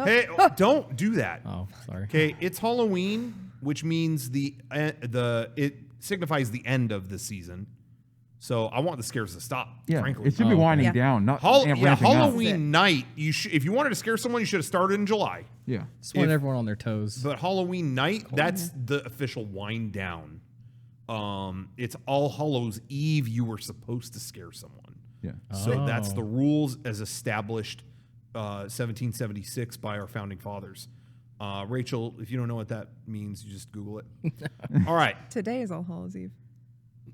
Hey, don't do that. Oh, sorry. Okay, it's Halloween, which means it signifies the end of the season. So I want the scares to stop. Yeah, frankly, it should be winding down, not ramping up. Halloween night. If you wanted to scare someone, you should have started in July. Yeah, Just want everyone on their toes. But Halloween night, that's the official wind down. It's All Hallows Eve. You were supposed to scare someone. Yeah. So that's the rules as established 1776 by our founding fathers. Rachel, if you don't know what that means, you just Google it. All right. Today is All Hallows Eve.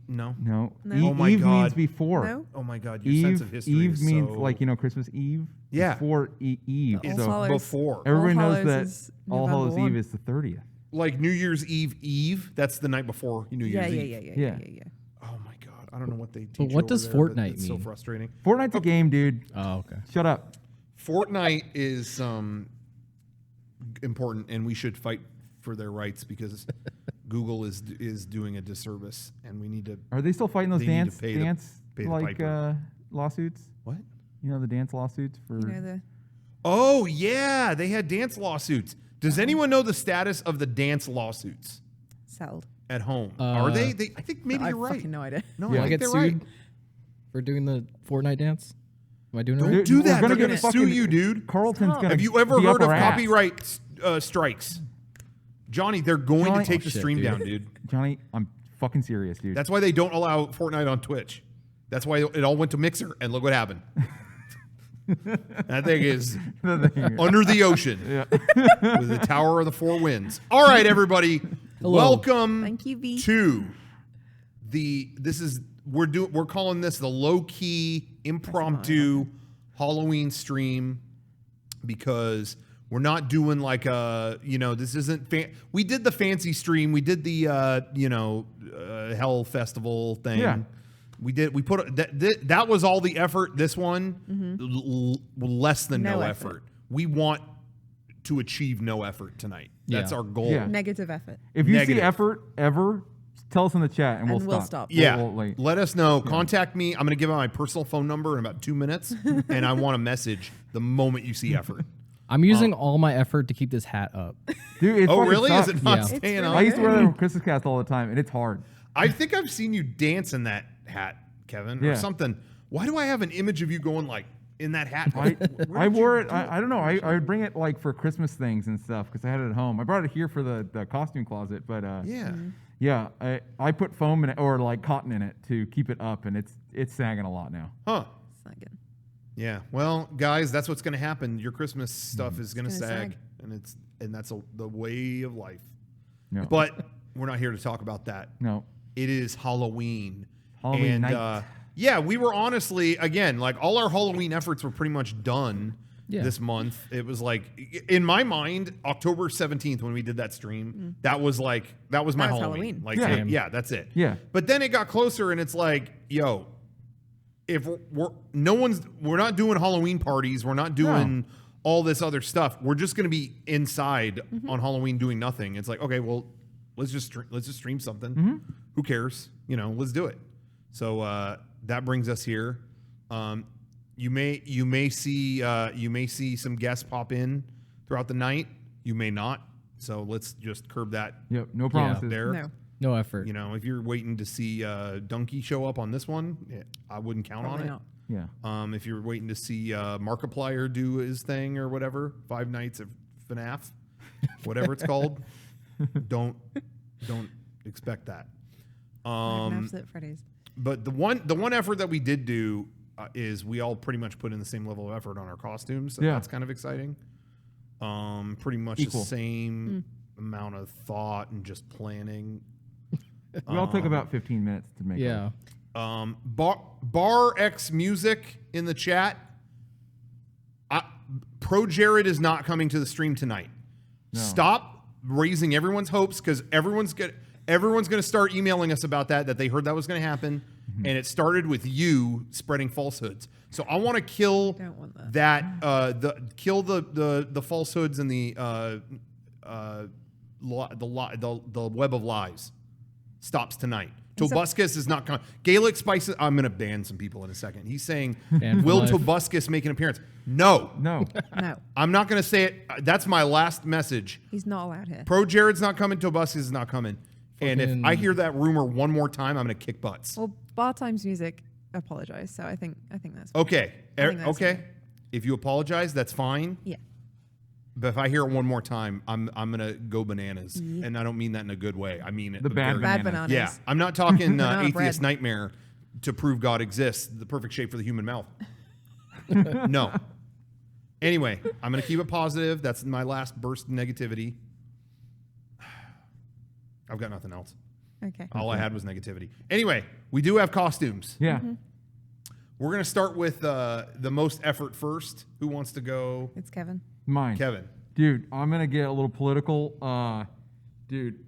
No. Oh my Eve God. means before. No? Oh my God, your sense of history Eve is means so... Christmas Eve. Yeah. Before Eve. It's So before. everybody All knows Hallows that is All November Hallows 1. Eve is the 30th. Like New Year's Eve, that's the night before New Year's Eve. Yeah. Oh my God, I don't know what they teach. But what over does there, but Fortnite it's so mean? frustrating. Fortnite's a game, dude. Oh, okay. Shut up. Fortnite is important, and we should fight for their rights because Google is doing a disservice, and we need to. Are they still fighting those They need to dance pay the piper. lawsuits? What? You know, the dance lawsuits for. Oh yeah, they had dance lawsuits. Does anyone know the status of the dance lawsuits Settled. at home? Are they? I think maybe you're I right. fucking no idea. No, Yeah. I I think get they're sued right. for doing the Fortnite dance? Am I doing it Don't right? do We're that. gonna They're get going to sue fucking- you, dude. Carlton's gonna. Have you ever be up heard of our ass. copyright strikes? Johnny, they're going Johnny- to take the shit, stream dude. down, dude. Johnny, I'm fucking serious, dude. That's why they don't allow Fortnite on Twitch. That's why it all went to Mixer, and look what happened. That thing is under the ocean with the Tower of the Four Winds. All right, everybody, welcome Thank you, V. to we're calling this the low-key impromptu Halloween stream because we're not doing like this isn't we did the fancy stream, we did the Hell Festival thing. Yeah. We put that was all the effort. This one less than no effort. We want to achieve no effort tonight. That's Yeah. our goal. Yeah. Negative effort. If you see Negative. effort ever, tell us in the chat and we'll stop. Yeah, We'll let us know. Contact me. I'm going to give out my personal phone number in about 2 minutes, and I want a message the moment you see effort. I'm using all my effort to keep this hat up. Dude, it's Oh, fucking really? sucks. Is it not Yeah. staying It's on? I used to wear that Good. on Christmas cast all the time, and it's hard. I think I've seen you dance in that hat, Kevin, or Yeah. something. Why do I have an image of you going like in that hat? I wore it. I don't know. I would bring it like for Christmas things and stuff because I had it at home. I brought it here for the costume closet, but Yeah. I put foam in it or like cotton in it to keep it up, and it's sagging a lot now. Huh. It's not good. Yeah. Well, guys, that's what's going to happen. Your Christmas stuff is going to gonna sag, sag. and that's the way of life. No, But we're not here to talk about that. no. It is Halloween. Halloween and, night. Yeah, we were honestly, again, like all our Halloween efforts were pretty much done this month. It was like, in my mind, October 17th when we did that stream, that was my That was Halloween. Halloween. Like, Yeah. that's it. Yeah. But then it got closer and it's like, yo, if we're not doing Halloween parties, we're not doing all this other stuff. We're just going to be inside on Halloween doing nothing. It's like, okay, well, let's just stream something. Who cares? Let's do it. So that brings us here. You may see some guests pop in throughout the night. You may not. So let's just curb that. Yep. No promises. There. No. No effort. If you're waiting to see Donkey show up on this one, I wouldn't count Probably on it. not. Yeah. If you're waiting to see Markiplier do his thing or whatever, 5 nights of FNAF, whatever it's called, don't expect that. Maps at Freddy's. But the one effort that we did do is we all pretty much put in the same level of effort on our costumes. So that's kind of exciting. Pretty much Equal. the same amount of thought and just planning. We all took about 15 minutes to make. Yeah. Bar X Music in the chat. Pro Jared is not coming to the stream tonight. No. Stop raising everyone's hopes because everyone's going to start emailing us about that they heard that was going to happen, and it started with you spreading falsehoods. So I want to kill Don't want that. kill the falsehoods and the web of lies. Stops tonight. Tobuscus is not coming. Gaelic Spices. I'm going to ban some people in a second. He's saying, Ban for will life. Tobuscus make an appearance? No. No. No, I'm not going to say it. That's my last message. he's not allowed here. Pro Jared's not coming. Tobuscus is not coming. And if Fucking- I hear that rumor one more time, I'm going to kick butts. Well, Bar Times Music apologized, so I think that's Okay. I think that's Okay. fair. If you apologize, that's fine. yeah. But if I hear it one more time, I'm gonna go bananas, Yeah. and I don't mean that in a a way. I mean it The bad very- Bad bananas. bananas. Yeah, I'm not talking Banana atheist bread. nightmare to prove God exists, the perfect shape for the human mouth. No. Anyway, I'm gonna keep it positive. That's my last burst of negativity. I've got nothing else. Okay. All I had was negativity. Anyway, we do have costumes. Yeah. We're gonna start with the most effort first. Who wants to go? It's Kevin. Mine. Kevin. Dude, I'm gonna get a little political. Dude,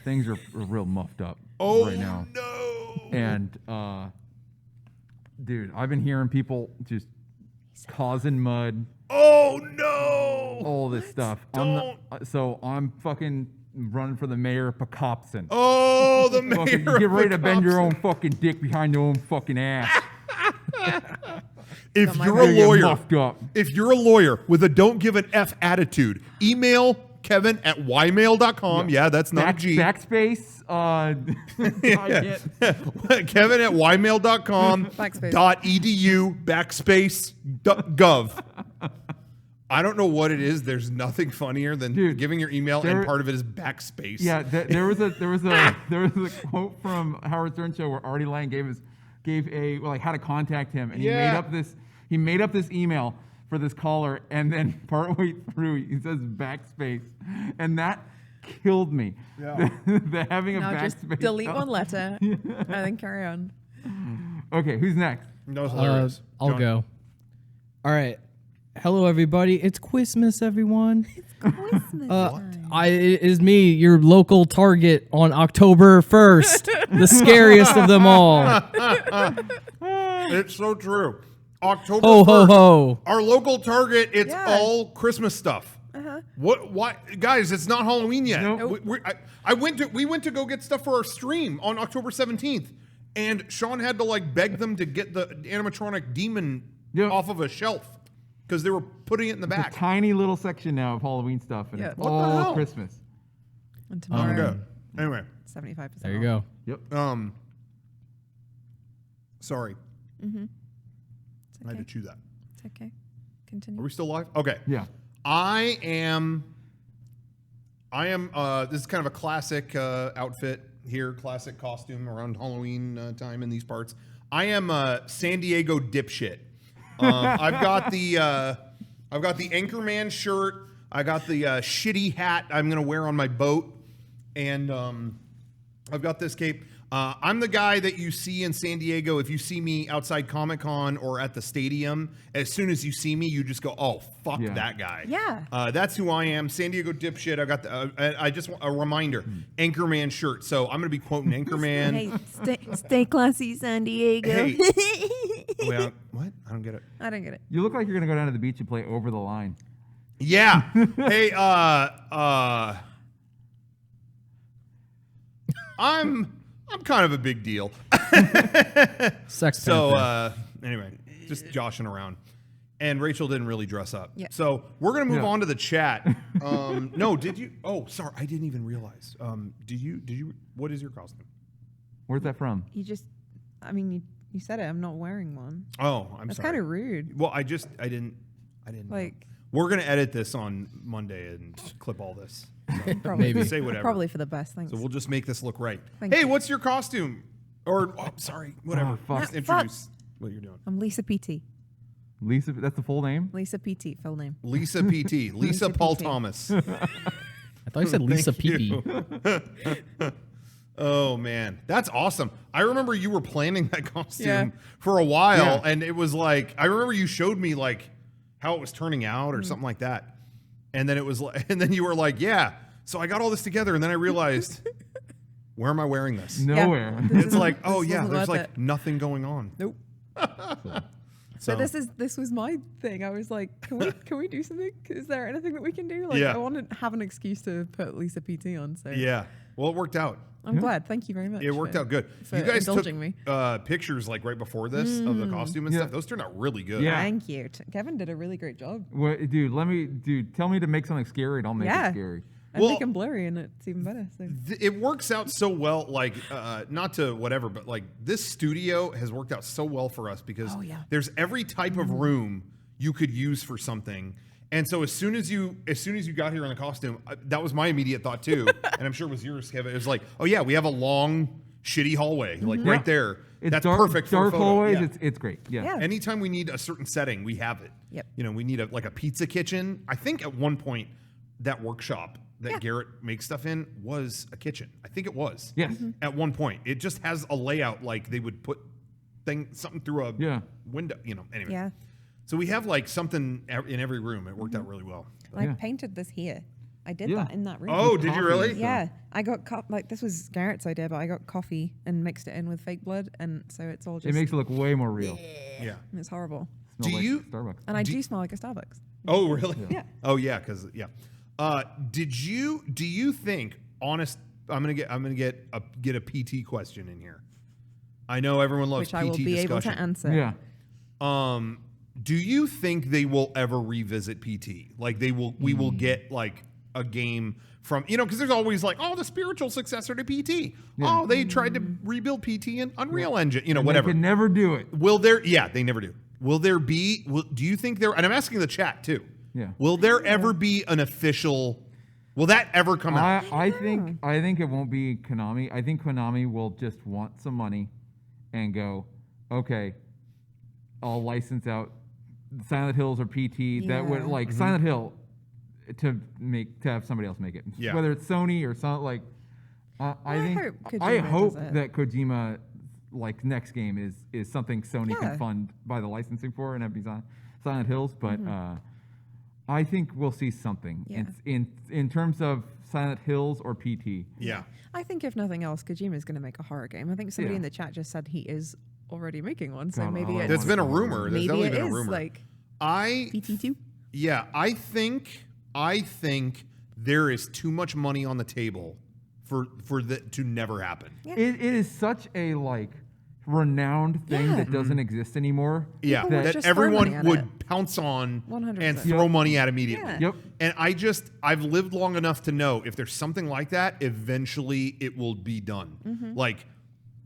things are real muffed up right now. no! And dude, I've been hearing people just causing mud, Oh no! all this stuff. So I'm fucking running for the mayor of Pocopson. Oh, the Fucking mayor. get of ready to bend your Pocopson. own fucking dick behind your own fucking ass. If Got my you're You're a gonna get lawyer, muffed up. if you're a lawyer with a don't give an F attitude, email Kevin at ymail.com. Yeah, that's not a G. Backspace. Kevin at ymail.com. Backspace. .edu /gov. I don't know what it is. There's nothing funnier than Dude, giving your email there- and part of it is backspace. Yeah, there was a quote from Howard Stern show where Artie Lang gave how to contact him, and Yeah. he made up this email for this caller, and then partway through he says backspace, and that killed me. Yeah. The having a Now just backspace. delete one letter and then carry on. Okay, who's next? That was hilarious. I'll John? go. All right. Hello, everybody. It's Christmas, everyone. Christmas It is me, your local Target on October 1st, the scariest of them all. It's so true. October Ho, ho, 1st, ho. our local Target, it's Yeah. all Christmas stuff. What? Why, guys? It's not Halloween yet. Nope. We went to go get stuff for our stream on October 17th, and Sean had to beg them to get the animatronic demon Yep. off of a shelf because they were putting it in the A back. tiny little section now of Halloween stuff, and Yeah. it's What the all hell? Christmas. And tomorrow, Okay. Anyway, 75%. There you go. Yep. sorry, It's I had okay. to chew that. It's okay. Continue. Are we still live? Okay. Yeah. I am. This is kind of a classic outfit here, classic costume around Halloween time in these parts. I am a San Diego dipshit. I've got the Anchorman shirt. I got the shitty hat I'm gonna wear on my boat, and I've got this cape. I'm the guy that you see in San Diego. If you see me outside ComicCon or at the stadium, as soon as you see me, you just go, "Oh, fuck Yeah. that guy." Yeah. That's who I am. San Diego dipshit. I got the. I just want a reminder. Anchorman shirt. So I'm gonna be quoting Anchorman. Hey, stay classy, San Diego. Hey. Wait, what? I don't get it. I don't get it. You look like you're gonna go down to the beach and play Over the Line. Yeah. Hey. I'm kind of a big deal. Sex So Panther. anyway, just joshing around. And Rachel didn't really dress up. Yeah. So we're gonna move Yeah. on to the chat. No, did you? Oh, sorry, I didn't even realize. Did you? What is your costume? Where's that from? You just, I mean, you said it. I'm not wearing one. Oh, I'm That's sorry. kind of rude. Well, I didn't. know. Like, We're gonna edit this on Monday and clip all this. So probably, Maybe. say whatever. probably for the best. Thanks. So we'll just make this look right. Thank Hey, you. what's your costume? Or sorry, whatever. Oh, fuck. Just Ah, introduce what you're doing. I'm Lisa PT. Lisa, that's the full name? Lisa PT, full name. Lisa PT. Lisa Lisa Paul PT. Thomas. I thought you said Lisa Thank you. Peepee. Oh man, that's awesome. I remember you were planning that costume Yeah. for a while, Yeah. and it was like I remember you showed me how it was turning out or something like that, and then it was and then you were like, yeah. So I got all this together, and then I realized, where am I wearing this? Nowhere. This It's like, oh this yeah, wasn't there's worth like it. nothing going on. Nope. So this was my thing. I was like, can we do something? Is there anything that we can do? Like, Yeah. I want to have an excuse to put at least a PT on. So yeah. Well, it worked out. I'm glad. Thank you very much. It worked out good. for You guys took indulging me. pictures like right before this of the costume and Yeah. stuff. Those turned out really good. Yeah. Thank you. Kevin did a really great job. What, dude, tell me to make something scary and I'll make Yeah. it scary. And Well- make them blurry, and it's even better. So It works out so well, like not to whatever, but like this studio has worked out so well for us because there's every type of room you could use for something. And so as soon as you got here in the costume, that was my immediate thought too, and I'm sure it was yours, Kevin. It was like, oh yeah, we have a long, shitty hallway, like Yeah. right there. It's That's dark, perfect for a dark photo. hallways. Yeah. It's great. Yeah. Yeah. Anytime we need a certain setting, we have it. Yep. You know, we need like a pizza kitchen. I think at one point that workshop that Yeah. Garrett makes stuff in was a kitchen. I think it was. Yes. At one point, it just has a layout like they would put something through a Yeah. window. You know. Anyway. yeah, So we have like something in every room. It worked out really well. I Yeah. painted this here. I did Yeah. that in that room. Oh, did you coffee really? and Yeah, I got like this was Garrett's idea, but I got coffee and mixed it in with fake blood, and so it's all just It makes it look way more real. Yeah. it's horrible. Smell Do like you- Starbucks. And I do smell like a Starbucks. Oh, really? Yeah. Oh, yeah. Because do you think? Honest. I'm gonna get a PT question in here. I know everyone loves Which PT I will be able discussion. to answer. Yeah. Do you think they will ever revisit PT? Like we will get like a game from, because there's always like, oh, the spiritual successor to PT. Yeah. Oh, they tried to rebuild PT in Unreal Engine, And whatever. They can never do it. Will there? Yeah, they never do. Will there be? Do you think there? And I'm asking the chat too. Yeah. Will there ever be an official? Will that ever come out? I think it won't be Konami. I think Konami will just want some money and go, okay, I'll license out Silent Hills or PT. That would Yeah. like Silent Hill to have somebody else make it. Yeah. Whether it's Sony or something like. I hope hope Kojima does it. that Kojima like next game is something Sony Yeah. can fund by the licensing for and have be Silent Hills, but I think we'll see something Yeah. in terms of Silent Hills or PT. Yeah. I think if nothing else, Kojima is going to make a horror game. I think somebody Yeah. in the chat just said he is already making one, so God, maybe all I it's, That's been a rumor. There's maybe definitely it been a is rumor. like I PT2. Yeah, I think there is too much money on the table for that to never happen. Yeah. It is such a like renowned thing Yeah. that doesn't exist anymore. Yeah, People would that just throw money everyone at would it. pounce on 100%. and throw Yep. money at immediately. Yeah. Yep. And I've lived long enough to know if there's something like that, eventually it will be done. Mm-hmm. Like,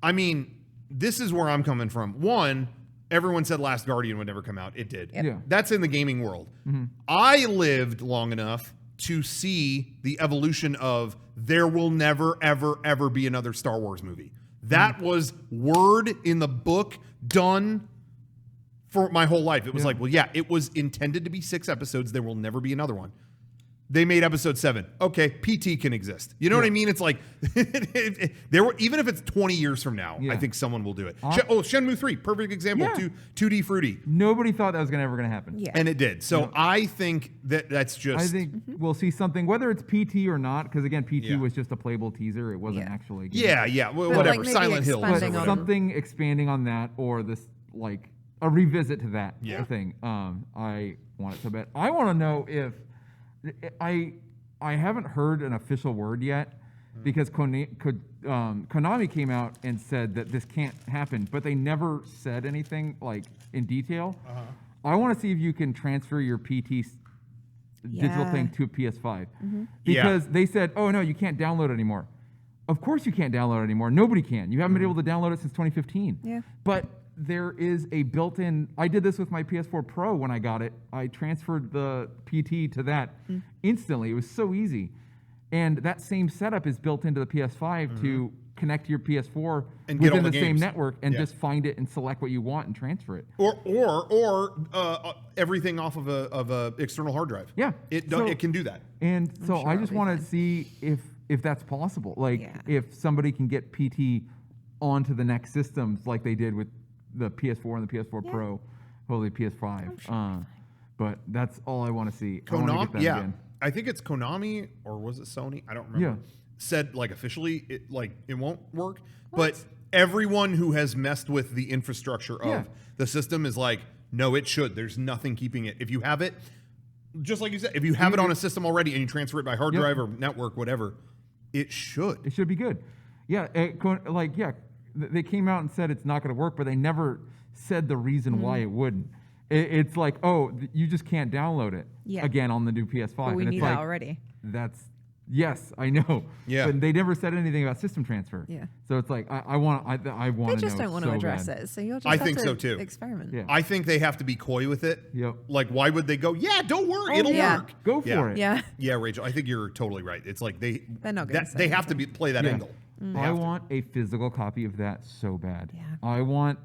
I mean, this is where I'm coming from. One, everyone said Last Guardian would never come out. It did. Yep. Yeah. That's in the gaming world. I lived long enough to see the evolution of there will never, ever, ever be another Star Wars movie. That was word in the book, done for my whole life. It was like, well, yeah, it was intended to be 6 episodes. There will never be another one. They made episode 7. Okay, PT can exist. You know what I mean? It's like even if it's 20 years from now, Yeah. I think someone will do it. Shenmue 3, perfect example. Yeah. 2D fruity. Nobody thought that was ever gonna happen. Yeah. And it did. So I think that's just. I think we'll see something, whether it's PT or not, because again, PT Yeah. was just a playable teaser. It wasn't Yeah. actually a game. Yeah. But, Whatever. like, maybe Silent Hill. expanding But on- something expanding on that, or this like a revisit to that Yeah. thing. I want it so bad. I want to know if I haven't heard an official word yet because Konami came out and said that this can't happen, but they never said anything like in detail. I want to see if you can transfer your PT digital Yeah. thing to a PS5 Yeah. because they said, "Oh no, you can't download it anymore." Of course you can't download it anymore. Nobody can. You haven't been able to download it since 2015. Yeah. But there is a built-in. I did this with my PS4 Pro when I got it. I transferred the PT to that instantly. It was so easy, and that same setup is built into the PS5 to connect to your PS4 And get all within the the same games. network and Yeah. just find it and select what you want and transfer it. Or everything off of a external hard drive. Yeah. It So- can do that. And so sure I it'll just be want to fine. see if that's possible. Like Yeah. if somebody can get PT onto the next systems like they did with the PS4 and the PS4 Yeah. Pro, holy PS5. But that's all I want to see. I wanna get Konami, that yeah. again. I think it's Konami or was it Sony? I don't remember. Yeah. Said like officially it won't work. But everyone who has messed with the infrastructure of Yeah. the system is like, No, it should. There's nothing keeping it. If you have it, just like you said, if you have it on a system already and you transfer it by hard drive or network, whatever, it should. It should be good. Yeah, they came out and said it's not going to work, but they never said the reason why it wouldn't. It's like, you just can't download it again on the new PS5. But we and knew it's that like, already. Yes, I know. Yeah. But they never said anything about system transfer. Yeah. So it's like I want to They just know don't want so to address bad. it. So you'll just I have think to so, too. experiment. Yeah. I think they have to be coy with it. Yep. Like, why would they go, yeah, don't worry, it'll yeah. work. Go for it. Yeah. Yeah, Rachel, I think you're totally right. It's like they're not gonna say they have to play that Yeah. angle. They I have to. want a physical copy of that so bad. Yeah. I want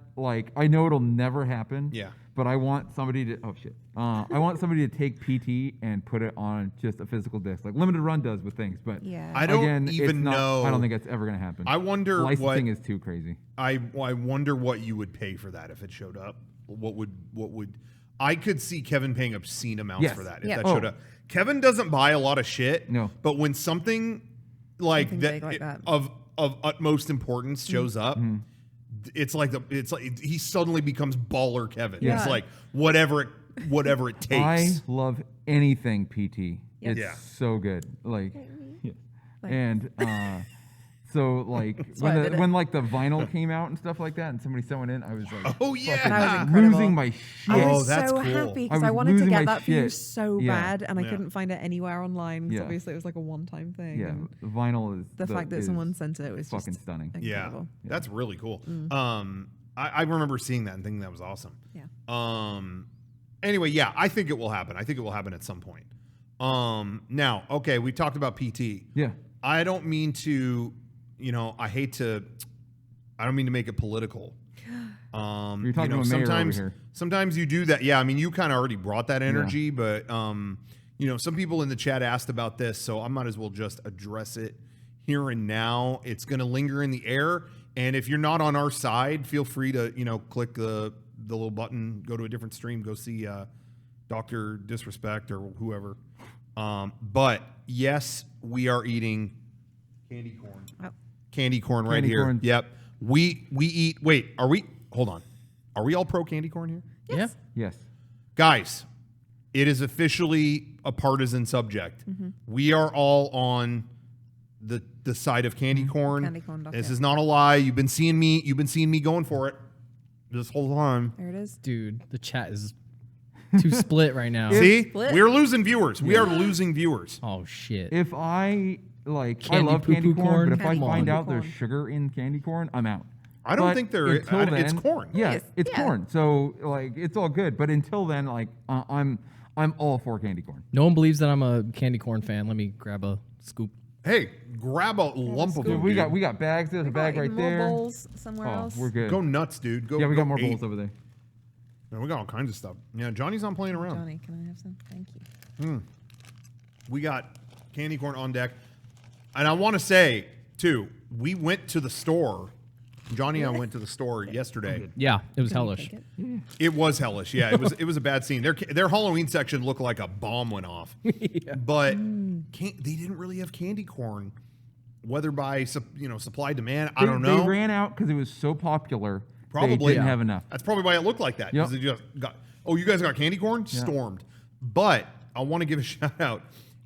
I know it'll never happen. Yeah. But I want somebody to I want somebody to take PT and put it on just a physical disc, like Limited Run does with things. But Yeah. I don't again, even it's not, know. I don't think it's ever going to happen. I wonder licensing what is too crazy. I wonder what you would pay for that if it showed up. What would I could see Kevin paying obscene amounts Yes. for that if Yeah. that Oh. showed up. Kevin doesn't buy a lot of shit. No. But when something like Something that, big like that. of utmost importance shows up, Mm-hmm. it's like he suddenly becomes baller Kevin. Yeah. It's like whatever it takes. I love anything PT. Yes. It's Yeah. so good. Like, Like- and so like why I did it. when like the vinyl came out and stuff like that, and somebody sent one in, I was like, Oh yeah. fucking That was incredible. losing my shit. I Oh, was that's so cool. happy I because was I wanted to losing get my that for you shit. so Yeah. bad, and I Yeah. couldn't find it anywhere online because Yeah. obviously it was like a one-time thing. Yeah, and vinyl is the fact that is someone sent it was fucking just stunning. Yeah, incredible. that's really cool. I remember seeing that and thinking that was awesome. Yeah. Anyway, yeah, I think it will happen. I think it will happen at some point. Now, okay, we talked about PT. Yeah. I don't mean to, I don't mean to make it political. You're talking to a mayor over here. Sometimes you do that. Yeah, I mean, you kind of already brought that energy, but some people in the chat asked about this, so I might as well just address it here and now. It's going to linger in the air, and if you're not on our side, feel free to click the little button, go to a different stream, go see Dr. Disrespect or whoever. But yes, we are eating candy corn. Oh. Candy corn right Candy here. corn. Yep. We eat. Wait, are we? Hold on. Are we all pro candy corn here? Yeah. Yes. Guys, it is officially a partisan subject. We are all on the side of candy corn. Candy corn docket. This is not a lie. You've been seeing me going for it this whole time. There it is. Dude, the chat is too split right now. See? Split. We are losing viewers. We are losing viewers. Oh shit. If I I Candy love candy poo-poo corn, corn? but if I Candy find corn. out there's sugar in candy corn, I'm out. I don't But think there is. until It's then- corn. Yeah, Yes. it's Yeah. corn. So it's all good. But until then, I'm all for candy corn. No one believes that I'm a candy corn fan. Let me grab a scoop. Hey, grab a lump of Dude, them. we dude. got bags. There's a bag Got right even more there. bowls somewhere Oh, else. we're good. Go nuts, dude. Go. Yeah, we go got more ape. bowls over there. Yeah, we got all kinds of stuff. Yeah, Johnny's not playing around. Johnny, can I have some? Thank you. We got candy corn on deck. And I want to say, too, we went to the store. Johnny and I went to the store yesterday. Yeah, it was Can you hellish. take it? It was hellish. Yeah, it was a bad scene. Their Halloween section looked like a bomb went off. But they didn't really have candy corn, whether by supply demand. I don't know. They ran out because it was so popular. Probably. They didn't have enough. That's probably why it looked like that. 'Cause Yep. they just got, oh, you guys got candy corn? Yeah. Stormed. But I want to give a shout out.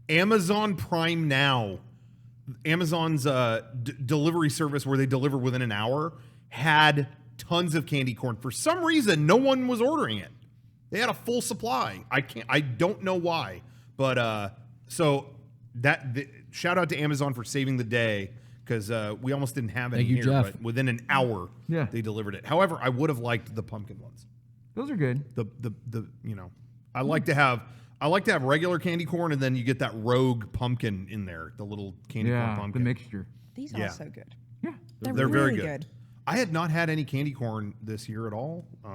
Amazon Prime Now, Amazon's delivery service where they deliver within an hour, had tons of candy corn. For some reason, no one was ordering it. They had a full supply. I don't know why. But shout out to Amazon for saving the day. Because we almost didn't have any Thank you, here, Jeff. but within an hour, Yeah. they delivered it. However, I would have liked the pumpkin ones. Those are good. I like to have regular candy corn, and then you get that rogue pumpkin in there, the little candy corn Yeah, the pumpkin. mixture. These Yeah. are so good. Yeah. They're really very good. I had not had any candy corn this year at all. I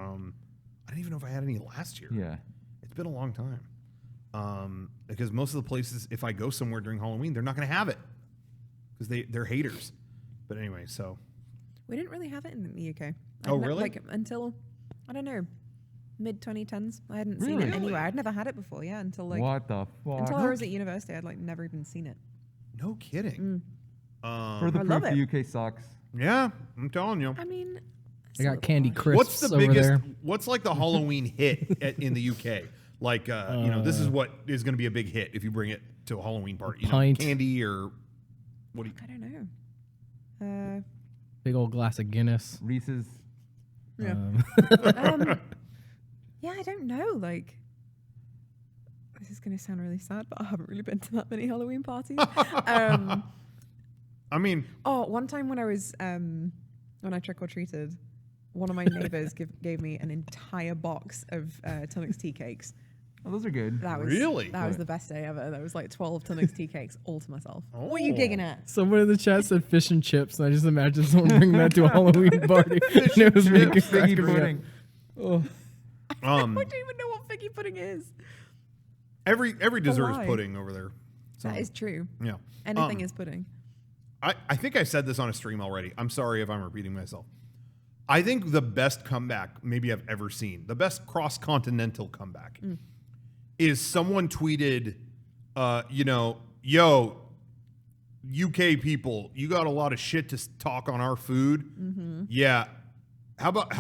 don't even know if I had any last year. Yeah. It's been a long time. Because most of the places, if I go somewhere during Halloween, they're not going to have it. Because they're haters. But anyway, so. We didn't really have it in the UK. Oh, really? Like until, I don't know, mid 2010s. I hadn't seen it Really? anywhere. I'd never had it before. Yeah, until What the fuck? until I was at university, I'd never even seen it. No kidding. For the I love proof, it. the UK sucks. Yeah, I'm telling you. I mean, They got Candy Crisps What's the over biggest? there. What's like the Halloween hit in the UK? Like, this is what is going to be a big hit if you bring it to a Halloween party. Pint. Candy or what do you? I don't know. Big old glass of Guinness. Reese's. Yeah. Yeah, I don't know. Like, this is going to sound really sad, but I haven't really been to that many Halloween parties. I mean, One time when I was when I trick or treated, one of my neighbors gave me an entire box of Tunnocks tea cakes. Oh, those are good. That was Really? that was the best day ever. That was like 12 Tunnocks tea cakes all to myself. What are you gigging at? Someone in the chat said fish and chips, and I just imagine someone bringing that to a Halloween party. And it was making Figgy cracking me up. pudding. Oh. I don't even know what figgy pudding is. every dessert is why? pudding over there. So, That is true. yeah. Anything is pudding. I think I said this on a stream already. I'm sorry if I'm repeating myself. I think the best comeback maybe I've ever seen, the best cross-continental comeback, is someone tweeted, yo, UK people, you got a lot of shit to talk on our food. Mm-hmm. Yeah. How about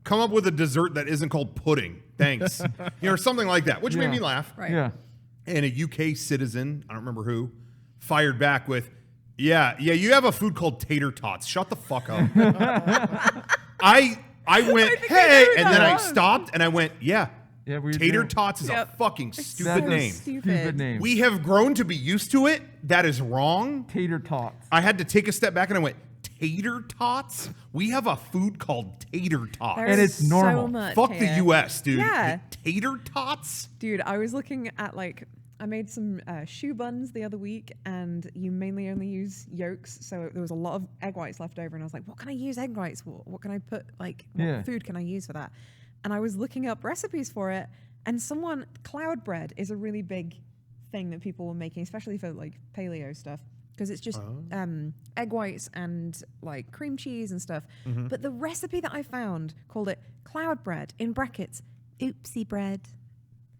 come up with a dessert that isn't called pudding? Thanks. Or something like that, which made me laugh. Right. Yeah. And a UK citizen, I don't remember who, fired back with, yeah, you have a food called tater tots. Shut the fuck up. I went, hey, and then I stopped and I went, yeah, tater tots is a fucking stupid That's name. a stupid name. We have grown to be used to it. That is wrong. Tater tots. I had to take a step back and I went, tater tots? We have a food called tater tots. And it's normal. So much Fuck here. the US, dude. Yeah. Tater tots? Dude, I was looking at I made some shoe buns the other week, and you mainly only use yolks, so there was a lot of egg whites left over, and I was like, what can I use egg whites for? What can I put, what food can I use for that? And I was looking up recipes for it, and cloud bread is a really big thing that people were making, especially for paleo stuff, because it's just egg whites and cream cheese and stuff. Mm-hmm. But the recipe that I found called it cloud bread, in brackets, oopsie bread.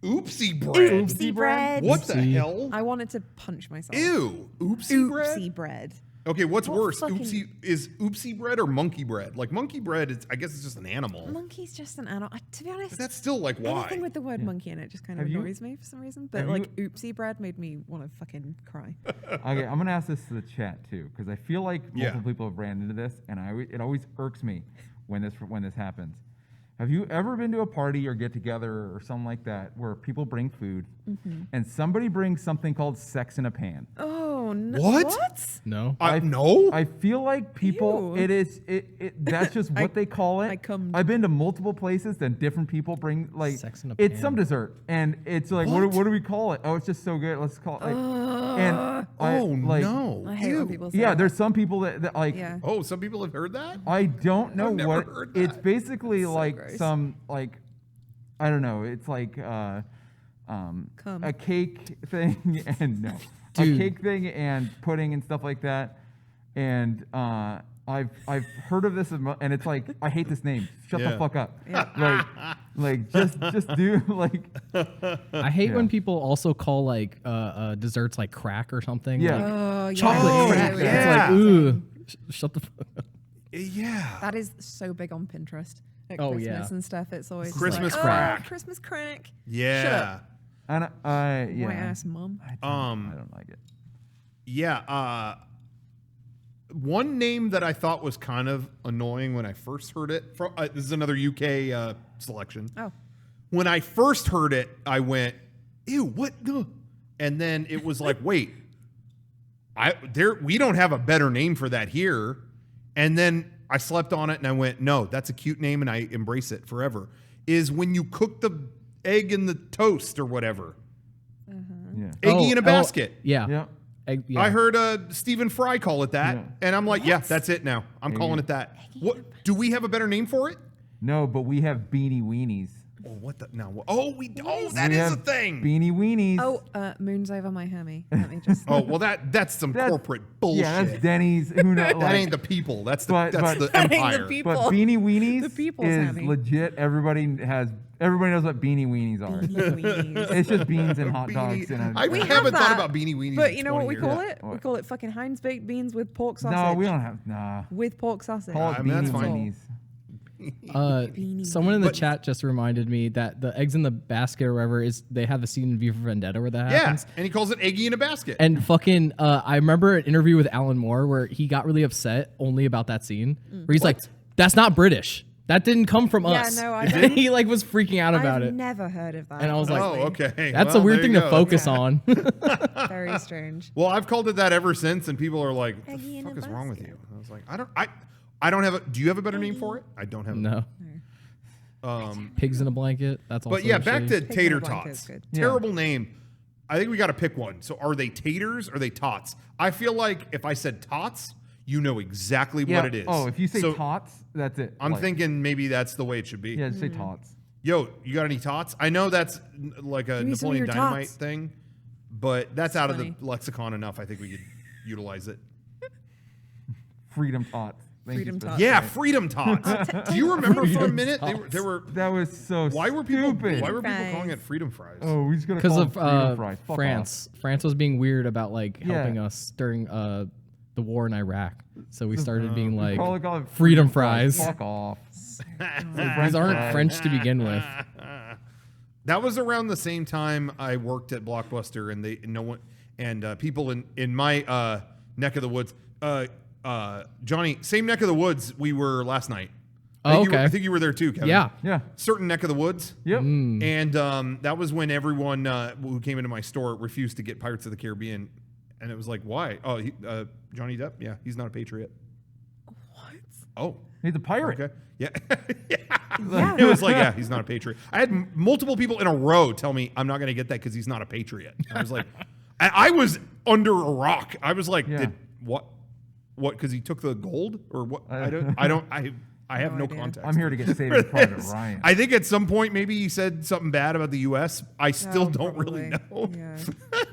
Oopsie bread. Oopsie bread. What the hell? I wanted to punch myself. Ew. Oopsie bread? Oopsie bread. Okay, what's What worse? fucking- Oopsie bread or monkey bread? Like monkey bread, I guess it's just an animal. Monkey's just an animal. To be honest, But that's still why? anything with the word monkey in it just kind of Have you- annoys me for some reason. But have you- oopsie bread made me want to fucking cry. Okay, I'm gonna ask this to the chat too, because I feel like multiple people have ran into this, and it always irks me when this happens. Have you ever been to a party or get together or something like that where people bring food and somebody brings something called sex in a pan? Oh no! What? No. No? I feel like people, Ew. that's just what they call it. I've been to multiple places and different people bring Sex in a it's pan. some dessert, and it's like, what do we call it? Oh, it's just so good. Let's call it and no. I hate when people say yeah, that. there's some people that Yeah. Oh, some people have heard that? I don't know never what heard it's that. basically So like gross. some I don't know. It's like Cum. a cake thing and a Dude. cake thing and pudding and stuff like that. And I've heard of this and it's like, I hate this name. Shut the fuck up. Yeah. Just do I hate when people also call desserts like crack or something. Yeah. Like, Oh, yeah. chocolate Oh, crack. yeah. It's like, ooh, shut the fuck up. Yeah. That is so big on Pinterest at Oh, Christmas yeah. and stuff. It's always Christmas like, crack. Oh, Christmas crack. Yeah. Shut up. and White ass mum. I don't like it. Yeah. One name that I thought was kind of annoying when I first heard it, this is another UK selection. Oh. When I first heard it, I went, ew, what? And then it was like, wait, we don't have a better name for that here. And then I slept on it and I went, no, that's a cute name and I embrace it forever. Is when you cook the egg in the toast or whatever. Yeah. Eggy in a basket. Yeah. Yeah. Yeah. I heard Stephen Fry call it that, Yeah. and I'm like, yeah, that's it now. I'm calling it that. What? Do we have a better name for it? No, but we have beanie weenies. Oh, what the? Now, that We is a have thing. Beanie weenies. Oh, moon's over my Hermie. Let me just. Oh, well, that's some corporate bullshit. Yeah, that's Denny's. Who knows? that ain't the people. That's the But- that's but- the That ain't the empire. people. But Beanie Weenies The people's is Hermie. legit. Everybody has Everybody knows what beanie weenies are. Beanie weenies. It's just beans and hot dogs. I We haven't have thought that, about beanie weenies. But in you know what 20 we years. call it? We What? call it fucking Heinz baked beans with pork sausage. No, we don't have. Nah. With pork sausage. Call it I mean, that's beanie fine. weenies. Someone in the chat just reminded me that the eggs in the basket or whatever is they have a scene in V for Vendetta where that Yeah, happens. and he calls it eggy in a basket. And fucking, I remember an interview with Alan Moore where he got really upset only about that scene. Where he's like, "That's not British. That didn't come from Yeah, us." no, I And didn't. he like was freaking out about I've it. never heard of that. And I was like, oh, okay. That's Well, a weird there thing you to go. focus Yeah. on. Very strange. Well, I've called it that ever since, and people are like, "What Eggy in the fuck a is wrong with basket. you?" I was like, I don't have a. Do you have a better name for it? I don't have. No. Pigs in a blanket. That's also But yeah, back shitty. to Pig in tater a blanket is tots. good. Yeah. Terrible name. I think we got to pick one. So are they taters or are they tots? I feel like if I said tots, you know exactly Yeah. what it is. Oh, if you say So tots, that's it. I'm Like, thinking maybe that's the way it should be. Yeah, just say tots. Yo, you got any tots? I know that's like a Give me some of Napoleon your Dynamite tots. thing, but that's out funny. of the lexicon enough. I think we could utilize it. Freedom tots. Thank you Freedom for- tots. Yeah, freedom tots. Do you remember for a minute they were That was so why were people stupid. calling it freedom fries? Oh, we just gonna Because call of it freedom fries. Fuck France. France was being weird about like Yeah. helping us during the war in Iraq. So we started being off. like Call it freedom fries. Fuck off. These aren't French to begin with. That was around the same time I worked at Blockbuster, and people in my neck of the woods. Johnny, same neck of the woods we were last night. Oh, okay. I think you were there too, Kevin. Yeah. Yeah. Certain neck of the woods. Yep. And that was when everyone who came into my store refused to get Pirates of the Caribbean, and it was like, why? Oh, Johnny Depp. Yeah, he's not a patriot. What? Oh, He's a pirate. okay. Yeah. Yeah. It was like, yeah, he's not a patriot. I had multiple people in a row tell me I'm not going to get that because he's not a patriot. I was like, I was under a rock. I was like, Yeah. what? Because he took the gold or what? I have no idea. context. I'm here to get for Saving Private this. Ryan. I think at some point maybe he said something bad about the U.S. I still Oh, don't really probably. know. Yeah.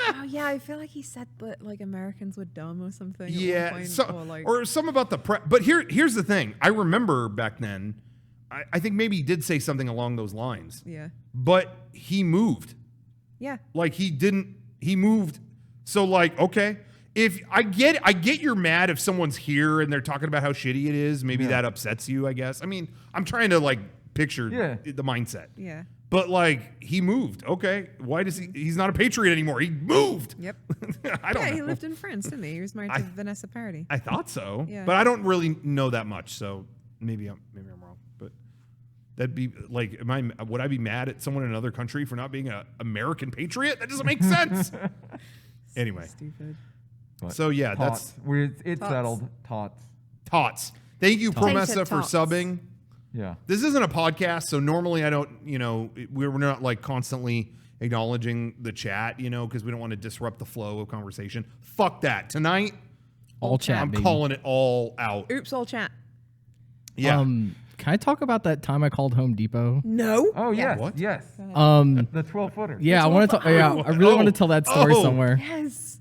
Oh yeah, I feel like he said that like Americans were dumb or something. At one Yeah, point, or some about the prep. But here's the thing. I remember back then. I think maybe he did say something along those lines. yeah, But he moved. yeah. Like he moved. So like, okay, if I get you're mad if someone's here and they're talking about how shitty it is, maybe Yeah. that upsets you, I guess. I mean, I'm trying to like picture Yeah. the mindset. Yeah. But like he moved. Okay. Why does he's not a patriot anymore. He moved. Yep. I don't Yeah, know. he lived in France, didn't he? He was married to Vanessa Paradis. I thought so. Yeah. But I don't really know that much, so maybe I'm wrong. But that'd be like, would I be mad at someone in another country for not being an American patriot? That doesn't make sense. Anyway. Stupid. But So yeah, tots. It's Tots. settled. Tots. Tots. Thank you, Tots. Promessa, Tainted for tots. subbing. Yeah. This isn't a podcast, so normally I don't, we're not like constantly acknowledging the chat, because we don't want to disrupt the flow of conversation. Fuck that. Tonight, All chat, I'm baby. calling it all out. Oops, all chat. Yeah. Can I talk about that time I called Home Depot? No. Oh yes. What? Yes. The 12-footer. Yeah, I want to. Yeah, I really want to tell that story Oh. somewhere. Yes.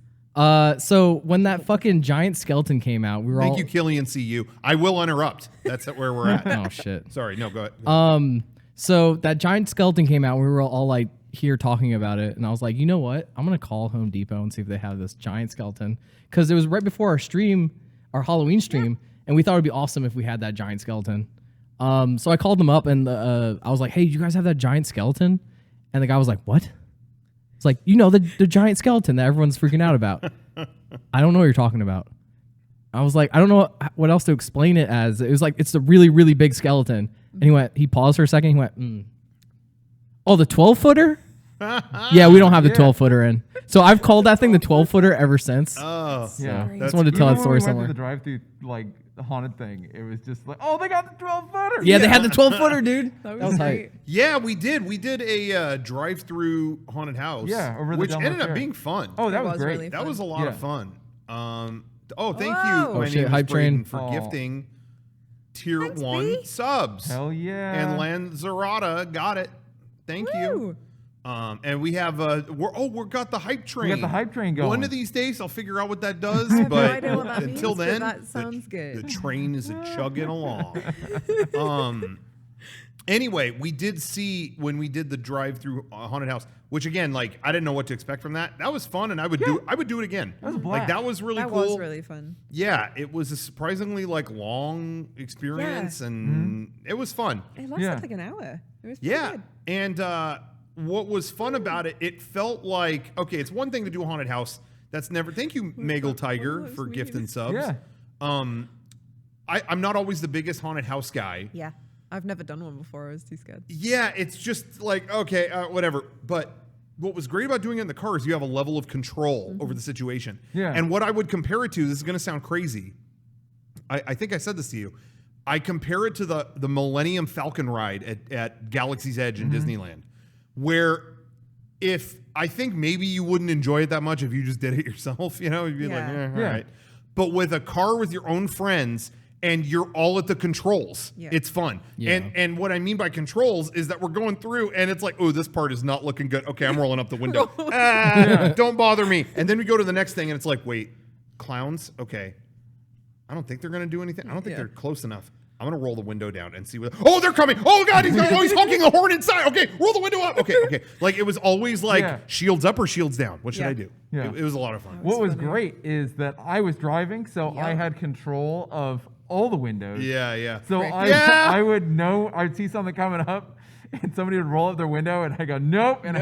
So when that fucking giant skeleton came out, we were Thank all. you, Killian CU. I will interrupt. That's where we're at. Oh shit. Sorry, no, go ahead. So that giant skeleton came out. We were all like here talking about it, and I was like, you know what? I'm gonna call Home Depot and see if they have this giant skeleton because it was right before our stream, our Halloween stream, and we thought it'd be awesome if we had that giant skeleton. So I called them up and I was like, hey, do you guys have that giant skeleton? And the guy was like, what? It's like, the giant skeleton that everyone's freaking out about. I don't know what you're talking about. I was like, I don't know what else to explain it as. It was like, it's the really, really big skeleton. And he paused for a second. He went, Oh, the 12-footer? Yeah, we don't have the 12-footer in. So I've called that thing the 12-footer ever since. Oh, Yeah. I just wanted to tell that Even when story we somewhere. went to the drive-thru, like the haunted thing, it was just like, oh, they got the 12-footer. Yeah, they had the 12-footer, dude. That was hype. great. yeah, we did. We did a drive-through haunted house. Yeah, over the which Delmar ended up Fair. being fun. Oh, that It was was great. really that fun. was a lot of Yeah. fun. Thank you. Whoa. My shit, name is Hype Braden Train. for Aw. gifting tier Thanks, 1 B. subs. Hell yeah. And Lanzarada got it. Thank you. Woo. And we have we've got the hype train. We got the hype train going. One of these days I'll figure out what that does. I have but no idea what that until means, but then, that sounds good. The train is a chugging along. Anyway, we did see when we did the drive-through haunted house, which again, like I didn't know what to expect from that. That was fun, and I would do it again. That was a Like blast. that was really That cool. was really fun. Yeah, it was a surprisingly like long experience, and it was fun. It lasted like an hour. It was pretty good. And what was fun about it, it felt like okay, it's one thing to do a haunted house. That's never. Thank you, Magle Tiger, for gifting subs. Yeah. I'm not always the biggest haunted house guy. Yeah. I've never done one before. I was too scared. Yeah, it's just like, okay, whatever. But what was great about doing it in the car is you have a level of control over the situation. Yeah. And what I would compare it to, this is going to sound crazy. I think I said this to you. I compare it to the Millennium Falcon ride at Galaxy's Edge in Disneyland, where I think maybe you wouldn't enjoy it that much if you just did it yourself. You know, you'd be like, all right. But with a car with your own friends, and you're all at the controls. Yeah. It's fun. Yeah. And what I mean by controls is that we're going through and it's like, oh, this part is not looking good. Okay, I'm rolling up the window. Don't bother me. And then we go to the next thing and it's like, wait, clowns? Okay. I don't think they're going to do anything. I don't think they're close enough. I'm going to roll the window down and see what... Oh, they're coming. Oh, God, he's honking the horn inside. Okay, roll the window up. Okay. Like, it was always like, shields up or shields down. What should I do? Yeah. It was a lot of fun. What was great is that I was driving, so I had control of all the windows. Yeah. So I would know, I'd see something coming up, and somebody would roll up their window, and I go, nope, and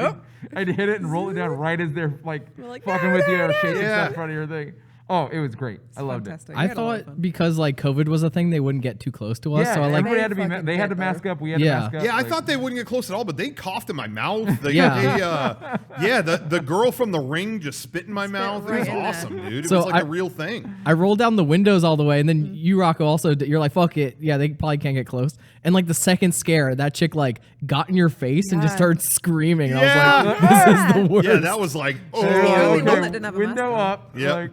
I'd hit it and roll it down right as they're like fucking with you or shaking stuff in front of your thing. Oh, it was great. I loved it. I thought because like COVID was a thing, they wouldn't get too close to us. Yeah, so I like everybody had to be. They had to mask up. We had to mask up. Yeah, I thought they wouldn't get close at all, but they coughed in my mouth. The girl from The Ring just spit in my mouth. It was awesome, dude. It was like a real thing. I rolled down the windows all the way, and then you, Rocco, also you're like, fuck it. Yeah, they probably can't get close. And like the second scare, that chick like got in your face and just started screaming. And I was like, this is the worst. Yeah, that was like, window up. Yeah. Like,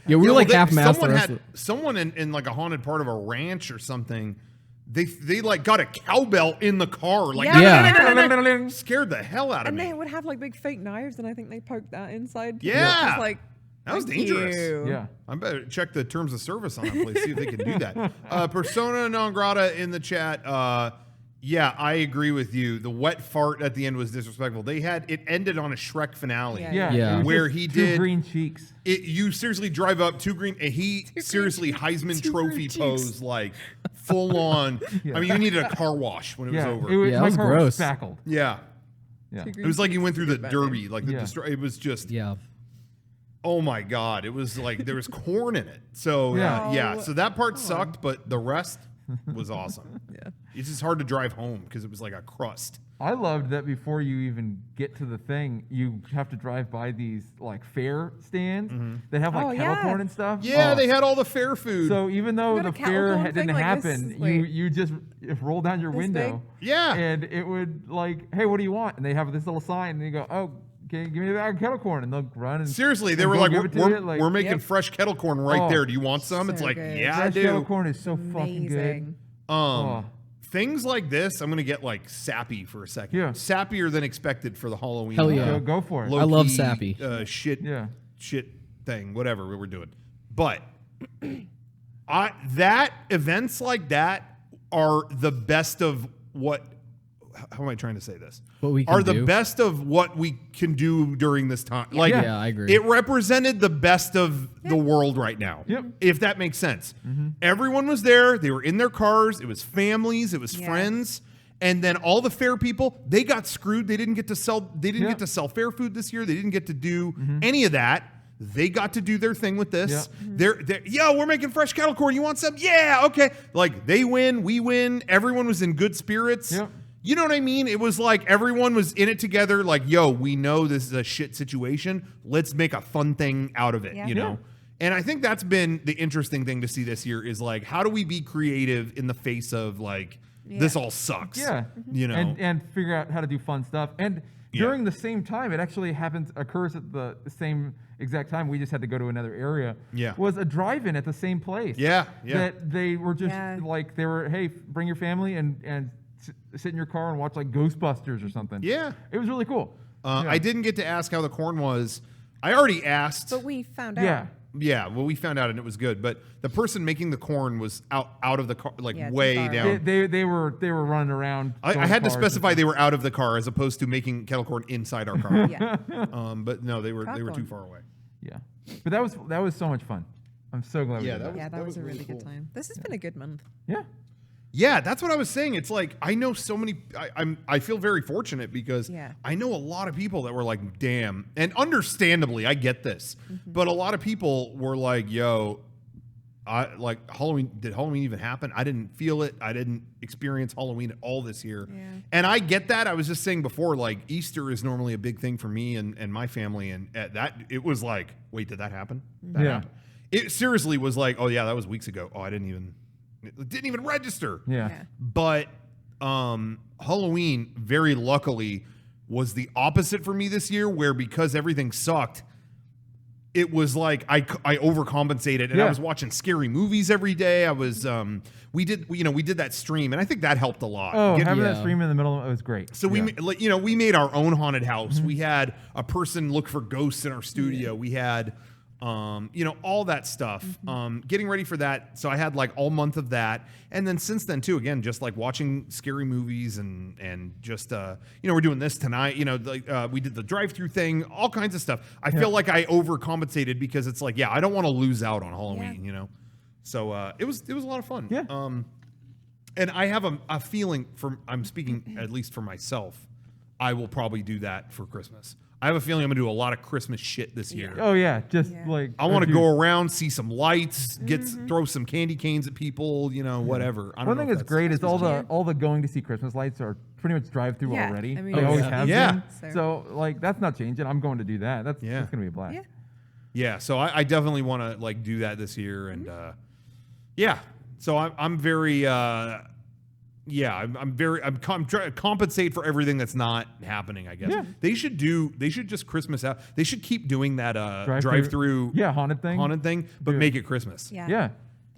yeah, we were like half masked. Someone in like a haunted part of a ranch or something, they like got a cowbell in the car, like scared the hell out of me. And they would have like big fake knives, and I think they poked that inside. Yeah, like that was dangerous. Yeah, I better check the terms of service on that place, see if they can do that. Persona non grata in the chat. Yeah, I agree with you. The wet fart at the end was disrespectful. It ended on a Shrek finale. Yeah. Where he did green cheeks. You seriously drive up two green. He seriously Heisman Trophy pose, like full on. I mean, you needed a car wash when it was over. It was gross. Spackled. Yeah. It was like you went through the Derby, like it was just. Yeah. Oh my God! It was like there was corn in it. So So that part sucked, but the rest was awesome. It's just hard to drive home because it was like a crust. I loved that before you even get to the thing, you have to drive by these like fair stands that have like kettle corn and stuff. Yeah, they had all the fair food. So even though the fair didn't happen, you just roll down your window. Big? Yeah. And it would like, hey, what do you want? And they have this little sign, and you go, oh, okay, give me a bag of kettle corn, and they'll run. And seriously, they were like, we're making fresh kettle corn right there. Do you want some? It's like, yeah, I do. Kettle corn is so fucking good. Things like this, I'm gonna get like sappy for a second. Yeah. Sappier than expected for the Halloween. Hell yeah. Go for it. I love sappy. Shit thing, whatever we were doing. But events like that are the best of what. How am I trying to say this? What we can are the best of what we can do during this time. Like, yeah, I agree. It represented the best of the world right now. Yep. If that makes sense. Everyone was there. They were in their cars. It was families. It was friends. And then all the fair people, they got screwed. They didn't get to sell. They didn't get to sell fair food this year. They didn't get to do any of that. They got to do their thing with this. They're we're making fresh kettle corn. You want some? Yeah, okay. Like they win, we win. Everyone was in good spirits. Yep. You know what I mean? It was like everyone was in it together. Like, yo, we know this is a shit situation. Let's make a fun thing out of it, you know? And I think that's been the interesting thing to see this year is like, how do we be creative in the face of like, this all sucks? Yeah. You know? And figure out how to do fun stuff. And during the same time, it actually occurs at the same exact time. We just had to go to another area. Yeah. Was a drive-in at the same place. Yeah. That they were just like, they were, hey, bring your family and sit in your car and watch like Ghostbusters or something. Yeah. It was really cool. I didn't get to ask how the corn was. I already asked. But we found out. Yeah. Yeah, well, we found out and it was good, but the person making the corn was out of the car, like Yeah, too way far down. They were running around. I had to cars specify and they were out of the car as opposed to making kettle corn inside our car. Yeah. But no, they were too Popcorn. far away. Yeah, but that was so much fun. I'm so glad we Yeah, did that. Yeah, that was a really cool. good time. This has been a good month. Yeah. Yeah, that's what I was saying. It's like I know so many. I feel very fortunate because Yeah. I know a lot of people that were like, "Damn," and understandably, I get this, but a lot of people were like, "Yo, I like Halloween. Did Halloween even happen? I didn't feel it. I didn't experience Halloween at all this year." Yeah. And I get that. I was just saying before, like Easter is normally a big thing for me and my family, and at that it was like, "Wait, did that happen?" That Yeah. happened. It seriously was like, "Oh yeah, that was weeks ago. Oh, it didn't even register." Yeah. Yeah. But Halloween, very luckily, was the opposite for me this year, where because everything sucked, it was like I overcompensated, and I Yeah. was watching scary movies every day. I was we did that stream, and I think that helped a lot. Oh, Get- having Yeah. that stream in the middle of it was great. so Yeah. we made our own haunted house. We had a person look for ghosts in our studio. We had all that stuff. Getting ready for that. So I had like all month of that. And then since then too, again, just like watching scary movies and just, we're doing this tonight, we did the drive-thru thing, all kinds of stuff. I feel like I overcompensated because it's like, I don't want to lose out on Halloween, So it was a lot of fun. Yeah. And I have a feeling I'm speaking at least for myself, I will probably do that for Christmas. I have a feeling I'm gonna do a lot of Christmas shit this year. Oh yeah, just Yeah. like I want to if you- go around, see some lights, throw some candy canes at people, whatever. I don't One know thing if that's great is all Christmas the going to see Christmas lights are pretty much drive-through Yeah, already. I mean, they always yeah. have Yeah. been. So- So like that's not changing. I'm going to do that. That's Yeah. gonna be a blast. Yeah. Yeah, so I definitely want to like do that this year, and so I'm very I'm trying to compensate for everything that's not happening. I guess Yeah. they should just Christmas out. They should keep doing that Drive-thru. drive-through Yeah, haunted thing. but Do it. make it Christmas. Yeah. Yeah.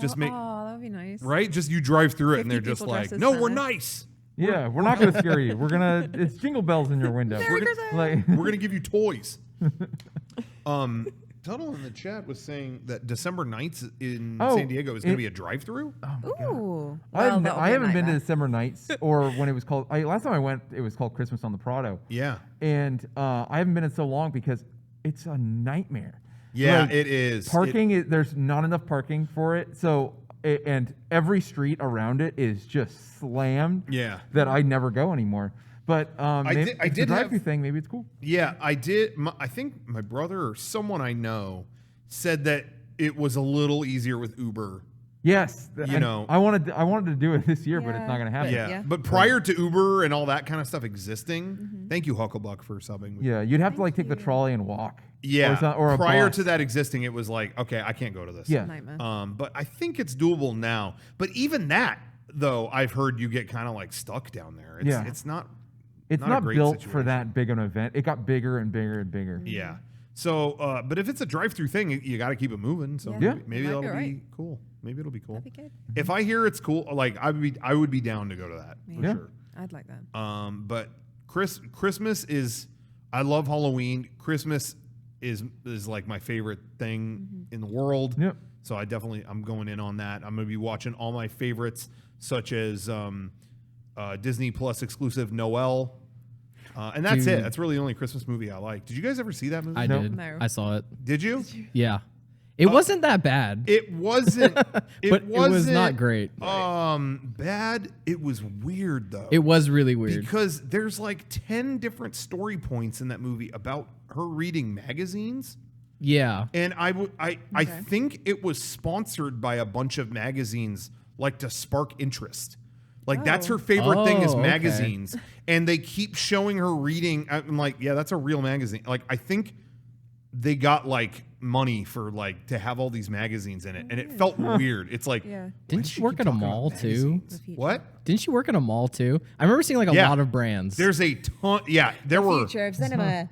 Just make Oh, that would be nice. right. Just you drive through it, and 50 they're just people like, dressed as "No, we're Santa." nice. Yeah, we're not gonna scare you. We're gonna it's jingle bells in your window. Merry We're gonna, Christmas! like We're gonna give you toys." Tuttle in the chat was saying that December 9th in Oh, San Diego is going to be a drive-through. Ooh. I Well, that'll be a haven't been to nightmare. December Nights or when it was called. Last time I went, it was called Christmas on the Prado, Yeah, and I haven't been in so long because it's a nightmare. yeah, Like, it is. Parking, there's not enough parking for it, so and every street around it is just slammed. Yeah. that I never go anymore. But maybe I it's did the drive-thru have- thing. Maybe it's cool. Yeah, I did. I think my brother or someone I know said that it was a little easier with Uber. Yes, You and know. I wanted to do it this year, but it's Yeah. not going to happen. Yeah. Yeah. But prior to Uber and all that kind of stuff existing, thank you, Hucklebuck, for subbing. Yeah, you'd have to like take the you. trolley and walk. Yeah. or a prior bus. to that existing, it was like, okay, I can't go to this. Yeah. Nightmare. But I think it's doable now. But even that, though, I've heard you get kind of like stuck down there. It's, Yeah. it's not. It's not a not great built for situation. that big an event. It got bigger and bigger and bigger. Yeah. So, but if it's a drive-through thing, you got to keep it moving. So Yeah. maybe Might that'll be be right. cool. Maybe it'll be cool. That'd be good. If I hear it's cool, like I would be down to go to that for Yeah. sure. I'd like that. But Christmas is, I love Halloween. Christmas is like my favorite thing in the world. Yep. So I'm going in on that. I'm going to be watching all my favorites, such as Disney Plus exclusive Noel. And that's Dude. it. That's really the only Christmas movie I like. Did you guys ever see that movie? I Nope. did. No. I saw it. Did you? Yeah. It wasn't that bad, It wasn't. but it was not great. Bad. It was weird though. It was really weird. because there's like 10 different story points in that movie about her reading magazines. Yeah. And I think it was sponsored by a bunch of magazines, like to spark interest. Like that's her favorite thing is Oh, okay. magazines, and they keep showing her reading. I'm like, yeah, that's a real magazine. Like I think they got like money for like to have all these magazines in it, and it felt weird. It's like, Yeah. why Didn't does she she work keep at a talking about mall too? magazines? The future. What? Didn't she work in a mall too? I remember seeing like a Yeah. lot of brands. There's a ton. Yeah, there were. Future of cinema.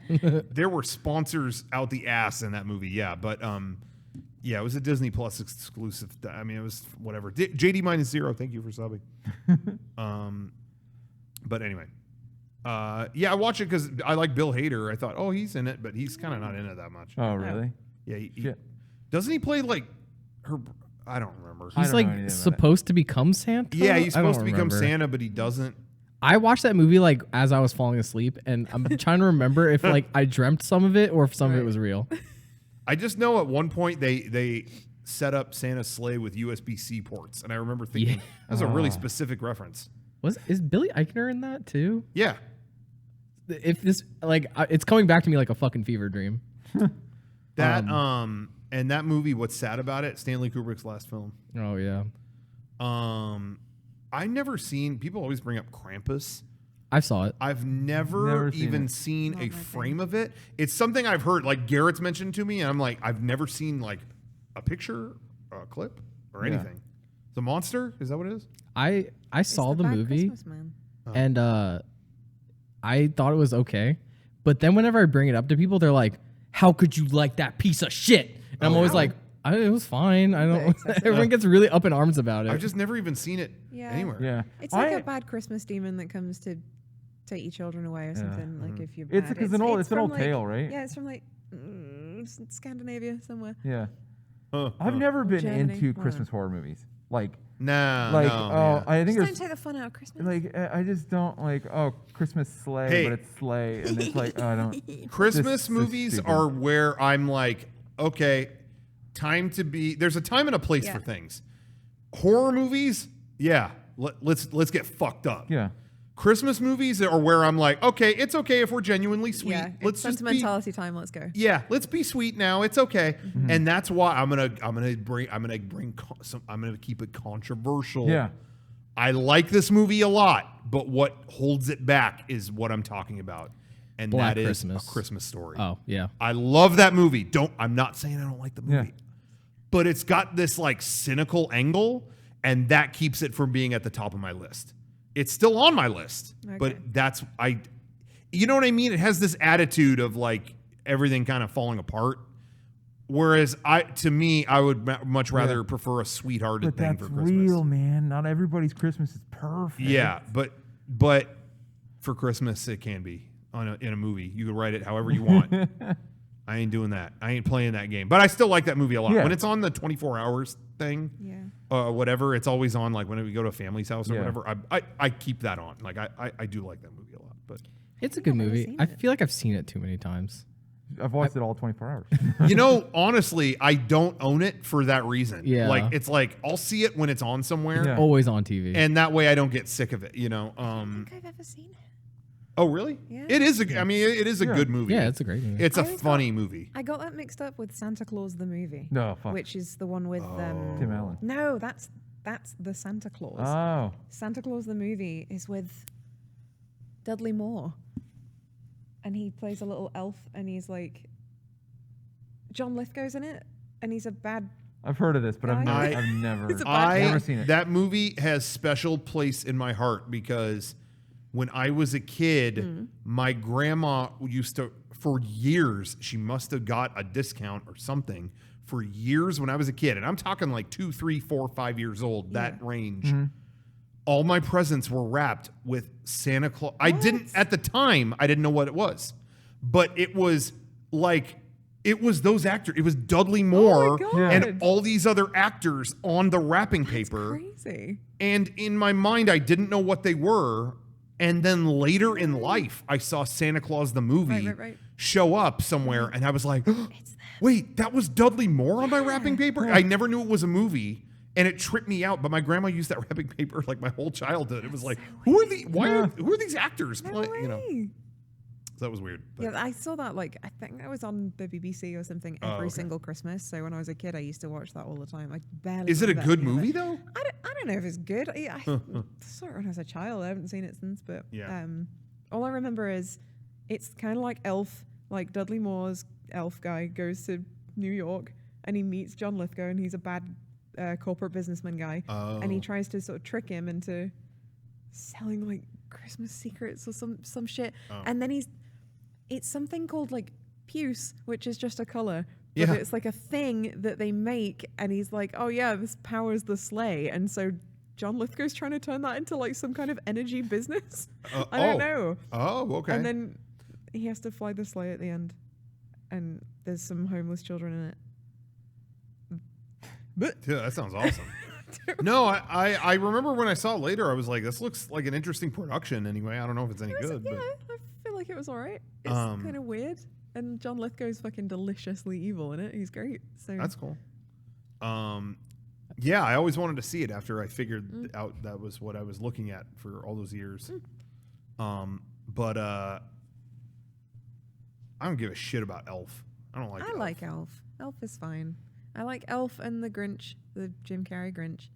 There were sponsors out the ass in that movie, yeah. But yeah, it was a Disney Plus exclusive. I mean, it was whatever. JD -0, thank you for subbing. But anyway, yeah, I watched it because I like Bill Hader. I thought, oh, he's in it, but he's kind of not in it that much. Oh, really? Yeah, Shit. Doesn't he play like her? I don't remember. He's don't know anything like about supposed to become Santa. Yeah, he's I don't supposed to become remember. Santa, but he doesn't. I watched that movie like as I was falling asleep, and I'm trying to remember if like I dreamt some of it or if some of it was real. I just know at one point they set up Santa's sleigh with USB-C ports, and I remember thinking that's a really specific reference. Is Billy Eichner in that too? Yeah. If this like it's coming back to me like a fucking fever dream. That and that movie, what's sad about it, Stanley Kubrick's last film. Oh yeah. I've never seen, people always bring up Krampus. I saw it. I've never even seen a frame of it. It's something I've heard, like Garrett's mentioned to me, and I'm like, I've never seen like a picture, or a clip, or anything. The monster? Is that what it is? I saw the movie and I thought it was okay. But then whenever I bring it up to people, they're like, how could you like that piece of shit? And I'm always like, it was fine. I don't. Everyone gets really up in arms about it. I've just never even seen it anywhere. Yeah. It's like a bad Christmas demon that comes to take your children away or something. Like if you're It's bad. because it's an old like, tale, right? Yeah, it's from like Scandinavia somewhere. Yeah. I've never been Germany. into Christmas horror movies. Like, No. I think Just don't it's take the fun out of Christmas. like I just don't like Christmas sleigh, Hey. but it's sleigh, and it's like I don't. Christmas This is movies stupid. are where I'm like, okay, time to be. There's a time and a place for things. Horror movies, let's get fucked up. Yeah. Christmas movies are where I'm like, okay, it's okay if we're genuinely sweet. Yeah, Let's it's just be, sentimentality time. Let's go. yeah, let's be sweet now. It's okay, and that's why I'm gonna keep it controversial. Yeah. I like this movie a lot, but what holds it back is what I'm talking about, and Black that is Christmas. A Christmas Story. Oh yeah. I love that movie. I'm not saying I don't like the movie, Yeah. but it's got this like cynical angle, and that keeps it from being at the top of my list. It's still on my list, but you know what I mean? It has this attitude of like everything kind of falling apart. Whereas to me, I would much rather prefer a sweethearted But thing that's for Christmas. real, man. Not everybody's Christmas is perfect. Yeah, but for Christmas it can be in a movie. You can write it however you want. I ain't doing that. I ain't playing that game. But I still like that movie a lot. Yeah. When it's on the 24 hours thing, whatever, it's always on. Like when we go to a family's house or whatever, I keep that on. Like I do like that movie a lot. But It's a good never movie. seen I it. feel like I've seen it too many times. I've watched it all 24 hours. you know, honestly, I don't own it for that reason. Yeah. Like it's like I'll see it when it's on somewhere, Yeah. Always on TV. and that way I don't get sick of it. You know. I don't think I've ever seen it. Oh really? Yeah. It is. I mean, it is a good movie. Yeah, it's a great movie. It's a I always funny movie. I got that mixed up with Santa Claus the movie. No, fuck. Which is the one with Tim Allen. No, that's the Santa Claus. Oh. Santa Claus the movie is with Dudley Moore. And he plays a little elf and he's like John Lithgow's in it and he's a bad I've heard of this, but I've guy. never It's a bad never seen it. That movie has special place in my heart because when I was a kid, my grandma used to, for years, she must have got a discount or something for years when I was a kid. And I'm talking like 2, 3, 4, 5 years old, that range. All my presents were wrapped with Santa Claus. I didn't, at the time, I didn't know what it was. But it was like, it was those actors. It was Dudley Moore God. and all these other actors on the wrapping paper. crazy. And in my mind, I didn't know what they were. And then later in life, I saw Santa Claus the movie Right. show up somewhere. And I was like, wait, that was Dudley Moore on my wrapping paper? I never knew it was a movie. And it tripped me out. But my grandma used that wrapping paper like my whole childhood. It was like, who are these actors? No way. You know, so that was weird. But Yeah, I saw that like I think that was on the BBC or something every single Christmas. So when I was a kid, I used to watch that all the time. I barely. is it a remember good any of it. movie though? I don't know if it's good. I saw it when I was a child. I haven't seen it since, but Yeah. all I remember is it's kind of like Elf, like Dudley Moore's elf guy goes to New York and he meets John Lithgow and he's a bad corporate businessman guy, and he tries to sort of trick him into selling like Christmas secrets or some shit, and then it's something called like puce, which is just a color. But it's like a thing that they make, and he's like, oh yeah, this powers the sleigh. And so John Lithgow's trying to turn that into like some kind of energy business. I don't know. Oh, okay. And then he has to fly the sleigh at the end, and there's some homeless children in it. But Yeah, that sounds awesome. No, I remember when I saw it later, I was like, this looks like an interesting production anyway. I don't know if it's any good. yeah, But I feel like it was alright. It's kind of weird. And John Lithgow's fucking deliciously evil in it. He's great. So that's cool. Yeah, I always wanted to see it after I figured out that was what I was looking at for all those years. But I don't give a shit about Elf. I don't like I Elf. like Elf. Elf is fine. I like Elf and the Grinch, the Jim Carrey Grinch.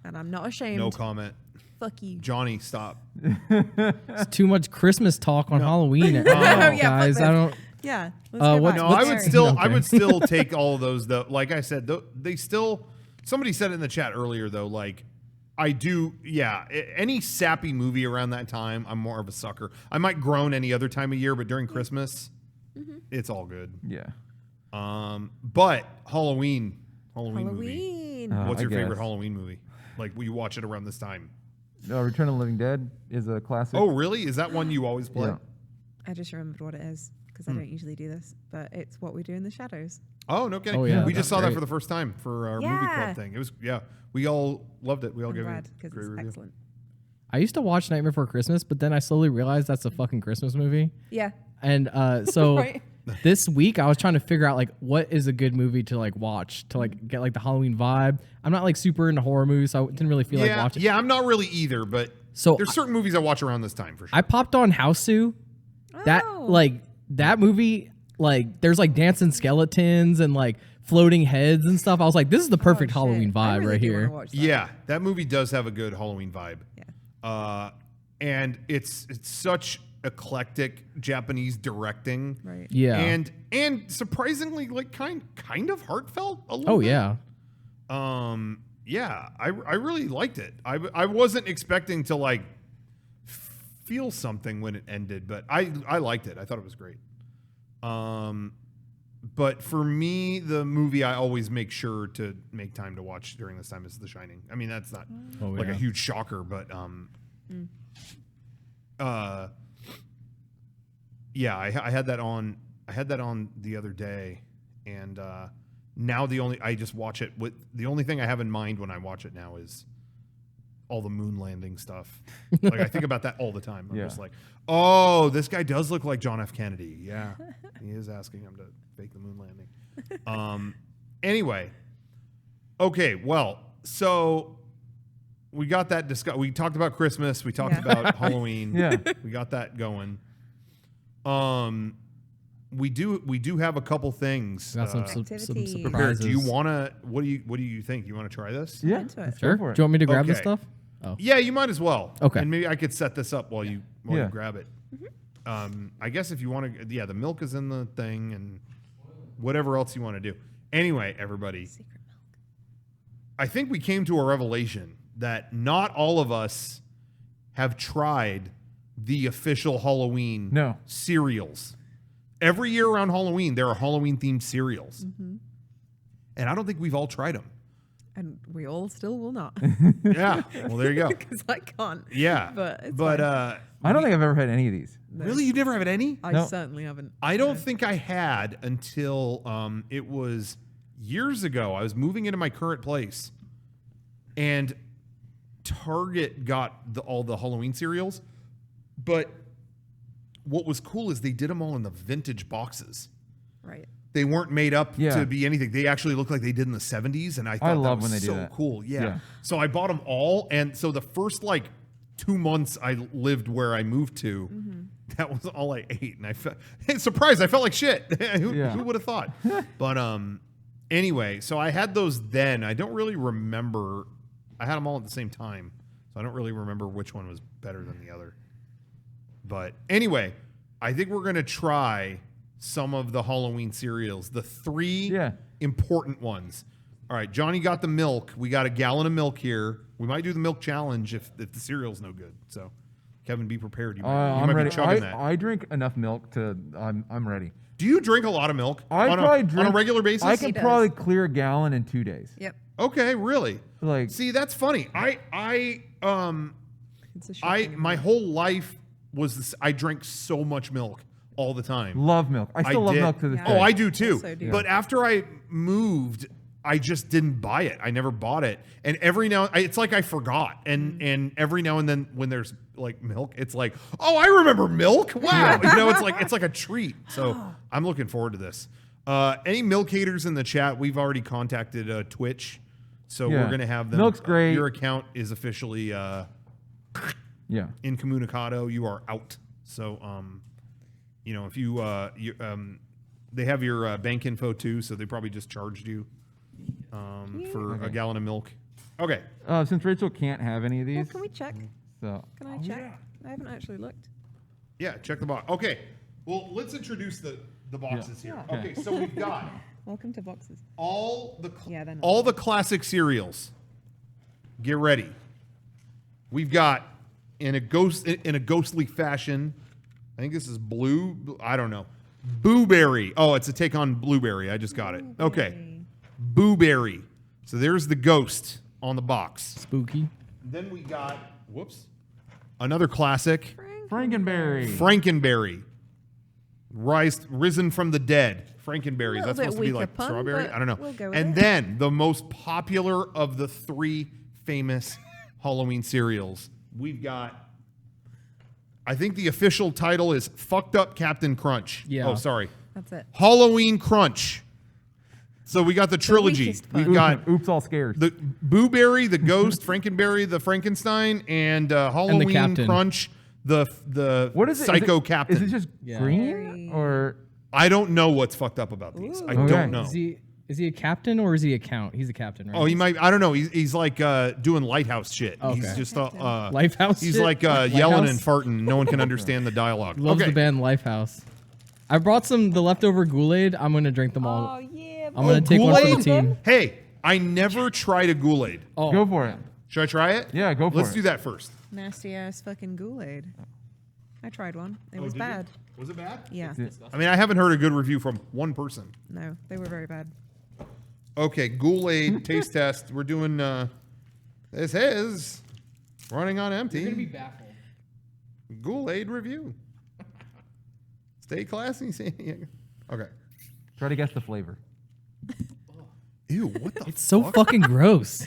And I'm not ashamed. No comment. Fuck you. Johnny, stop. It's too much Christmas talk on Halloween, Yeah, fuck guys. this. I don't. Yeah. Let's go what- back. No, what's- I would still take all of those though. Like I said, they still. Somebody said it in the chat earlier though. Like I do. Yeah, any sappy movie around that time, I'm more of a sucker. I might groan any other time of year, but during Christmas, it's all good. Yeah. But Halloween movie. Halloween. What's I your favorite guess. Halloween movie? Like will you watch it around this time? Return of the Living Dead is a classic. Oh, really? Is that one you always play? Yeah. I just remembered what it is because I don't usually do this, but it's What We Do in the Shadows. Oh, no kidding. Oh, yeah, we that's just saw that great. for the first time for our movie Yeah. club thing. It was we all loved it. We all I'm gave it glad a because great it's review. excellent. I used to watch Nightmare Before Christmas, but then I slowly realized that's a fucking Christmas movie. Yeah. And so Right. this week I was trying to figure out like what is a good movie to like watch to like get like the Halloween vibe. I'm not like super into horror movies, so I didn't really feel like watching. Yeah, I'm not really either, but So there's certain movies I watch around this time for sure. I popped on Houseu. That Oh. like that movie, like there's like dancing skeletons and like floating heads and stuff. I was like, this is the perfect Oh, Halloween shit. I vibe really right do wanna here. watch that. Yeah, that movie does have a good Halloween vibe. Yeah. And it's such eclectic Japanese directing. Right. Yeah. And surprisingly like kind of heartfelt a little Oh bit. yeah. Yeah, I really liked it. I wasn't expecting to like feel something when it ended, but I liked it. I thought it was great. But for me, the movie I always make sure to make time to watch during this time is The Shining. I mean, that's not Oh, like yeah. a huge shocker, but yeah, I had that on. I had that on the other day, and now I just watch it with the only thing I have in mind when I watch it now is all the moon landing stuff. Like I think about that all the time. I'm Yeah. just like, oh, this guy does look like John F. Kennedy. Yeah, he is asking him to fake the moon landing. Anyway, okay, well, so we got that we talked about Christmas. We talked Yeah. about Halloween. Yeah. We got that going. We do have a couple things. Got some Activities. surprises. prepared. Do you want to? What do you think? You want to try this? Yeah. into it. let's Sure. go for Do you want me to grab the Okay. stuff? Oh. Yeah, you might as well. Okay. And maybe I could set this up while you Yeah. grab it. I guess if you want to, yeah, the milk is in the thing and whatever else you want to do. Anyway, everybody, Secret milk. I think we came to a revelation that not all of us have tried the official Halloween No. cereals. Every year around Halloween, there are Halloween themed cereals. And I don't think we've all tried them. And we all still will not. Yeah. Well, there you go. Because I can't. Yeah. But it's but fine. I don't think I've ever had any of these. really, you never had any? I No. certainly haven't. I don't think I had until it was years ago. I was moving into my current place, and Target got all the Halloween cereals. But what was cool is they did them all in the vintage boxes. Right. They weren't made up Yeah. to be anything. They actually looked like they did in the 70s, and I thought love that was when they do so that. cool. Yeah. Yeah. So I bought them all, and so the first like 2 months I lived where I moved to, that was all I ate, and I felt surprised. I felt like shit. Yeah. Who would have thought? But anyway, so I had those then. I don't really remember. I had them all at the same time, so I don't really remember which one was better than the other. But anyway, I think we're gonna try some of the Halloween cereals, the 3 important ones. All right, Johnny got the milk. We got a gallon of milk here. We might do the milk challenge if the cereal's no good. So, Kevin, be prepared. You might I'm be ready. chugging that. I drink enough milk to. I'm ready. Do you drink a lot of milk I on probably a drink regular basis? I He can does. probably clear a gallon in 2 days. Yep. Okay, really? Like, See, that's funny. It's a shocking My amount. whole life was this, I drank so much milk all the time. love milk. I still love did. milk to this Yeah. day. Oh, I do too. Also do. But after I moved, I just didn't buy it. I never bought it. And every now it's like I forgot. And every now and then when there's like milk, it's like, oh, I remember milk. Wow. You know, it's like a treat. So I'm looking forward to this. Any milk haters in the chat, we've already contacted Twitch. So we're going to have them. Milk's great. Your account is officially incommunicado. You are out. So, you know, if they have your bank info too, so they probably just charged you for a gallon of milk. Okay. Since Rachel can't have any of these. Well, can we check? So. Can I check? I haven't actually looked. Yeah, check the box. Okay. Well, let's introduce the boxes here. Yeah. Okay, so we've got Welcome to boxes. all the they're not. all the classic cereals. Get ready. We've got in a ghostly fashion. I think this is blue. I don't know. Booberry. Oh, it's a take on Blueberry. I just got it. Okay. Booberry. So there's the ghost on the box. Spooky. Then we got another classic. Frankenberry. Risen from the dead. Frankenberry. Is that supposed to be like strawberry? I don't know. We'll go with and it. then the most popular of the 3 famous Halloween cereals. We've got, I think the official title is Fucked Up Captain Crunch. Yeah. Oh, sorry. That's it. Halloween Crunch. So we got the trilogy. weakest We've part. got Oops, all scared. the Booberry, the Ghost, Frankenberry, the Frankenstein, and Halloween Captain. Crunch, the What is it? Psycho Captain. Is it just green or? I don't know what's fucked up about these. I Okay. don't know. Is he a captain or is he a count? He's a captain, right? Oh, he might. I don't know. He's like doing lighthouse shit. Okay. He's just Lifehouse. He's shit? like yelling and Lifehouse? farting. No one can understand the dialogue. Loves okay. the band Lifehouse. I brought the leftover Kool-Aid. I'm gonna drink them all. Oh yeah. I'm gonna take one for the Kool-Aid? team. Hey, I never tried a Kool-Aid. Oh, Go for it. Should I try it? Yeah, go for Let's it. do that first. Nasty ass fucking Kool-Aid. I tried one. It Oh, was did you? bad. Was it bad? Yeah. I mean, I haven't heard a good review from one person. No, they were very bad. Okay, Kool-Aid taste test. We're doing. This is running on empty. baffled. Kool-Aid review. Stay classy, San Diego. Okay. Try to guess the flavor. Ew, what the It's so fucking gross.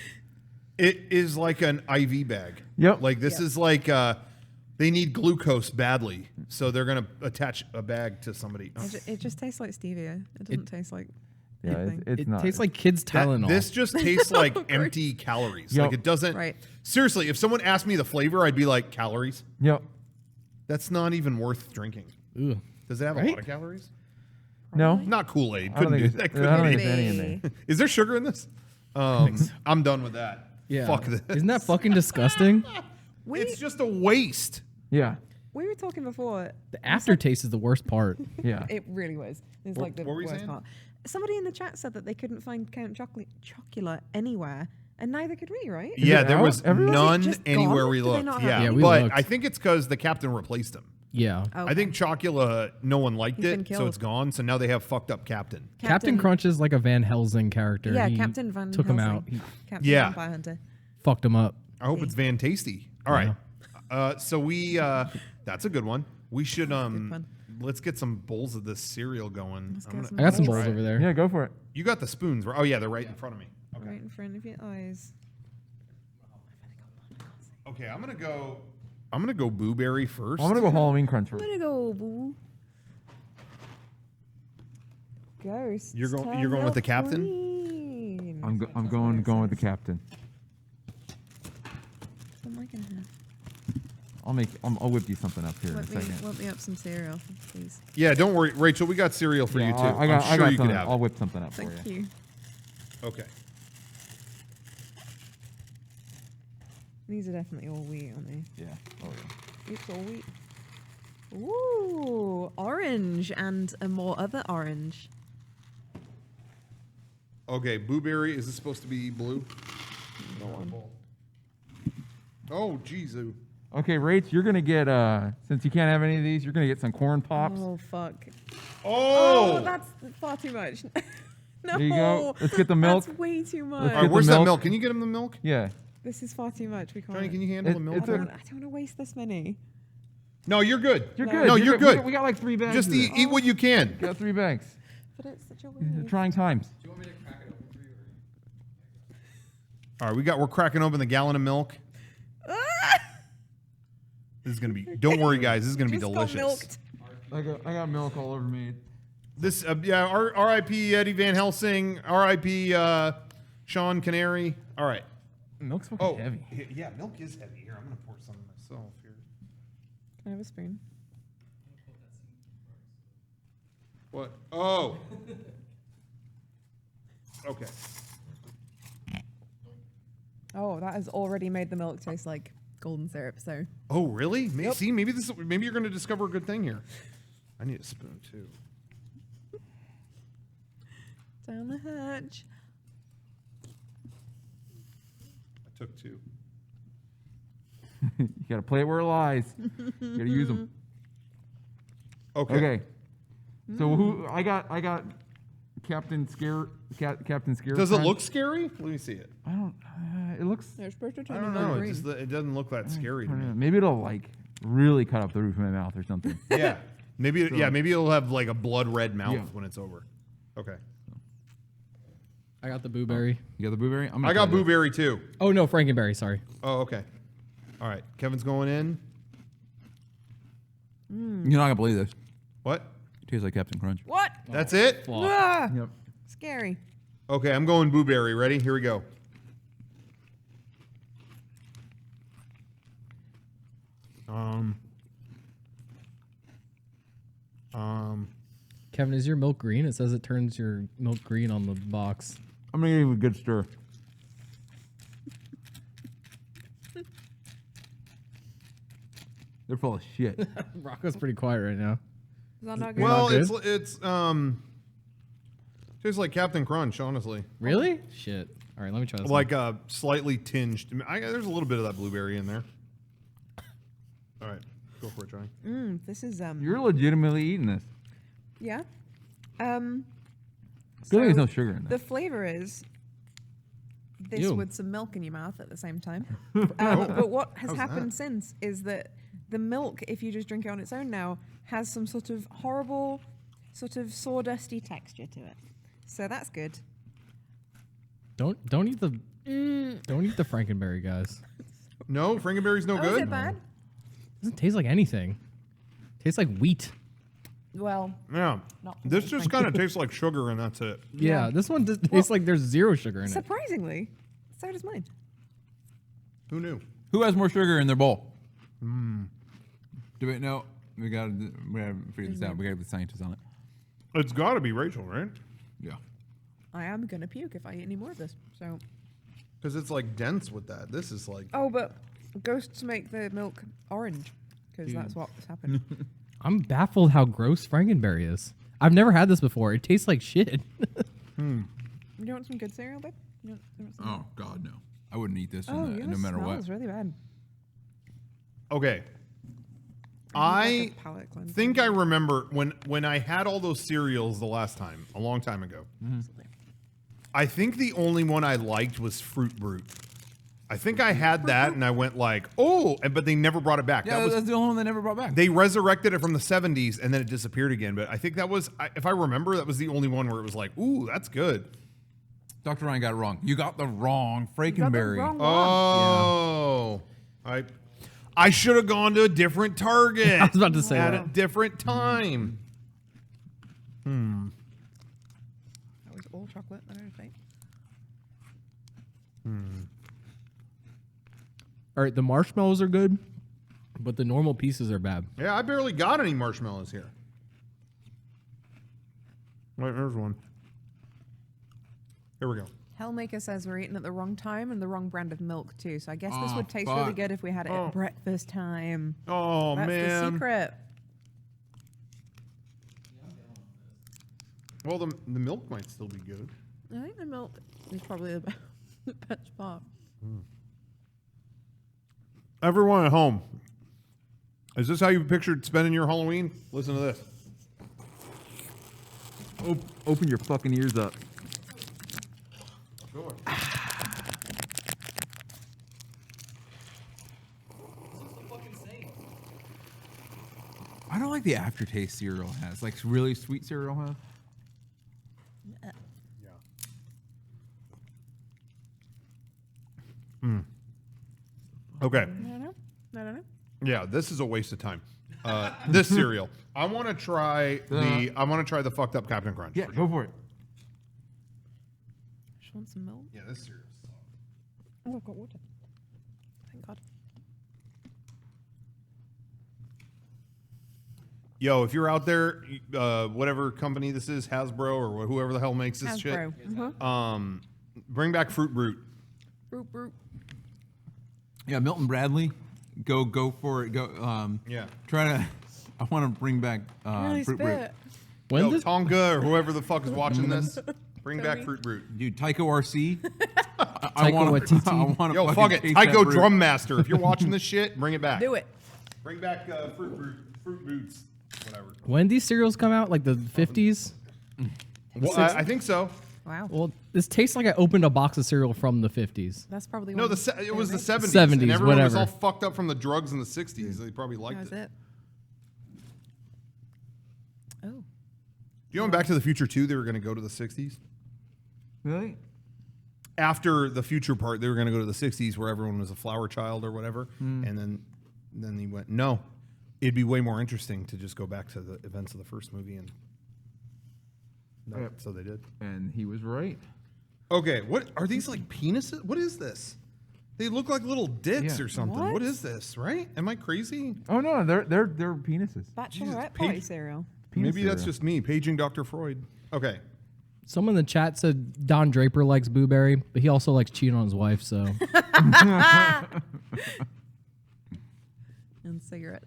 It is like an IV bag. Yep. Like this is like they need glucose badly, so they're gonna attach a bag to somebody. It just tastes like stevia. It doesn't taste like Yeah, anything. it's It not. tastes like kids' Tylenol. This just tastes like empty calories. Yep. Like it doesn't. Right. Seriously, if someone asked me the flavor, I'd be like calories. Yep. That's not even worth drinking. Ugh. Does it have a Right? lot of calories? No. Not Kool-Aid. I don't Couldn't do think that. it's- I don't Couldn't think be. it's any in there. Is there sugar in this? I'm done with that. Yeah. Fuck this. Isn't that fucking disgusting? It's just a waste. Yeah. We were talking before. The aftertaste is the worst part. Yeah. It really was. It's like the what were you worst saying? part. Somebody in the chat said that they couldn't find Count Chocula anywhere, and neither could we, right? Yeah, it there out was everywhere? none Was it just anywhere gone? we Did they looked. not have Yeah, it? Yeah, we but looked. I think it's because the captain replaced him. Yeah. Oh, I think Chocula, no one liked He's been it, so killed. it's gone. So now they have fucked up captain. Captain Crunch is like a Van Helsing character. Yeah, He Captain Van took him Helsing. out. He Captain Yeah. Vampire Hunter. fucked him up. I hope it's Van Tasty. All right. So we that's a good one. We should one. let's get some bowls of this cereal going. Let's I'm get gonna- some I got some Bowls. bowls over there. Yeah, go for it. You got the spoons, right? Oh yeah, they're right in front of me. Okay. Right in front of your eyes. Okay, I'm gonna go Booberry first. I'm gonna go Halloween Crunch I'm first. gonna go boo. Ghosts. You're going turn with the up captain? green. I'm going with the captain. What am I gonna have? I'll whip you something up here in a second. Whip me up some cereal, please. Yeah, don't worry, Rachel. We got cereal for you too. I got I'm sure you could something. have. I'll it. whip something up Thank for you. you. Okay. These are definitely all wheat, aren't they? Yeah. Oh yeah. It's all wheat. Ooh, orange and a more other orange. Okay, Booberry. Is this supposed to be blue? Go on. Oh, Jesus. Okay, Rach, you're gonna get since you can't have any of these, you're gonna get some corn pops. Oh fuck. Oh. That's far too much. No. There you go. Let's get the milk. That's way too much. All right, get where's the that milk. milk? Can you get him the milk? Yeah. This is far too much. We can't. Johnny, can you handle the milk? I it's don't want to waste this many. No, you're good. You're No. good. No, you're good. We got like 3 bags. Just of it. eat what you can. We got 3 bags. But it's such a These are waste. trying times. Do you want me to crack it open for you? All right, we're cracking open the gallon of milk. This is gonna be. Don't worry, guys. This is gonna be Just delicious. got milked. I got milk all over me. This, R.I.P. Eddie Van Helsing. R.I.P. Sean Canary. All right. Milk's fucking heavy. Yeah, milk is heavy. Here, I'm gonna pour some myself here. Can I have a spoon? What? Oh. Okay. Oh, that has already made the milk taste like golden syrup. So Oh, really? See, maybe you're gonna discover a good thing here. I need a spoon too. down the hatch. I took 2. You gotta play it where it lies. You gotta use them. Okay. So who I got Captain Scare. Does it look scary? Let me see it. I don't. It looks. They're supposed to I turn don't into know. green. It doesn't look that scary to me. Maybe it'll like really cut up the roof of my mouth or something. Yeah. Maybe. Maybe it'll have like a blood red mouth Yeah. when it's over. Okay. I got the blueberry. You got the blueberry? I got blueberry too. Oh no, Frankenberry. Sorry. Oh, okay. All right. Kevin's going in. You're not gonna believe this. What? It tastes like Captain Crunch. What? That's it? Flop. Ah, Yep. scary. Okay, I'm going blueberry. Ready? Here we go. Kevin, is your milk green? It says it turns your milk green on the box. I'm gonna give it a good stir. They're full of shit. Rocco's pretty quiet right now. Is that not good? Well, good? it's tastes like Captain Crunch, honestly. Really? Shit. All right, let me try this. Like slightly tinged. There's a little bit of that blueberry in there. All right, go for it, Johnny. This is You're legitimately eating this. yeah. Good thing there's no sugar in The there. flavor is this Ew. with some milk in your mouth at the same time. But what has How's happened that? since is that the milk, if you just drink it on its own now, has some sort of horrible, sort of sawdusty texture to it. So that's good. Don't eat the don't eat the Frankenberry, guys. No, Frankenberry's no Oh, good. is it bad? Doesn't taste like anything. Tastes like wheat. Well, Yeah. Not for This me, just thank kind of tastes like sugar, and that's it. Yeah, this one just tastes like there's zero sugar in it. surprisingly, so does mine. Who knew? Who has more sugar in their bowl? Do we know? We gotta figure this out. We gotta have the scientists on it. It's got to be Rachel, right? Yeah. I am gonna puke if I eat any more of this. So, Because it's like dense with that. This is like. oh, but ghosts make the milk orange because that's what's happened. I'm baffled how gross Frankenberry is. I've never had this before. It tastes like shit. You want some good cereal, babe? You want some? Oh God, no! I wouldn't eat this Oh, no matter what. Smells really bad. Okay. I need, I like, a palate cleanser. think I remember when I had all those cereals the last time, a long time ago. I think the only one I liked was Fruit Brute. I think I had that and I went like, oh, but they never brought it back. Yeah, that's the only one they never brought back. They resurrected it from the 70s and then it disappeared again. But I think that was, if I remember, that was the only one where it was like, ooh, that's good. Dr. Ryan got it wrong. You got the wrong You got the Frankenberry. wrong one. Oh, I should have gone to a different Target. I was about to say at that. a different time. That was all chocolate. I don't think. All right, the marshmallows are good, but the normal pieces are bad. Yeah, I barely got any marshmallows here. Wait, there's one. Here we go. Hellmaker says we're eating at the wrong time and the wrong brand of milk too. So I guess this Oh, would taste really fuck. good if we had it Oh. at breakfast time. Oh, That's the man. secret. Well, the milk might still be good. I think the milk is probably the best part. Everyone at home, is this how you pictured spending your Halloween? Listen to this. Open your fucking ears up. Sure. I don't like the aftertaste cereal has. Like really sweet cereal has. Yeah. Okay. I don't know. Yeah, this is a waste of time. This cereal. I want to try the fucked up Captain Crunch. Yeah, go for it. Just want some milk. Yeah, this cereal. Oh, I've got water. Thank God. Yo, if you're out there, whatever company this is, Hasbro or whoever the hell makes this Hasbro. shit, bring back Fruit Brute. Fruit. Yeah, Milton Bradley, go for it. Go. Yeah. Try to. I want to bring back Really Fruit Brute. spit. When Yo, this, Tonga or whoever the fuck is watching this, bring back Fruit Brute. Dude, Taiko RC. Taika Waititi. I want to. Yo, fuck it. Taiko Drum Master. If you're watching this shit, bring it back. Do it. Bring back Fruit Brutes. Whatever. when these cereals come out, like the 50s? Well, I think so. Wow. Well, this tastes like I opened a box of cereal from the 50s. That's probably No, when it was the 70s. 70s, and everyone was whatever. all fucked up from the drugs in the 60s. They probably That liked was it. it. Oh. Do you know in Back to the Future 2, they were going to go to the 60s? Really? After the future part, they were going to go to the 60s where everyone was a flower child or whatever. And then he went, no, it'd be way more interesting to just go back to the events of the first movie. And no, Yep. so they did. And he was right. Okay, what are these, like penises? What is this? They look like little dicks Yeah. or something. What? What is this, right? Am I crazy? Oh no, they're penises. Bachelorette Page- party cereal. Penis Maybe that's cereal. just me paging Dr. Freud. Okay. Someone in the chat said Don Draper likes Blueberry, but he also likes cheating on his wife, so. And cigarettes.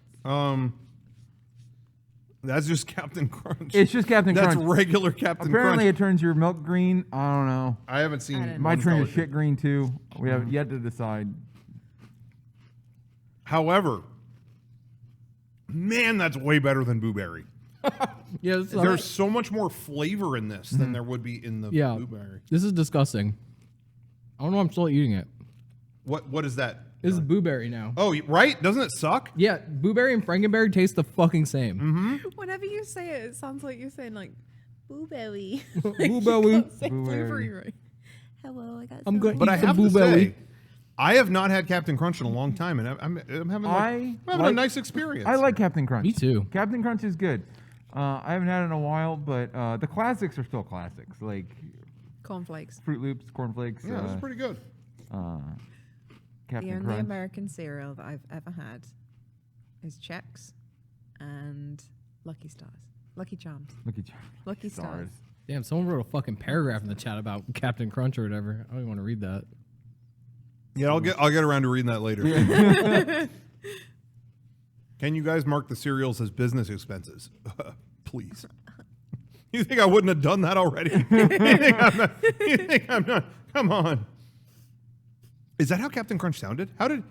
That's just Captain Crunch. It's just Captain That's Crunch. regular Captain Apparently, Crunch. it turns your milk green. I don't know. I haven't seen. I didn't Might one turn your color. shit green too. We have yet to decide. However, man, that's way better than Blueberry. Yeah, There's so much more flavor in this than there would be in the yeah. Blueberry. This is disgusting. I don't know. I'm still eating it. What is that? This is Blueberry now. Oh, right? Doesn't it suck? Yeah, Blueberry and Frankenberry taste the fucking same. Whenever you say it, it sounds like you're saying like blueberry. Blueberry. Blueberry. Right. Hello, I got I'm some. good. But I Eat some have to Blueberry. say, I have not had Captain Crunch in a long time, and I'm having, I'm having a like- nice experience. I like Captain Crunch. Me too. Captain Crunch is good. I haven't had it in a while, but the classics are still classics, like Cornflakes. Fruit Loops, cornflakes. Yeah, that's pretty good. Captain The only Crunch. American cereal that I've ever had is Chex and Lucky Stars. Lucky Charms. Lucky Charms. Lucky Stars. Damn, someone wrote a fucking paragraph in the chat about Captain Crunch or whatever. I don't even want to read that. Yeah, I'll get around to reading that later. Can you guys mark the cereals as business expenses? Please. You think I wouldn't have done that already? You think I'm not? Come on. Is that how Captain Crunch sounded? How did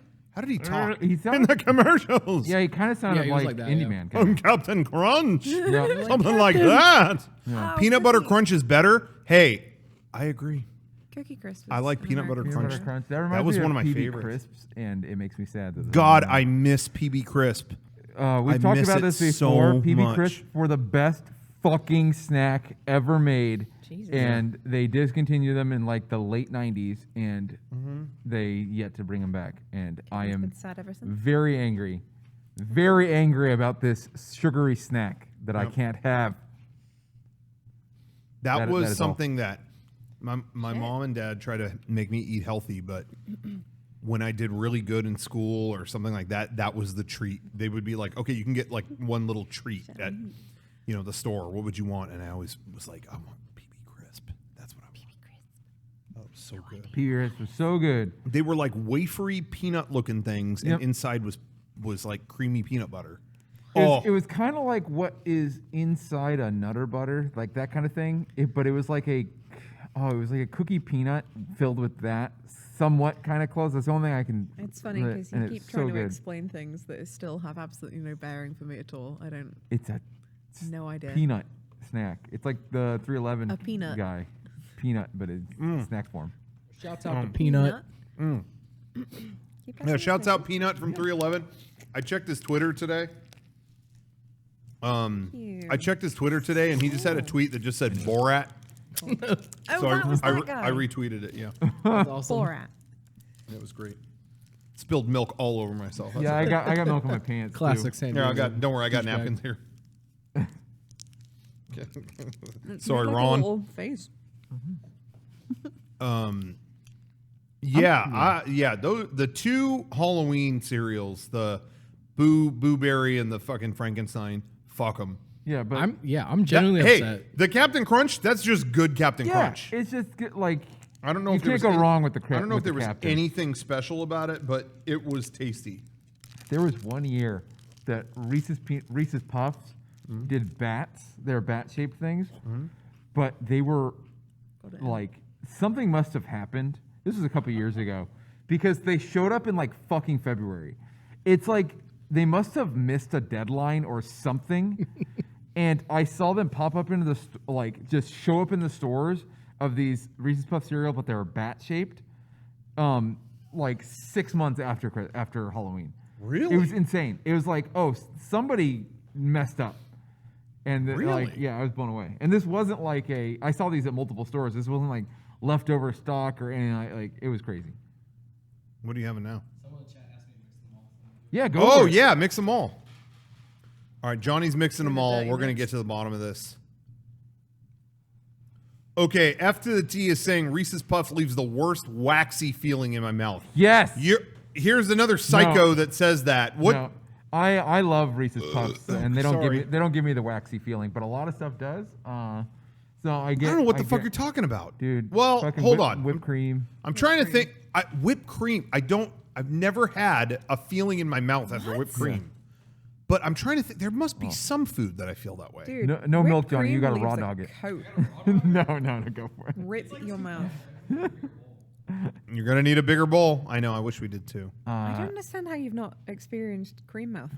he talk he in sounded- the commercials? Yeah, he kind of sounded he was like, like that, Indie yeah. Man. I'm Kinda. Captain Crunch. Yeah. Something like that. Oh, Peanut butter Cookie- crunch is better. Hey, I agree. Cookie Crisp. I is like an peanut butter American Peanut crunch. Butter cereal. Crunch. That reminds was me one of of my PB favorites. Crisps, and it makes me sad. That God, I miss PB Crisp. We've I talked miss about it this so before. PB much. Crisp were the best fucking snack ever made. Jesus. And they discontinued them in like the late 90s, and they yet to bring them back. And I It's am been sad ever since. very angry about this sugary snack that I Yep. can't have. That That was is all. something that my mom and dad tried to make me eat healthy, but when I did really good in school or something like that, that was the treat. They would be like, okay, you can get like one little treat at, the store. What would you want? And I always was like, I want PB Crisp. That's what I want. Oh, so good. PB Crisp was so good. They were like wafery peanut looking things, Yep. and inside was like creamy peanut butter. It was kind of like what is inside a Nutter Butter, like that kind of thing. But it was like it was like a cookie peanut filled with that, somewhat kind of close. That's the only thing I can. It's funny and because you it's keep trying so to good. explain things that still have absolutely no bearing for me at all. I don't. It's a No idea. peanut snack. It's like the 311 A peanut. guy, peanut, but it's snack form. Shouts out to Peanut. Keep Yeah, asking shouts me. out Peanut from 311. I checked his Twitter today. Cute. I checked his Twitter today, and he just had a tweet that just said Borat. Oh, So that was that guy. I retweeted it. Yeah. That's awesome. Borat. It was great. Spilled milk all over myself. That's Yeah, okay. I got milk in my pants. Classic Too. San Yeah, Diego. don't worry, I got douchebag. napkins here. It's Sorry, like a Ron. little face. The two Halloween cereals, the Boo Berry and the fucking Frankenstein, fuck them. Yeah, but I'm genuinely upset. Hey, the Captain Crunch, that's just good Captain yeah, Crunch. it's just good, like I don't know you if there can't was go wrong with the. I don't know if with the there was Captain. anything special about it, but it was tasty. There was one year that Reese's Puffs did bats. They're bat-shaped things, but they were like something must have happened. This was a couple years ago because they showed up in like fucking February. It's like they must have missed a deadline or something. And I saw them pop up into the just show up in the stores of these Reese's Puff cereal, but they were bat-shaped. Like 6 months after Halloween. Really? It was insane. It was like, oh, somebody messed up. And Really? I was blown away. And this wasn't like I saw these at multiple stores. This wasn't like leftover stock or anything. Like it was crazy. What are you having now? Yeah, go. Oh for it. yeah, mix them all. All right, Johnny's mixing them the all. dirty We're gonna mix. get to the bottom of this. Okay, F to the T is saying Reese's Puff leaves the worst waxy feeling in my mouth. Yes. Here's another psycho No. that says that. What? No, I love Reese's Puffs, and they don't Sorry. give me the waxy feeling, but a lot of stuff does. So I get. I don't know what the fuck you're talking about, dude. Well, fucking hold whip- on. Whipped cream. I'm trying to think. Whipped cream. I've never had a feeling in my mouth after whipped cream. But I'm trying to think. There must be some food that I feel that way. Dude, No whipped milk, Johnny. You cream gotta raw leaves a dog it. Coat. no, go for it. Rip your mouth. You're gonna need a bigger bowl. I know. I wish we did too. I don't understand how you've not experienced cream mouth.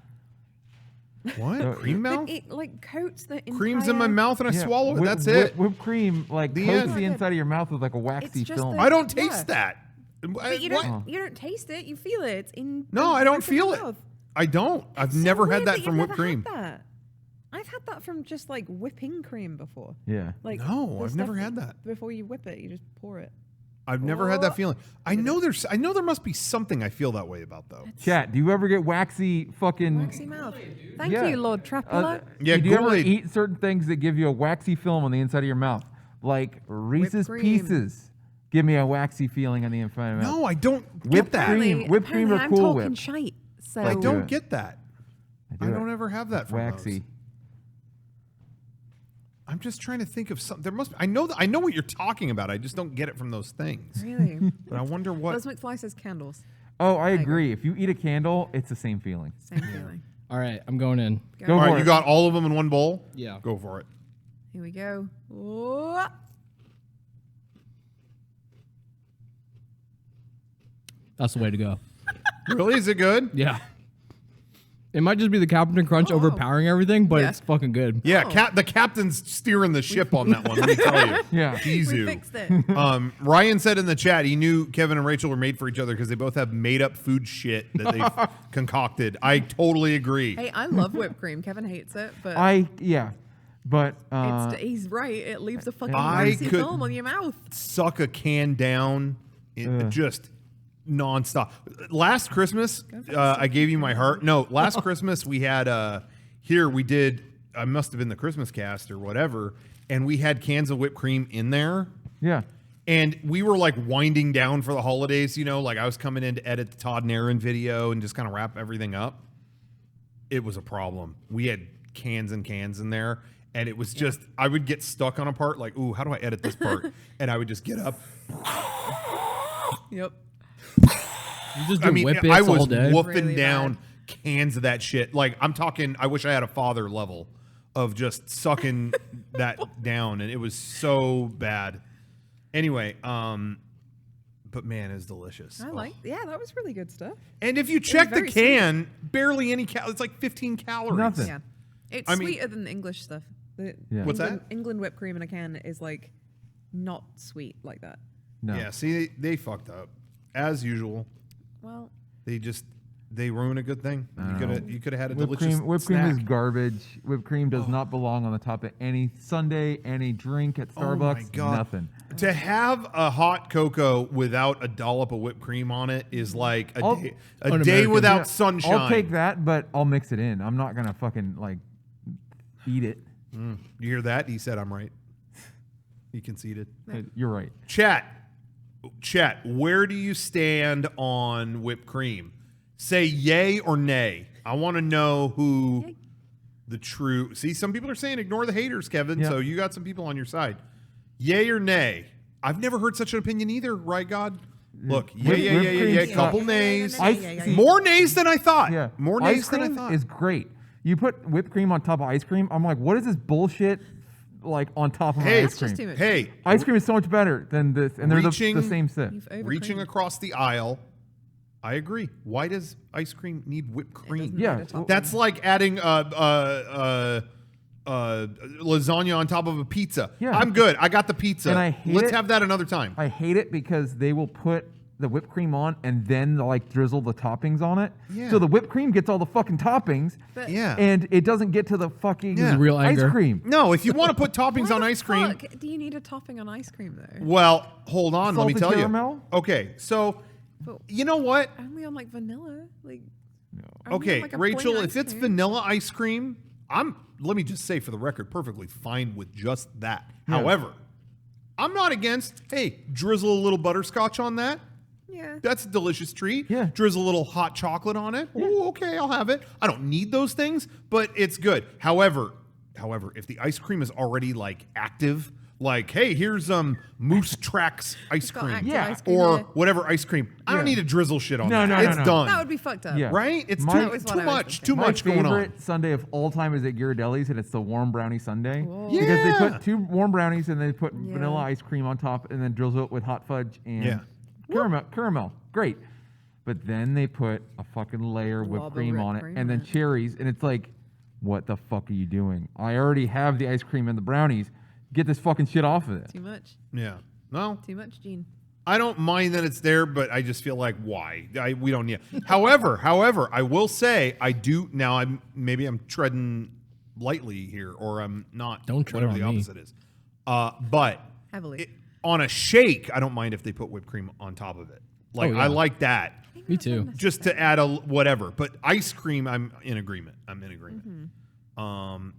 What? Cream mouth? It like coats the Cream's in my mouth and I Yeah, swallow it. whip- That's whip- it. Whipped cream like The coats end. the inside of your mouth with like a waxy just film. the- I don't Yeah. taste that. But you What? don't taste it. You feel it. It's in. No, the I don't roof of feel your it. mouth. I don't. I've It's so never had weird that you've from whipped never cream. had that. I've had that from just like whipping cream before. Yeah. Like No, the I've never stuff had that. Before you whip it, you just pour it. I've never had that Oh. feeling. I know there must be something I feel that way about though. Chat, do you ever get waxy fucking? Waxy mouth. Thank Yeah. you, Lord Trapula. Yeah, do you ever Kool-Aid. eat certain things that give you a waxy film on the inside of your mouth, like Reese's cream. Pieces? Give me a waxy feeling on the inside of my mouth. No, I don't get Whipped that. cream. Whipped cream or Apparently, Cool I'm talking Whip? shite. So I do don't it. get that. I do don't it. ever have that from Waxy. those. I'm just trying to think of something. There must. I know what you're talking about. I just don't get it from those things. really, But I wonder what. Buzz McFly says candles. Oh, I agree. agree. If you eat a candle, it's the same feeling. Same feeling. All right, I'm going in. Go All for right, it. you got all of them in one bowl. Yeah. Go for it. Here we go. Whoa. That's the way to go. Really? Is it good? Yeah. It might just be the Captain Crunch overpowering everything, but Yeah. it's fucking good. Yeah. Oh. The captain's steering the ship on that one. Let me tell you. Yeah. We Easy. fixed it. Ryan said in the chat he knew Kevin and Rachel were made for each other because they both have made up food shit that they've concocted. I totally agree. Hey, I love whipped cream. Kevin hates it, but But he's right. It leaves a fucking I greasy could- film on your mouth. Suck a can down, just nonstop. Last Christmas, I gave you my heart. No, last Christmas we had here we did. I must have been the Christmas cast or whatever, and we had cans of whipped cream in there. yeah. And we were like winding down for the holidays, you know, like I was coming in to edit the Todd and Aaron video and just kind of wrap everything up. It was a problem. We had cans and cans in there, and it was just, I would get stuck on a part, like, ooh, how do I edit this part? And I would just get up. Yep. You just do whip I bits all was day. woofing Really down cans of that shit. Like, I'm talking, I wish I had a father level of just sucking that down, and it was so bad. Anyway, but man, it was delicious. Yeah, that was really good stuff. And if you check the very sweet. can, barely any it's like 15 calories. Nothing. Yeah. It's I mean- sweeter than the English stuff. Yeah. What's England, that? England whipped cream in a can is like not sweet like that. No. Yeah, see, they fucked up. As usual. Well, They just, they ruin a good thing. You could have had a Whipped delicious cream snack. is garbage. Whipped cream does not belong on the top of any sundae, any drink at Starbucks. Oh my God. Nothing. To have a hot cocoa without a dollop of whipped cream on it is like a day Un-American. without sunshine. I'll take that, but I'll mix it in. I'm not gonna fucking like eat it. You hear that? He said I'm right. He conceded. You're right. Chat, where do you stand on whipped cream? Say yay or nay. I want to know who the true... See, some people are saying ignore the haters, Kevin, Yeah. so you got some people on your side. Yay or nay? I've never heard such an opinion either, right, God? Look, yay, couple nays. More nays than I thought. Yeah. More Ice nays than I cream thought. is great. You put whipped cream on top of ice cream. I'm like, what is this bullshit like on top of my ice That's cream? just too much. Hey, Ice cream is so much better than this, and they're the same set. You've reaching overcreamed. across the aisle, I agree. Why does ice cream need whipped cream? doesn't Yeah, need a top. That's like adding lasagna on top of a pizza. Yeah. I'm good. I got the pizza. And I hate Let's it. have that another time. I hate it because they will put the whipped cream on and then like drizzle the toppings on it. Yeah. So the whipped cream gets all the fucking toppings. But Yeah. And it doesn't get to the fucking This is real ice anger. cream. No, if you want to put toppings why on the ice cream, fuck do you need a topping on ice cream though? well, hold on. Let me Salted tell caramel? you. Okay, so But you know what? only on like vanilla, like. only on, Okay, like, a plain Rachel, ice if it's cream? vanilla ice cream, let me just say for the record, perfectly fine with just that. Yeah. However, I'm not against, hey, drizzle a little butterscotch on that. Yeah. That's a delicious treat. Yeah. Drizzle a little hot chocolate on it. Oh, okay, I'll have it. I don't need those things, but it's good. However, if the ice cream is already like active, like, hey, here's Moose Tracks ice got cream. active Yeah. ice cream Or there. whatever ice cream. I don't Yeah. need to drizzle shit on No, that. no, no, It's no. done. That would be fucked up. Yeah. Right? It's My- too, was what too I was much. thinking. Too My much going on. favorite sundae of all time is at Ghirardelli's, and it's the warm brownie sundae. Whoa. Because they Yeah. put 2 warm brownies and they put Yeah. vanilla ice cream on top and then drizzle it with hot fudge and Yeah. caramel. Great. But then they put a fucking layer of whipped Glob of cream whipped on it cream and on then it. cherries, and it's like, what the fuck are you doing? I already have the ice cream and the brownies. Get this fucking shit off of it. Too much. Yeah. No, Too much, Gene. I don't mind that it's there, but I just feel like why? We don't need it. However, I will say I do now. I'm treading lightly here, or I'm not. Don't tread whatever on the me. opposite is. But Heavily. on a shake, I don't mind if they put whipped cream on top of it. Like yeah. I like that, Me too. just to add a whatever. But ice cream, I'm in agreement. Man,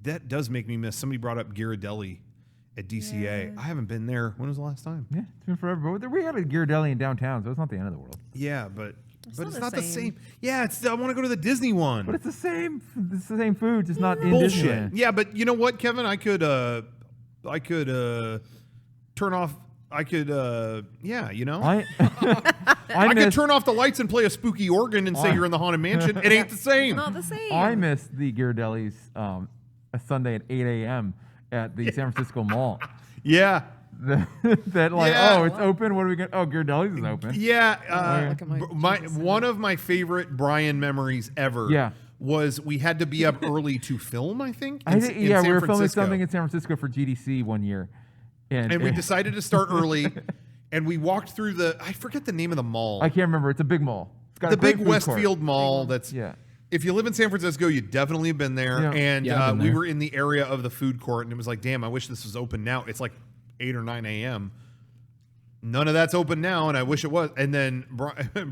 that does make me miss. Somebody brought up Ghirardelli at DCA. I haven't been there. When was the last time? Yeah, it's been forever. But we had a Ghirardelli in downtown, so it's not the end of the world. Yeah, but it's not the not the same. same. Yeah, I want to go to the Disney one. But it's the same. It's the same food, just not in Bullshit. Disneyland. Yeah, but you know what, Kevin? I could turn off. Yeah, you know. I I could miss, turn off the lights and play a spooky organ and say I- you're in the Haunted Mansion. It ain't the same. Not the same. I miss the Ghirardelli's a Sunday at 8 a.m. at the San Francisco Mall. Yeah. That like, Yeah. oh, it's open. What are we going? Oh, Ghirardelli's is open. Yeah. Look at my Jesus One of my favorite Brian memories ever. Yeah. Was we had to be up early to film, I think. I in- think, in yeah, San we were filming Francisco. something in San Francisco for GDC one year, And we decided to start early, and we walked through I forget the name of the mall. I can't remember. It's a big mall. It's got The a great big food Westfield court. Mall. That's Yeah. If you live in San Francisco, you definitely have been there. Yeah. And Yeah, I've been we there. were in the area of the food court, and it was like, damn, I wish this was open now. It's like 8 or 9 a.m. None of that's open now, and I wish it was. And then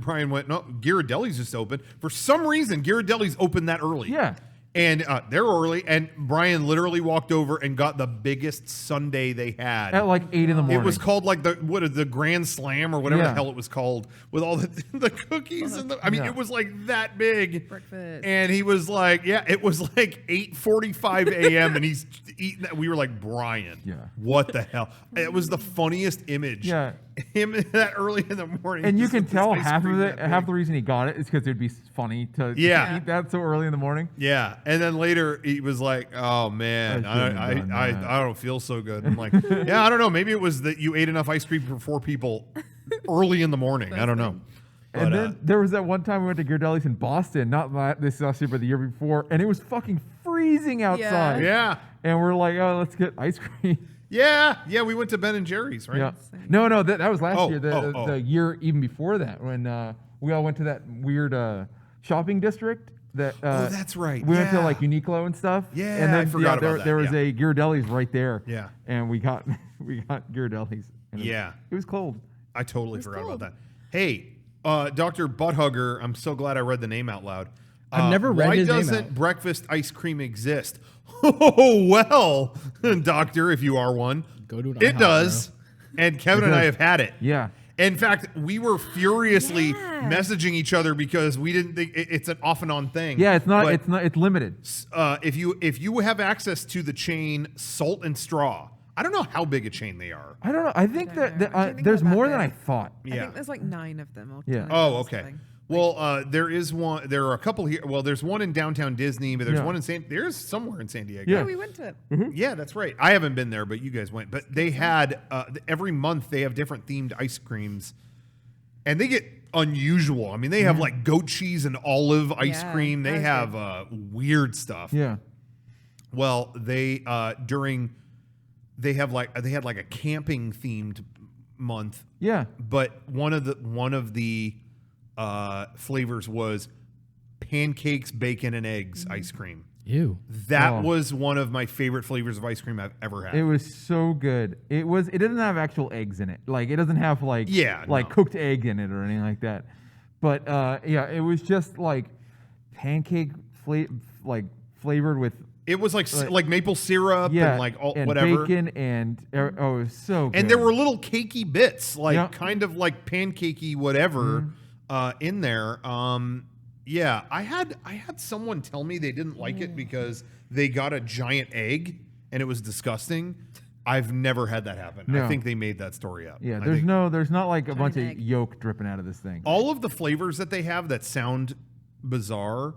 Brian went, no, Ghirardelli's just open. For some reason, Ghirardelli's open that early. Yeah. And they're early, and Brian literally walked over and got the biggest sundae they had. At like 8 in the morning. It was called like the Grand Slam or whatever Yeah. the hell it was called, with all the cookies and I mean Yeah. it was like that big. Breakfast. And he was like, yeah, it was like 8:45 a.m. and he's eating that. We were like, Brian, Yeah. what the hell? It was the funniest image. Yeah. Him that early in the morning. And you just can with this tell ice half cream of it. that Half big. the reason he got it is because it'd be funny to Yeah. eat that so early in the morning. Yeah, and then later he was like, "Oh man, I shouldn't have done that." I don't feel so good." I'm like, "Yeah, I don't know. Maybe it was that you ate enough ice cream for 4 people early in the morning. I don't know." And But, then there was that one time we went to Ghirardelli's in Boston, not this last year, but the year before, and it was fucking freezing outside. yeah, And we're like, oh, let's get ice cream. yeah. We went to Ben and Jerry's, right? Yeah. No, that was last Oh, year. The year even before that, when we all went to that weird shopping district. That Oh, that's right. We went to Yeah. like Uniqlo and stuff. Yeah, and then I forgot about that, there was yeah. a Ghirardelli's right there. Yeah. and we got Ghirardelli's. And Yeah. it was cold. I totally It's forgot cool. about that. Hey, Dr. Butthugger, I'm so glad I read the name out loud. I've never read his name Why doesn't out. breakfast ice cream exist? Oh, well, doctor, if you are one. Go to an It IHOP, does. And Kevin and I have had it. Yeah. In fact, we were furiously Yeah. messaging each other because we didn't think it's an off and on thing. Yeah, it's not. But, It's limited. if you have access to the chain Salt and Straw, I don't know how big a chain they are. I don't know. I think don't that know. I don't think there's they're that more than I big. thought. I Yeah. think there's like 9 of them. Or Yeah. 10 Oh, or okay. something. Well, there is one. There are a couple here. Well, there's one in downtown Disney, but there's Yeah. one in There's somewhere in San Diego. Yeah. Yeah, we went to it. Yeah, that's right. I haven't been there, but you guys went. But they had every month they have different themed ice creams, and they get unusual. I mean, they have like goat cheese and olive ice Yeah, cream. They that was have weird stuff. Yeah. Well, they they had like a camping themed month, Yeah. but one of the flavors was pancakes, bacon, and eggs ice cream. Ew. That Oh. was one of my favorite flavors of ice cream I've ever had. It was so good. It doesn't have actual eggs in it. Like it doesn't have like No. cooked egg in it or anything like that. But yeah, it was just like pancake flavored with It was like maple syrup yeah and like all and whatever. bacon and oh, it was so good. And there were little cakey bits, like Yeah. kind of like pancakey whatever, Mm-hmm. in there. Yeah, I had someone tell me they didn't like it because they got a giant egg and it was disgusting. I've never had that happen. I No. think they made that story up. Yeah, I there's think there's not like a bunch egg. of yolk dripping out of this thing. all of the flavors that they have that sound bizarre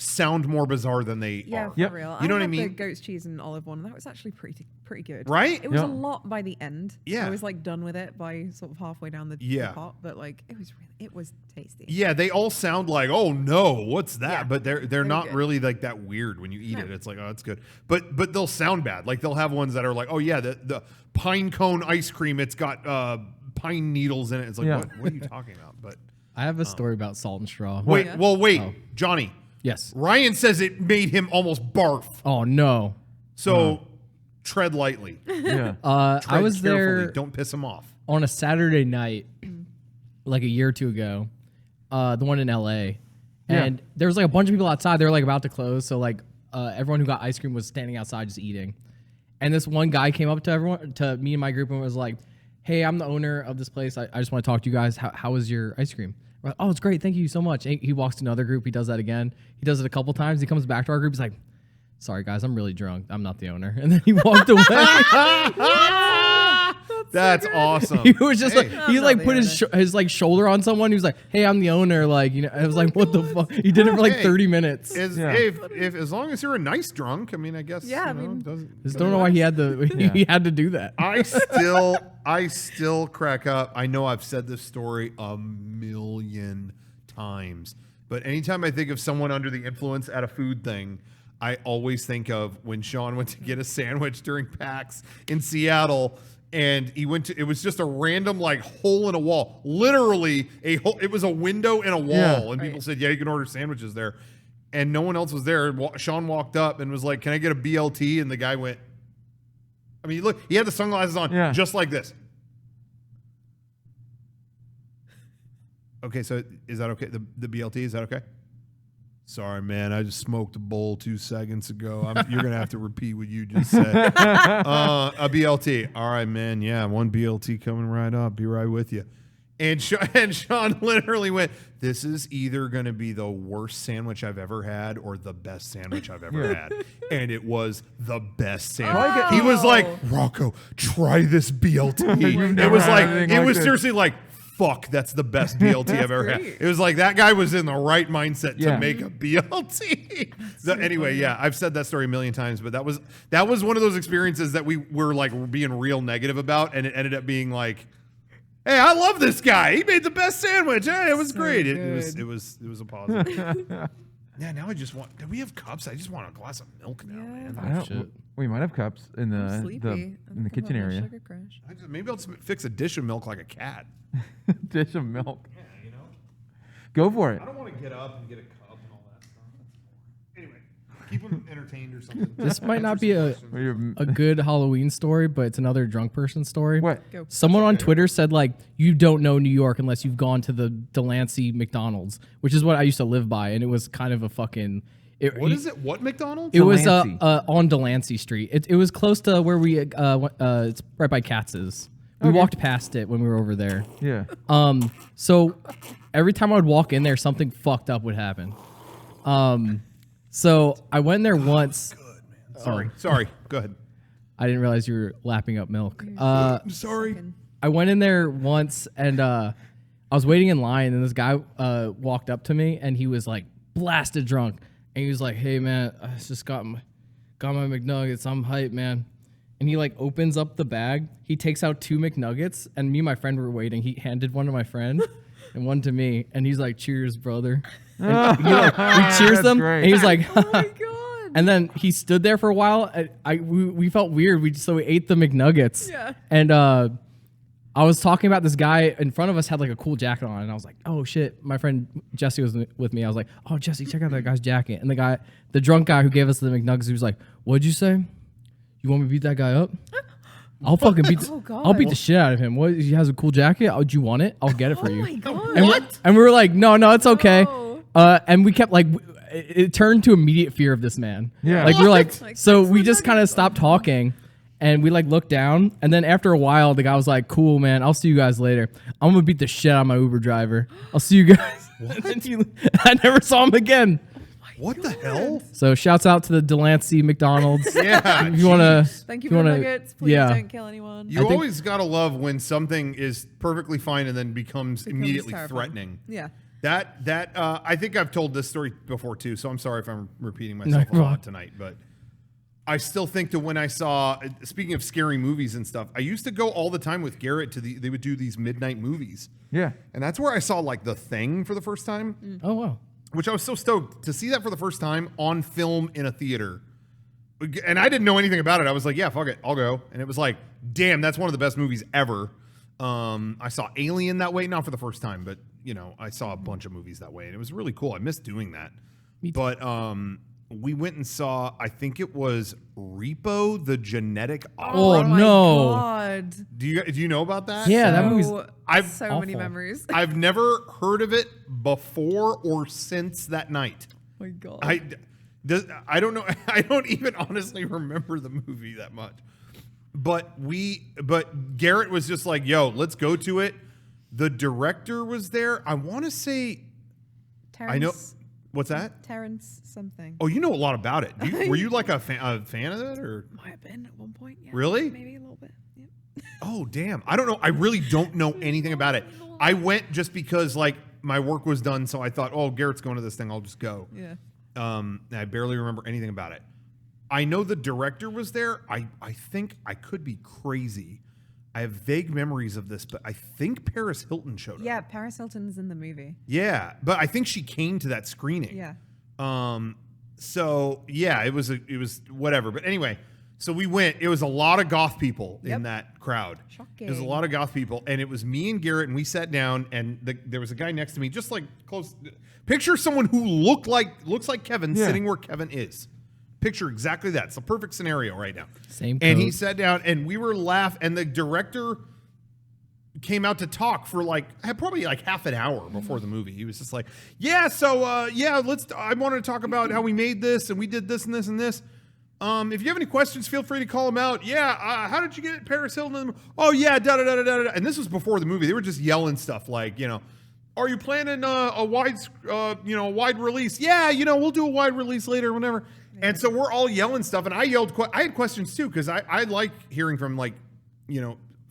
sound more bizarre than they Yeah, are. for Yep. real. You know what I had mean? The goat's cheese and olive one. That was actually pretty good. Right? It was Yeah. a lot by the end. Yeah. I was like done with it by sort of halfway down the Yeah. pot, but like it was tasty. Yeah, they all sound like, oh no, what's that? Yeah. But they're Very not good. really like that weird when you eat No. it. It's like, oh, it's good. But they'll sound bad. Like they'll have ones that are like, oh yeah, the pine cone ice cream, it's got pine needles in it. It's like, Yeah. what are you talking about? But I have a story about salt and straw. wait, yeah? wait, Oh. Johnny. Yes. Ryan says it made him almost barf. Oh no. So tread lightly. Yeah. I Tread was carefully. there Don't piss him off. on a Saturday night, like a year or two ago, the one in LA, and there was like a bunch of people outside. They were like about to close, so like everyone who got ice cream was standing outside just eating. And this one guy came up to me and my group, and was like, "Hey, I'm the owner of this place. I just want to talk to you guys. How was your ice cream?" We're like, "Oh, it's great. Thank you so much." And he walks to another group. He does that again. He does it a couple times. He comes back to our group. He's like, "Sorry guys, I'm really drunk. I'm not the owner." And then he walked away. That's awesome. He was just Hey. like he like not put the his like shoulder on someone. He was like, "Hey, I'm the owner." Like, you know, I was like, "What the fuck?" He did it for like Hey. 30 minutes. Yeah. If as long as you're a nice drunk, I mean, I guess. Yeah, I you know, mean- it doesn't. Just don't know why he had he had to do that. I still crack up. I know I've said this story a million times, but anytime I think of someone under the influence at a food thing, I always think of when Sean went to get a sandwich during PAX in Seattle, and he went to. It was just a random like hole in a wall, literally a hole. It was a window in a wall, Yeah. and people said, "Yeah, you can order sandwiches there," and no one else was there. Sean walked up and was like, "Can I get a BLT?" And the guy went. I mean, look, he had the sunglasses on Yeah. just like this. Okay, so is that okay? The BLT, is that okay? Sorry, man. I just smoked a bowl 2 seconds ago. You're going to have to repeat what you just said. A BLT. All right, man. Yeah, one BLT coming right up. Be right with you. And Sean literally went, this is either going to be the worst sandwich I've ever had or the best sandwich I've ever had. And it was the best sandwich. Oh. He was like, Rocco, try this BLT. It never was had like, anything it like was this. seriously like, fuck, that's the best BLT I've ever had. great. It was like that guy was in the right mindset Yeah. to make a BLT. So anyway, yeah, I've said that story a million times, but that was one of those experiences that we were like being real negative about, and it ended up being like, hey, I love this guy. He made the best sandwich. Hey, it was So great. It good. was a positive. Yeah, now I just want. Do we have cups? I just want a glass of milk now, Yeah. man. I don't- shit. we might have cups in I'm the sleepy. in the kitchen area. Sugar crash. Maybe I'll just fix a dish of milk like a cat. Dish of milk. Yeah, you know. Go for it. I don't want to get up and get a cup and all that stuff. Anyway, keep them entertained or something. This might not be a You're- good Halloween story, but it's another drunk person story. What? Go. Someone on Twitter said, like, you don't know New York unless you've gone to the Delancey McDonald's, which is what I used to live by, and it was kind of a fucking... What is it? What McDonald's? It was Delancey. on Delancey Street. It was close to where we it's right by Katz's. We walked past it when we were over there. Yeah. So every time I would walk in there, something fucked up would happen. So I went there once. Sorry. Go ahead. I didn't realize you were lapping up milk. I'm sorry. I went in there once and I was waiting in line and this guy walked up to me and he was like blasted drunk and he was like, "Hey man, I just got my McNuggets. I'm hyped, man." And he like opens up the bag. He takes out 2 McNuggets and me and my friend were waiting. He handed one to my friend and one to me and he's like, "Cheers, brother." And we cheers them great. and he's like, Oh my god. and then he stood there for a while. We felt weird. So we ate the McNuggets. Yeah. And I was talking about this guy in front of us had like a cool jacket on, and I was like, "Oh shit!" My friend Jesse was with me. I was like, "Oh Jesse, check out that guy's jacket." And the drunk guy who gave us the McNuggets, he was like, "What'd you say? You want me to beat that guy up? I'll fucking beat. Oh, God. I'll beat the shit out of him. What? He has a cool jacket. Oh, do you want it? I'll get it for Oh you." my god. And we were like, "No, it's okay." No. And we kept like, it turned to immediate fear of this man. Yeah. Like we're like, Like, so that's we the just kind of nuggets. stopped talking. And we like looked down, and then after a while, the guy was like, "Cool, man. I'll see you guys later. I'm gonna beat the shit out of my Uber driver. I'll see you guys." And then I never saw him again. What the hell? So shouts out to the Delancey McDonald's. Yeah. If you wanna, Thank you if for the wanna- nuggets. Please yeah. don't kill anyone. You think- always gotta love when something is perfectly fine and then becomes immediately terrifying. threatening. Yeah. That I think I've told this story before too, so I'm sorry if I'm repeating myself a you're lot fine. tonight, but I still think that when I saw, speaking of scary movies and stuff, I used to go all the time with Garrett to they would do these midnight movies, Yeah. and that's where I saw like The Thing for the first time, Oh wow. which I was so stoked to see that for the first time on film in a theater. And I didn't know anything about it. I was like, yeah, fuck it, I'll go. And it was like, damn, that's one of the best movies ever. I saw Alien that way, not for the first time, but you know, I saw a bunch of movies that way, and it was really cool. I missed doing that. But we went and saw, I think it was Repo, the Genetic Opera. Oh, my no. God. Do you know about that? Yeah, that movie's I've- so many awful. memories. I've never heard of it before or since that night. Oh my god. I don't know. I don't even honestly remember the movie that much. But Garrett was just like, "Yo, let's go to it." The director was there. I want to say, Terrence, I know. What's that? Terrence something. Oh, you know a lot about it. Were you like a fan of it, or? Might have been at one point. Yeah. Really? Maybe a little bit. Yeah. Oh, damn. I don't know. I really don't know anything about it. I went just because like my work was done, so I thought, oh, Garrett's going to this thing. I'll just go. Yeah. And I barely remember anything about it. I know the director was there. I think I could be crazy. I have vague memories of this, but I think Paris Hilton showed up. Yeah, Paris Hilton's in the movie. Yeah, but I think she came to that screening. Yeah. So yeah, it was whatever. But anyway, so we went. It was a lot of goth people in Yep. that crowd. Shocking. It was a lot of goth people, and it was me and Garrett, and we sat down, and there was a guy next to me, just like close. Picture someone who looks like Kevin Yeah. sitting where Kevin is. Picture exactly that. It's a perfect scenario right now. Same And he coat. sat down, and we were laughing, and the director came out to talk for probably like half an hour before the movie. He was just like, yeah, so I wanted to talk about how we made this and we did this and this and this. If you have any questions, feel free to call him out. Yeah, how did you get Paris Hilton? Oh yeah, da da da da da. And this was before the movie. They were just yelling stuff like, are you planning a wide release? Yeah, we'll do a wide release later, whatever. And so we're all yelling stuff, and I yelled. I had questions too because I like hearing from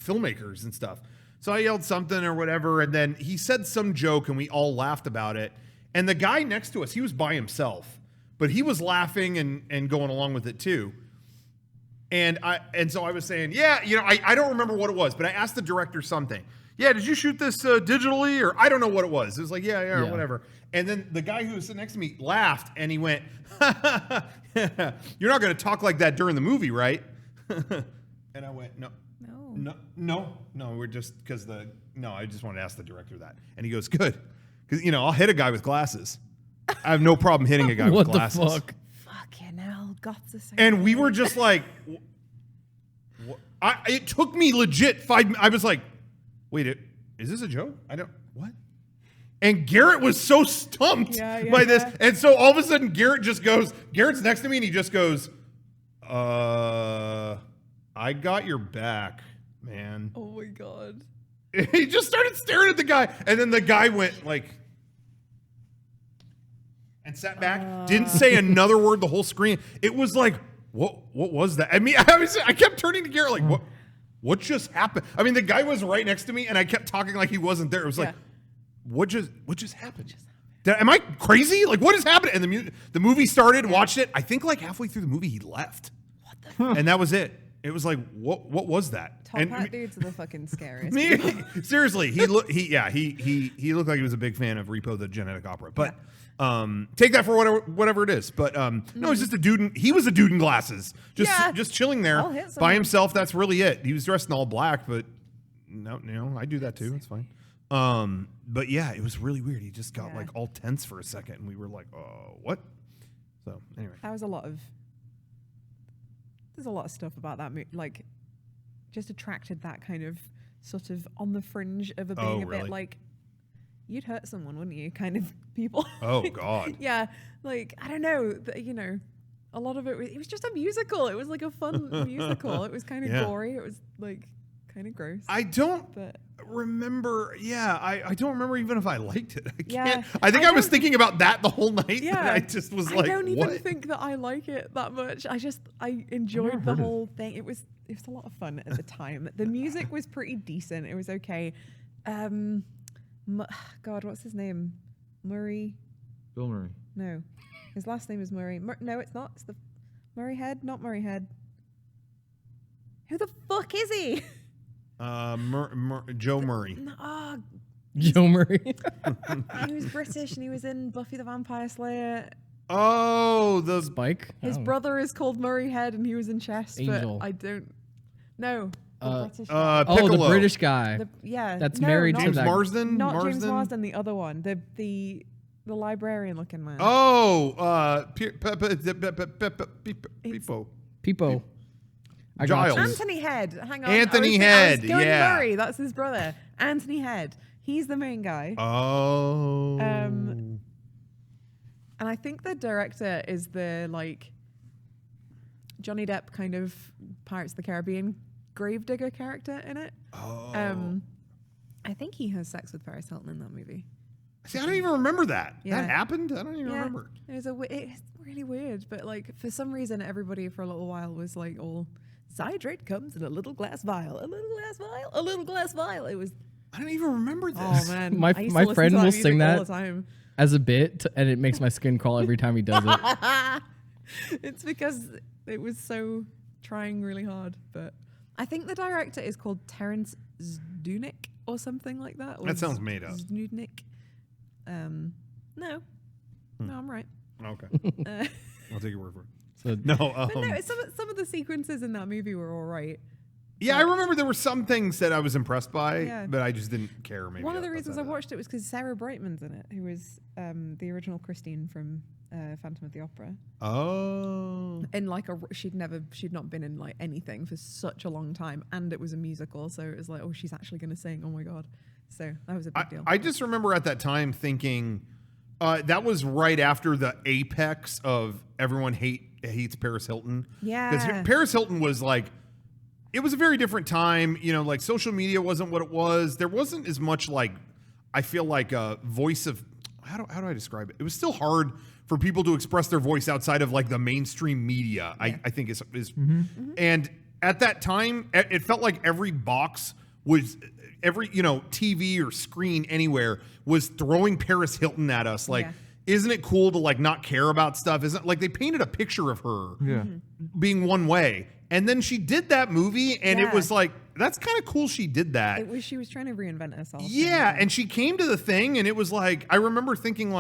filmmakers and stuff. So I yelled something or whatever, and then he said some joke, and we all laughed about it. And the guy next to us, he was by himself, but he was laughing and going along with it too. And so I was saying, yeah, I don't remember what it was, but I asked the director something. Yeah, did you shoot this digitally, or I don't know what it was. It was like, yeah, or whatever. And then the guy who was sitting next to me laughed, and he went, "You're not going to talk like that during the movie, right?" And I went, No. We're just I just wanted to ask the director that. And he goes, good, Because, I'll hit a guy with glasses. I have no problem hitting a guy with glasses. What the fuck? Fucking hell, goths are so And we were weird. just like, it took me legit 5 I was like, wait, is this a joke? What? And Garrett was so stumped by this. And so all of a sudden, Garrett's next to me and he just goes, I got your back, man. Oh my God. He just started staring at the guy. And then the guy went like, and sat back, didn't say another word the whole screen. It was like, what was that? I mean, I kept turning to Garrett like, what just happened? I mean, the guy was right next to me and I kept talking like he wasn't there. It was like, what just happened? Am I crazy? Like, what has happened? And the movie started, watched it. I think like halfway through the movie, he left. What the? And that was it. It was like, what was that? Top hat dudes are the fucking scariest. Seriously, he looked like he was a big fan of Repo the Genetic Opera. But take that for whatever it is. But no, he's just a dude. He was a dude in glasses, just chilling there by himself. That's really it. He was dressed in all black, but no, I do that too. It's fine. But yeah, it was really weird. He just got like all tense for a second, and we were like, "Oh, what?" So anyway, There's a lot of stuff about that movie, like, just attracted that kind of sort of on the fringe of being a bit like, you'd hurt someone, wouldn't you? Kind of people. Oh God. Yeah, like I don't know, a lot of it was just a musical. It was like a fun musical. It was kind of gory. It was like kind of gross. I don't remember. Yeah, I don't remember even if I liked it. I can't. I think I was thinking about that the whole night. Yeah, and I just was like, I don't even think that I like it that much. I enjoyed the whole thing. It was a lot of fun at the time. The music was pretty decent. It was okay. God, what's his name? Murray. Bill Murray. No, his last name is Murray. No, it's not. It's the Murray Head. Not Murray Head. Who the fuck is he? Joe Murray. Joe Murray. He was British and he was in Buffy the Vampire Slayer. Oh, the Spike. His brother is called Murray Head and he was in Chess. Angel. But I don't. No. British the British guy. That's married to James that. Marsden. Not James Marsden. The other one. The librarian looking man. Peepo. Giles. Anthony Head. Hang on. Anthony Head. I was going Murray. That's his brother. Anthony Head. He's the main guy. Oh. And I think the director is the Johnny Depp kind of Pirates of the Caribbean gravedigger character in it. Oh. I think he has sex with Paris Hilton in that movie. See, I don't even remember that. Yeah. That happened? I don't even remember. It's really weird, but for some reason everybody for a little while was like all Zydrate comes in a little glass vial, a little glass vial, a little glass vial. It was. I don't even remember this. Oh man, my friend will sing that all the time. As a bit, and it makes my skin crawl every time he does it. It's because it was so trying really hard. But I think the director is called Terence Zdunik or something like that. That sounds made up. Zdunik. No, I'm right. Okay, I'll take your word for it. So But no, some of the sequences in that movie were all right. Yeah, I remember there were some things that I was impressed by, but I just didn't care. Maybe one of the reasons I watched it was because Sarah Brightman's in it, who was the original Christine from Phantom of the Opera. Oh. And she'd not been in anything for such a long time, and it was a musical, so it was like, oh, she's actually going to sing. Oh my god! So that was a big deal. I just remember at that time thinking that was right after the apex of everyone hates Paris Hilton. Yeah, because Paris Hilton was it was a very different time. Social media wasn't what it was. There wasn't as much I feel like a voice of how do I describe it? It was still hard for people to express their voice outside of the mainstream media. Yeah. I think is and at that time it felt like every box was every TV or screen anywhere was throwing Paris Hilton at us isn't it cool to not care about stuff? Isn't they painted a picture of her being one way. And then she did that movie, and it was that's kind of cool she did that. She was trying to reinvent herself. Yeah, and she came to the thing, and it was I remember thinking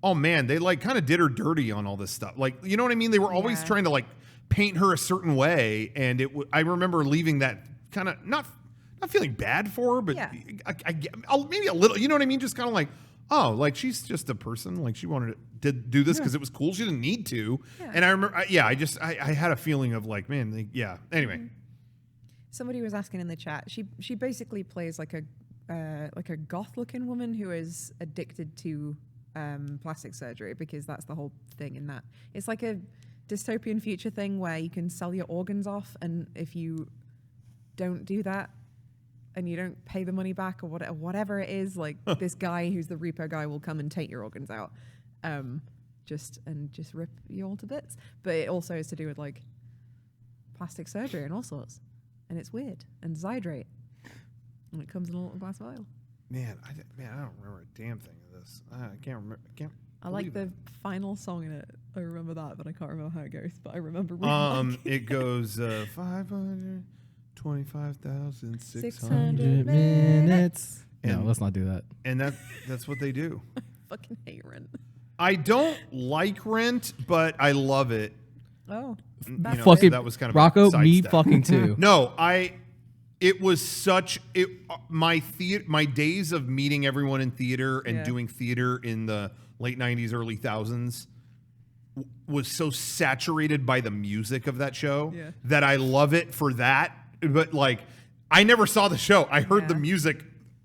oh man, they kind of did her dirty on all this stuff. You know what I mean? They were always trying to paint her a certain way, and I remember leaving that kind of not feeling bad for her, but maybe a little, you know what I mean? Just kind of oh, like she's just a person. Like she wanted to do this because it was cool. She didn't need to. Yeah. And I remember, I had a feeling of like, man, Anyway. Somebody was asking in the chat. She basically plays like a goth-looking woman who is addicted to plastic surgery, because that's the whole thing in that. It's like a dystopian future thing where you can sell your organs off, and if you don't do that and you don't pay the money back or whatever it is, like this guy who's the repo guy will come and take your organs out, just rip you all to bits. But it also is to do with like plastic surgery and all sorts, and it's weird and Zydrate, and it comes in a little glass vial. Man, I don't remember a damn thing of this. I can't remember. I like the final song in it. I remember that, but I can't remember how it goes. But I remember. It goes 525,600 600 minutes. No, And- let's not do that. and that's what they do. I fucking hate Rent. I don't like Rent, but I love it. Oh, You that's know, Fucking that was kind of a Rocco, me sidestep. fucking too. No, it was such my days of meeting everyone in theater and Yeah. doing theater in the late 90s, early 2000s was so saturated by the music of that show Yeah. that I love it for that. But like, I never saw the show. I heard the Yeah. music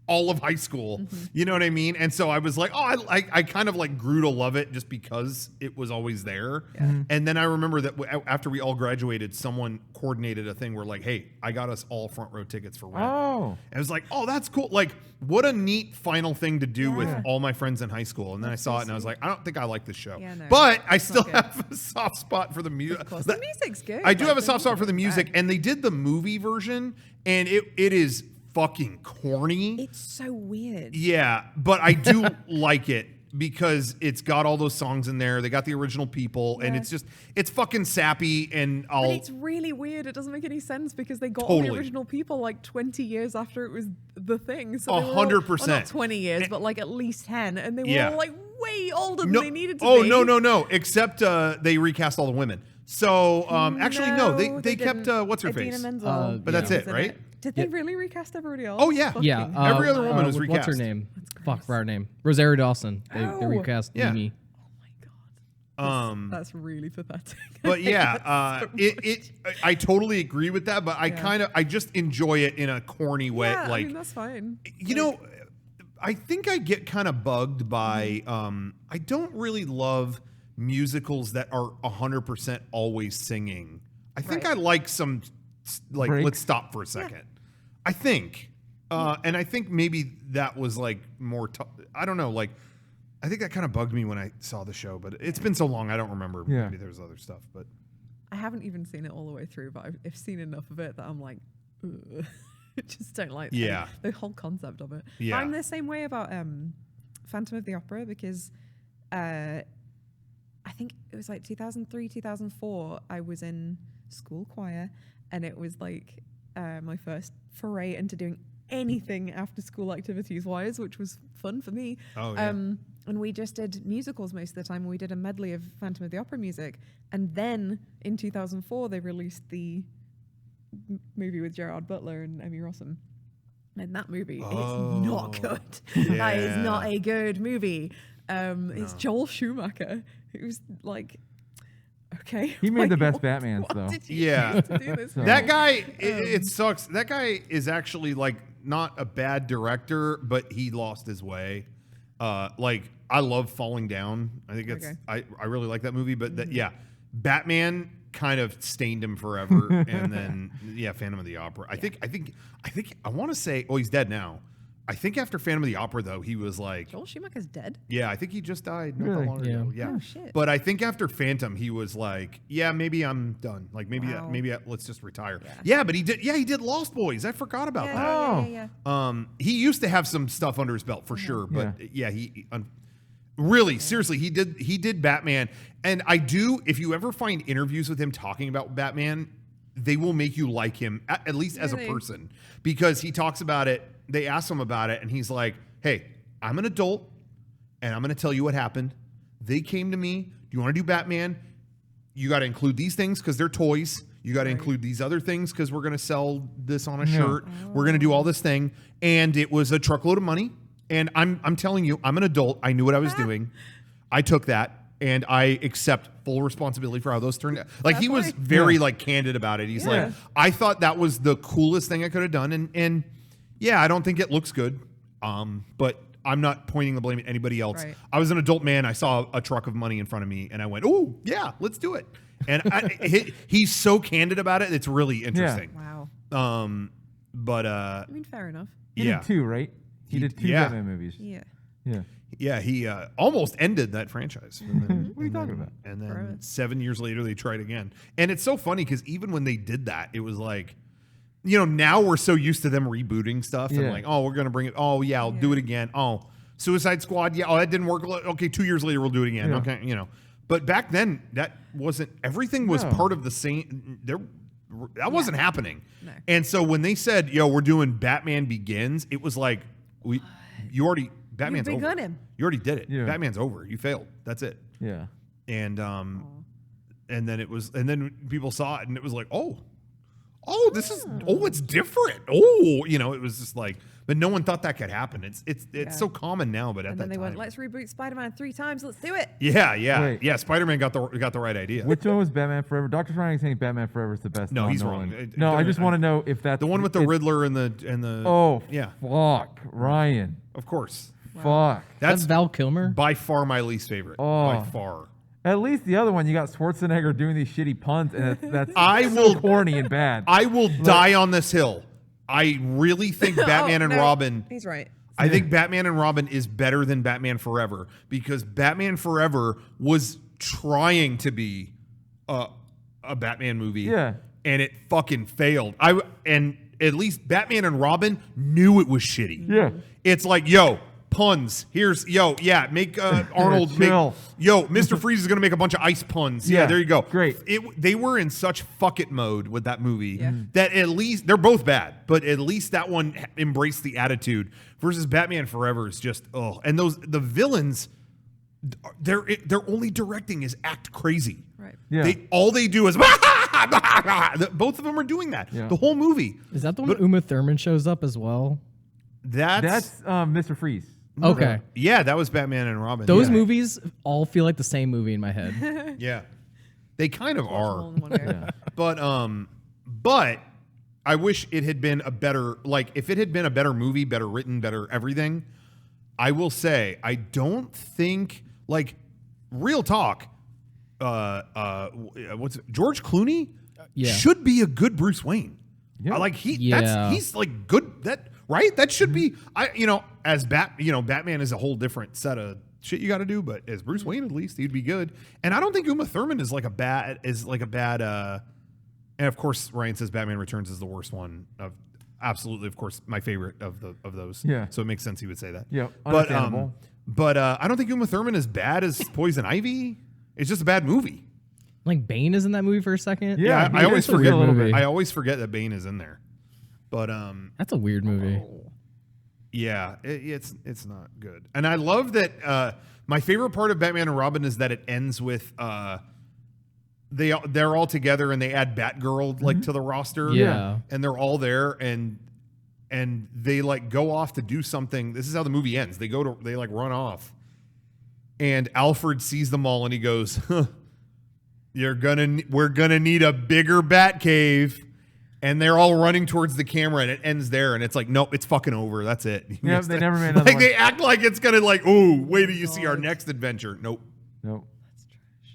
all of high school. You know what I mean? And so I was like, oh, I kind of like grew to love it just because it was always there. And then I remember that after we all graduated, someone coordinated a thing where like, hey, I got us all front row tickets for Rent. Oh. I was like, oh, that's cool. Like, what a neat final thing to do with Yeah. all my friends in high school. And then I saw it and I was like, I don't think I like this show. Yeah, no, but I it's still not good. have a soft spot for the music. Of course. The music's good. I do like, have a the soft spot for the music's music. bad. And they did the movie version, and it is fucking corny. It's so weird. Yeah, but I do like it because it's got all those songs in there. They got the original people, and Yeah. it's fucking sappy. And But it's really weird. It doesn't make any sense because they got all Totally. the original people like 20 years after it was the thing. So they were all- 100%. well, not 20 years, but like at least 10. And they were Yeah. all like way older than no, they needed to oh be. no! Except they recast all the they kept didn't. what's her Idina face. Menzel But that's was it, in right? Did they really recast everybody else? Oh, yeah. Yeah, Fucking- Every other woman was What's her recast. name? Fuck, for her name. Rosario Dawson. They Oh. recast Yeah. Mimi. Oh my god. Um, That's really pathetic. but yeah, That's so much. I totally agree with that. But Yeah. I just enjoy it in a corny way. Yeah, like I mean, that's fine. you know, I think I get kind of bugged by I don't really love musicals that are 100% always singing. I think Right. I like some like Breaks. let's stop for a second. I think and I think maybe that was like more I don't know, like I think that kind of bugged me when I saw the show, but it's been so long I don't remember. Yeah. Maybe there's other stuff, but I haven't even seen it all the way through, but I've seen enough of it that I'm like, ugh. I just don't like Yeah. the whole concept of it. Yeah. But I'm the same way about Phantom of the Opera because I think it was like 2003, 2004. I was in school choir, and it was like my first foray into doing anything after school activities wise, which was fun for me. Oh, yeah. And we just did musicals most of the time. We did a medley of Phantom of the Opera music, and then in 2004 they released the movie with Gerard Butler and Emmy Rossum. And that movie, and it's not good. That is not a good movie. It's Joel Schumacher, who's like, okay. He made like, the best what- Batmans, what though. did you Yeah. choose to do this for? That guy, it sucks. That guy is actually like not a bad director, but he lost his way. Like I love Falling Down. I think it's Okay. I really like that movie, but that yeah, Batman kind of stained him forever, and then yeah, Phantom of the Opera. I think I want to say, oh, he's dead now. I think after Phantom of the Opera though, he was like, Joel Schumacher's dead? yeah, I think he just died not Really? that long ago. Yeah. Oh, shit. But I think after Phantom, he was like, yeah, maybe I'm done. Like maybe Wow. let's just retire. Yeah. Yeah, but he did Lost Boys. I forgot about that. Oh. yeah. He used to have some stuff under his belt for sure, but yeah, really seriously, he did Batman, and I do. If you ever find interviews with him talking about Batman, they will make you like him at least as a Really? person because he talks about it. They ask him about it, and he's like, "Hey, I'm an adult, and I'm going to tell you what happened. They came to me. Do you want to do Batman? You got to include these things because they're toys. You got to include these other things because we're going to sell this on a shirt. We're going to do all this thing. And it was a truckload of money. And I'm telling you, I'm an adult. I knew what I was doing. I took that. And I accept full responsibility for how those turned out. Like, he was very like candid about it. He's like, I thought that was the coolest thing I could have done. And yeah, I don't think it looks good. But I'm not pointing the blame at anybody else. Right. I was an adult man. I saw a truck of money in front of me and I went, oh yeah, let's do it. And he's so candid about it. It's really interesting. Wow. But I mean, fair enough. He did 2, right? He did 2 Batman movies. Yeah. Yeah. yeah, he almost ended that franchise. What are you talking about? And then Forever. 7 years later, they tried again. And it's so funny because even when they did that, it was like, you know, now we're so used to them rebooting stuff and like, oh, we're going to bring it. Oh, yeah, I'll do it again. Oh, Suicide Squad. Yeah, oh, that didn't work. Okay, 2 years later, we'll do it again. Yeah. Okay, you know. But back then, that wasn't, everything was part of the same, that wasn't happening. No. And so when they said, yo, we're doing Batman Begins, it was like, Batman's over. begun him. You already did it. Yeah. Batman's over. You failed. That's it. Yeah. And then people saw it and it was like, oh, this is, it's different. Oh, you know, it was just like, but no one thought that could happen. It's so common now, but at And that then they time, went, let's reboot Spider-Man 3 times. Let's do it. Wait. yeah. Spider-Man got the right idea. Which one was Batman Forever? Dr. Schreining saying Batman Forever is the best. No, he's Nolan. wrong. No, I just want to know if that's the one with the Riddler and the. Oh, yeah, fuck, Ryan. of course. Fuck. That's That's Val Kilmer. by far my least favorite. Oh. By far. At least the other one, you got Schwarzenegger doing these shitty puns, and that's I so will- corny and bad. I will die on this hill. I really think Batman and no, Robin. He's right. I think Batman and Robin is better than Batman Forever because Batman Forever was trying to be a Batman movie. Yeah. And it fucking failed. And at least Batman and Robin knew it was shitty. Yeah. It's like, yo, puns. Make Arnold Chill. Mr. Freeze is going to make a bunch of ice puns. Yeah, Yeah, there you go. great. They were in such fuck it mode with that movie Yeah. that at least they're both bad, but at least that one embraced the attitude versus Batman Forever is just and the villains their only directing is act crazy. Right. Yeah. All they do is both of them are doing that. Yeah. The whole movie. Is that the one Uma Thurman shows up as well? That's Mr. Freeze. Okay. Yeah, that was Batman and Robin. Those yeah. movies all feel like the same movie in my head. Yeah. They kind of All are. in one area. But I wish it had been a better, like, if it had been a better movie, better written, better everything, I will say, I don't think, like, real talk, George Clooney Yeah. should be a good Bruce Wayne. Yeah. He's like good, right? That should be, Batman is a whole different set of shit you got to do, but as Bruce Wayne, at least he'd be good. And I don't think Uma Thurman is a bad, and of course Ryan says Batman Returns is the worst one of, absolutely, of course, my favorite of those. Yeah. So it makes sense he would say that. Yeah, But understandable. I don't think Uma Thurman is bad as Poison Ivy. It's just a bad movie. Like Bane is in that movie for a second. Yeah, I always it's a weird forget. little movie. I always forget that Bane is in there. But That's a weird movie. yeah, it's not good. And I love that. My favorite part of Batman and Robin is that it ends with they're all together and they add Batgirl like to the roster. Yeah. and they're all there and they like go off to do something. This is how the movie ends. They like run off, and Alfred sees them all and he goes, huh, we're gonna need a bigger Batcave. And they're all running towards the camera, and it ends there. And it's like, nope, it's fucking over. That's it. You Yeah, missed they it. never made another like one. they act like it's gonna like, oh, wait till you see our next adventure. Nope. Nope.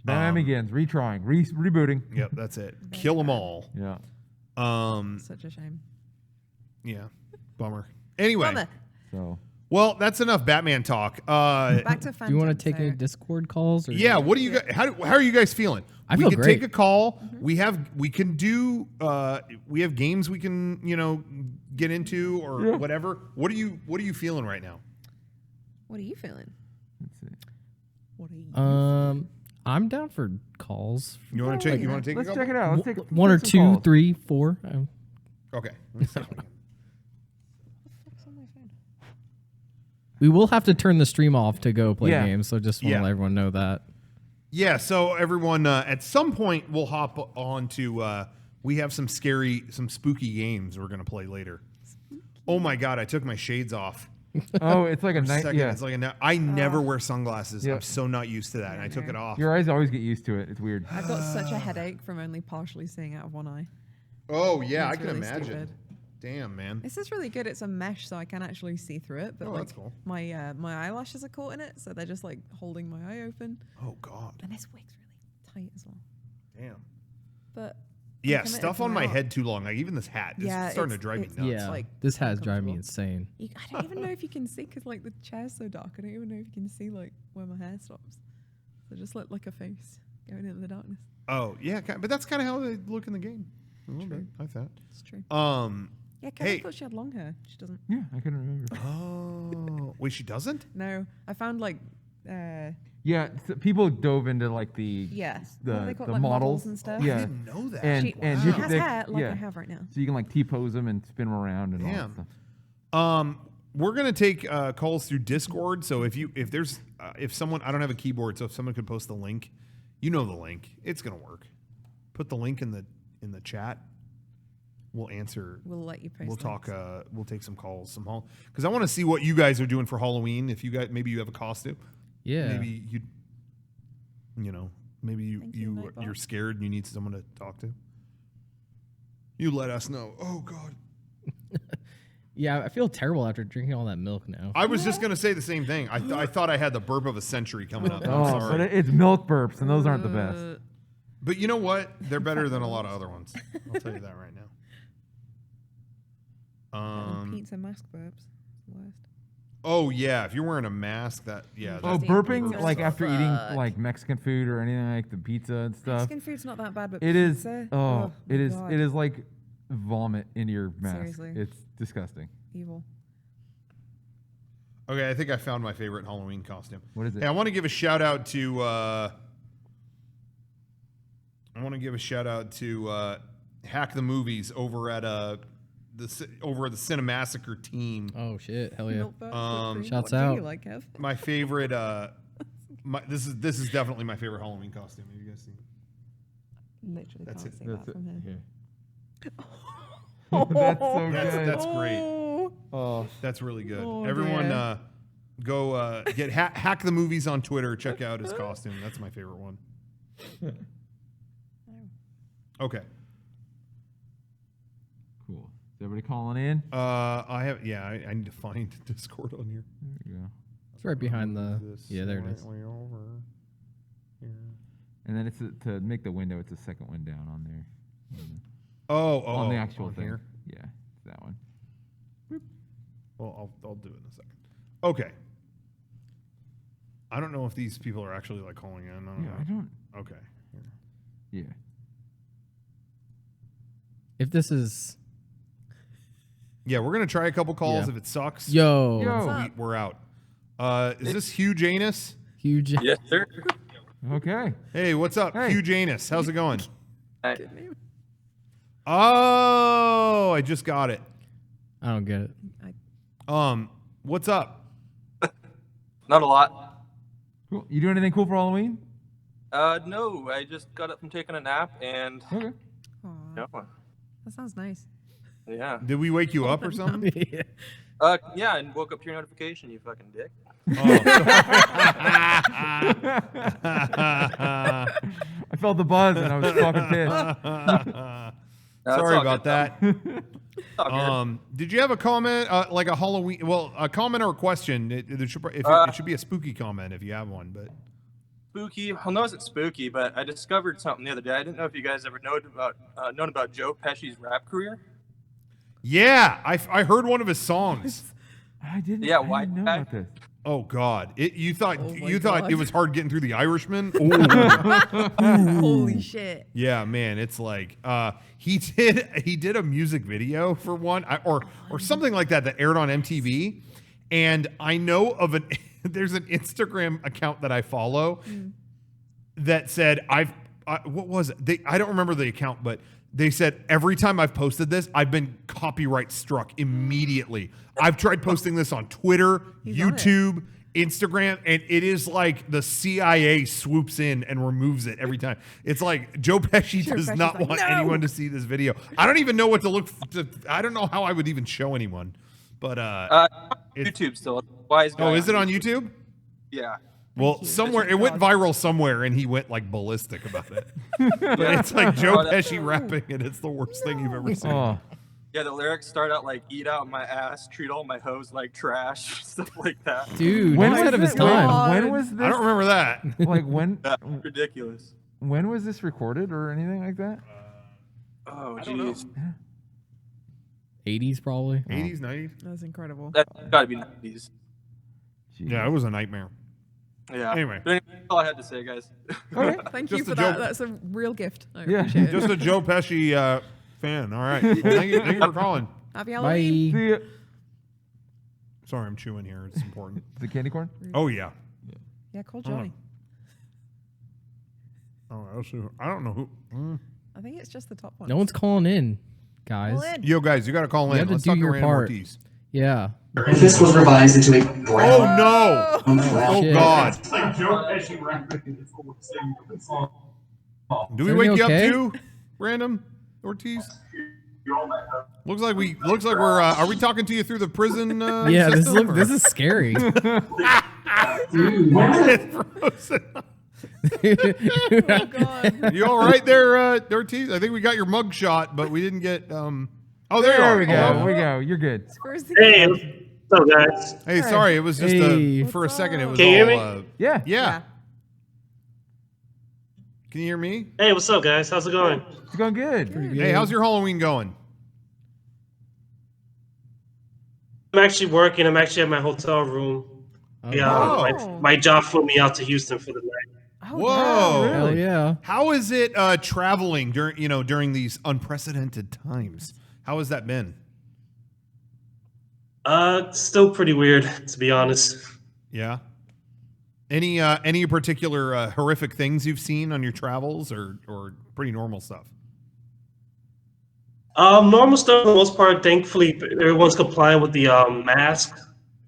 Batman Begins, retrying, rebooting. Yep, that's it. Kill them all. Yeah. Such a shame. Yeah, bummer. Anyway, Bummer. So well, that's enough Batman talk. Back to Phantom. Do you want to take any so- Discord calls? Or Yeah, what do you guys? How are you guys feeling? I we feel can great. take a call. We have games we can get into or whatever. What are you feeling right now? What are you feeling? let's see. What are you? I'm down for calls. You want to take? You want to take? Let's a check couple? it out. Let's take One or some two, calls. 3, 4. Okay. Let me see. What's on my phone? We will have to turn the stream off to go play Yeah. games, so just want to Yeah. let everyone know that. Yeah, so everyone, at some point, we'll hop on to, we have some spooky games we're going to play later. Oh my God, I took my shades off. Oh, it's like a night. Second, Yeah. it's like I never wear sunglasses. Yeah. I'm so not used to that, and I took no. it off. Your eyes always get used to it. It's weird. I've got such a headache from only partially seeing out of one eye. Oh yeah, I It's can really imagine. stupid. Damn, man. This is really good. It's a mesh, so I can actually see through it. But Oh, like that's cool. my my eyelashes are caught in it, so they're just like holding my eye open. Oh god. And this wig's really tight as well. Damn. But Yeah, committed stuff to on my art. head too long. Like even this hat is Yeah, starting to it's- drive me it's- nuts. Yeah, like, this has driven me uncomfortable. insane. I don't even know if you can see because like the chair's so dark. I don't even know if you can see like where my hair stops. So just like a face going into the darkness. Oh yeah, but that's kind of how they look in the game. A little True. bit, I thought. It's true. Yeah, Kate Hey. thought she had long hair. She doesn't. Yeah, I couldn't remember. Oh, wait, she doesn't? No, I found like Yeah, people dove into like the yeah, what are they the called, like models and stuff. I Yeah, didn't know that. and She, and she you has they- hair like yeah. I have right now. So you can like T-pose them and spin them around and all Damn. that stuff. We're gonna take calls through Discord. So if there's if someone, I don't have a keyboard, so if someone could post the link, you know the link, it's gonna work. Put the link in the chat. We'll answer. We'll let you post. We'll talk. links. We'll take some calls, because I want to see what you guys are doing for Halloween. If you guys, maybe you have a costume. Yeah. Maybe maybe Thank you, Nightbot. you're scared and you need someone to talk to. You let us know. Oh God. Yeah, I feel terrible after drinking all that milk now. I was just gonna say the same thing. I thought I had the burp of a century coming up. I'm Oh, sorry. but it's milk burps, and those aren't the best. But you know what? They're better than a lot of other ones. I'll tell you that right now. Pizza mask burps. Worst. Oh yeah, if you're wearing a mask, that yeah. Oh, That's burping dangerous. like after eating Fuck. like Mexican food or anything like the pizza and stuff. Mexican food's not that bad, but It is. pizza? Oh, my it is. God. It is like vomit into your mask. Seriously. It's disgusting. Evil. Okay, I think I found my favorite Halloween costume. What is it? Hey, I want to give a shout out to Hack the Movies over at the Cinemassacre team. Oh shit! Hell yeah! Milk burps, whipped cream. Shouts what do out. you like, Kev? My favorite. This is definitely my favorite Halloween costume. Have you guys seen it? Literally That's can't it. see That's that it. from here. That's so good. That's great. Oh, Oh, That's really good. Oh, Everyone, dear. go get Hack the Movies on Twitter. Check out his costume. That's my favorite one. Okay. cool. Is everybody calling in? I need to find Discord on here. There you go. It's right behind the. This Yeah, there it is. slightly over here. And then it's to make the window. It's a second one down on there. Oh, on the actual on thing. here. Yeah, it's that one. Well, I'll do it in a second. Okay. I don't know if these people are actually like calling in. I don't Yeah, know. I don't. Okay. Yeah. If this is Yeah, we're gonna try a couple calls. Yeah. If it sucks, yo, Yo. we're out. Is this Huge Anus? huge. Yes, sir. Okay. Hey, what's up, Hey. Huge Anus? How's it going? I, Oh, I just got it. I don't get it. What's up? not a lot. Cool. You do anything cool for Halloween? No, I just got up from taking a nap and Okay. Aw, yeah, that sounds nice. yeah. Did we wake you up or something? Yeah, and woke up to your notification, you fucking dick. I felt the buzz and I was fucking pissed. No, it's Sorry all about good, though. that. It's all good. Did you have a comment, like a Halloween? Well, a comment or a question? It should be a spooky comment if you have one. But Spooky. Well, no, it's spooky, but I discovered something the other day. I didn't know if you guys ever known about Joe Pesci's rap career. yeah, I heard one of his songs. I didn't. Yeah, I why- didn't know about this. Oh God! You thought Oh my you thought God. it was hard getting through the Irishman? Ooh. Holy shit. Yeah, man, it's like he did a music video for one or something like that aired on MTV, and I know of there's an Instagram account that I follow that said what was it? I don't remember the account, but they said every time I've posted this, I've been copyright struck immediately. I've tried posting this on Twitter, He's on it. YouTube, Instagram, and it is like the CIA swoops in and removes it every time. It's like Joe Pesci Sure, does Pesci's not like, want "No!" anyone to see this video. I don't even know what to I don't know how I would even show anyone. But YouTube still. Wise guy. oh, is it on YouTube? Yeah. Well, you. somewhere Thank it you, went God. viral somewhere, and he went like ballistic about it. But it's like Joe Pesci rapping, and it's the worst thing you've ever seen. Oh, Yeah, the lyrics start out like "eat out my ass, treat all my hoes like trash," stuff like that. Dude, when he's was ahead of his it? time. When was this? I don't remember that. Like when? Yeah, ridiculous. When was this recorded or anything like that? Oh, I don't know. jeez. 80s probably. 80s, 90s. That's incredible. That's got to be 90s. Yeah, it was a nightmare. Yeah. Anyway. But anyway, that's all I had to say, guys. Okay. Thank you Just for a that. joke. That's a real gift. I Yeah. appreciate it. Just a Joe Pesci fan. All right. Well, thank you for calling. Happy Halloween. Bye. See ya. Sorry, I'm chewing here. It's important. The candy corn? Oh yeah. Yeah, call Johnny. Oh, I don't know who. I think it's just the top one. No one's calling in, guys. Call in. Yo, guys, you got to call in. You have to Let's do talk to your Random part. Ortiz. Yeah. This was revised into a brown. Oh no! Oh Shit. God! Do we Is wake you everything up too, Random Ortiz? Looks like we're. Are we talking to you through the prison? Yeah, system, or- this is scary. It's frozen. Oh, God. You all right there, Ortiz? I think we got your mug shot, but we didn't get. Oh, there you There are. we go. Hello. We go. You're good. Where's the Hey, what's up, guys? Hey, sorry, it was just Hey. for a second. It was Can you hear all. me? Yeah. Yeah. Can you hear me? Hey, what's up, guys? How's it going? It's going good. Hey, how's your Halloween going? I'm actually working. I'm actually at my hotel room. Yeah, Oh. my job flew me out to Houston for the night. Oh, Whoa! really? Hell yeah. How is it traveling during these unprecedented times? How has that been? Still pretty weird, to be honest. Yeah. Any particular horrific things you've seen on your travels, or pretty normal stuff? Normal stuff for the most part. Thankfully, everyone's complying with the mask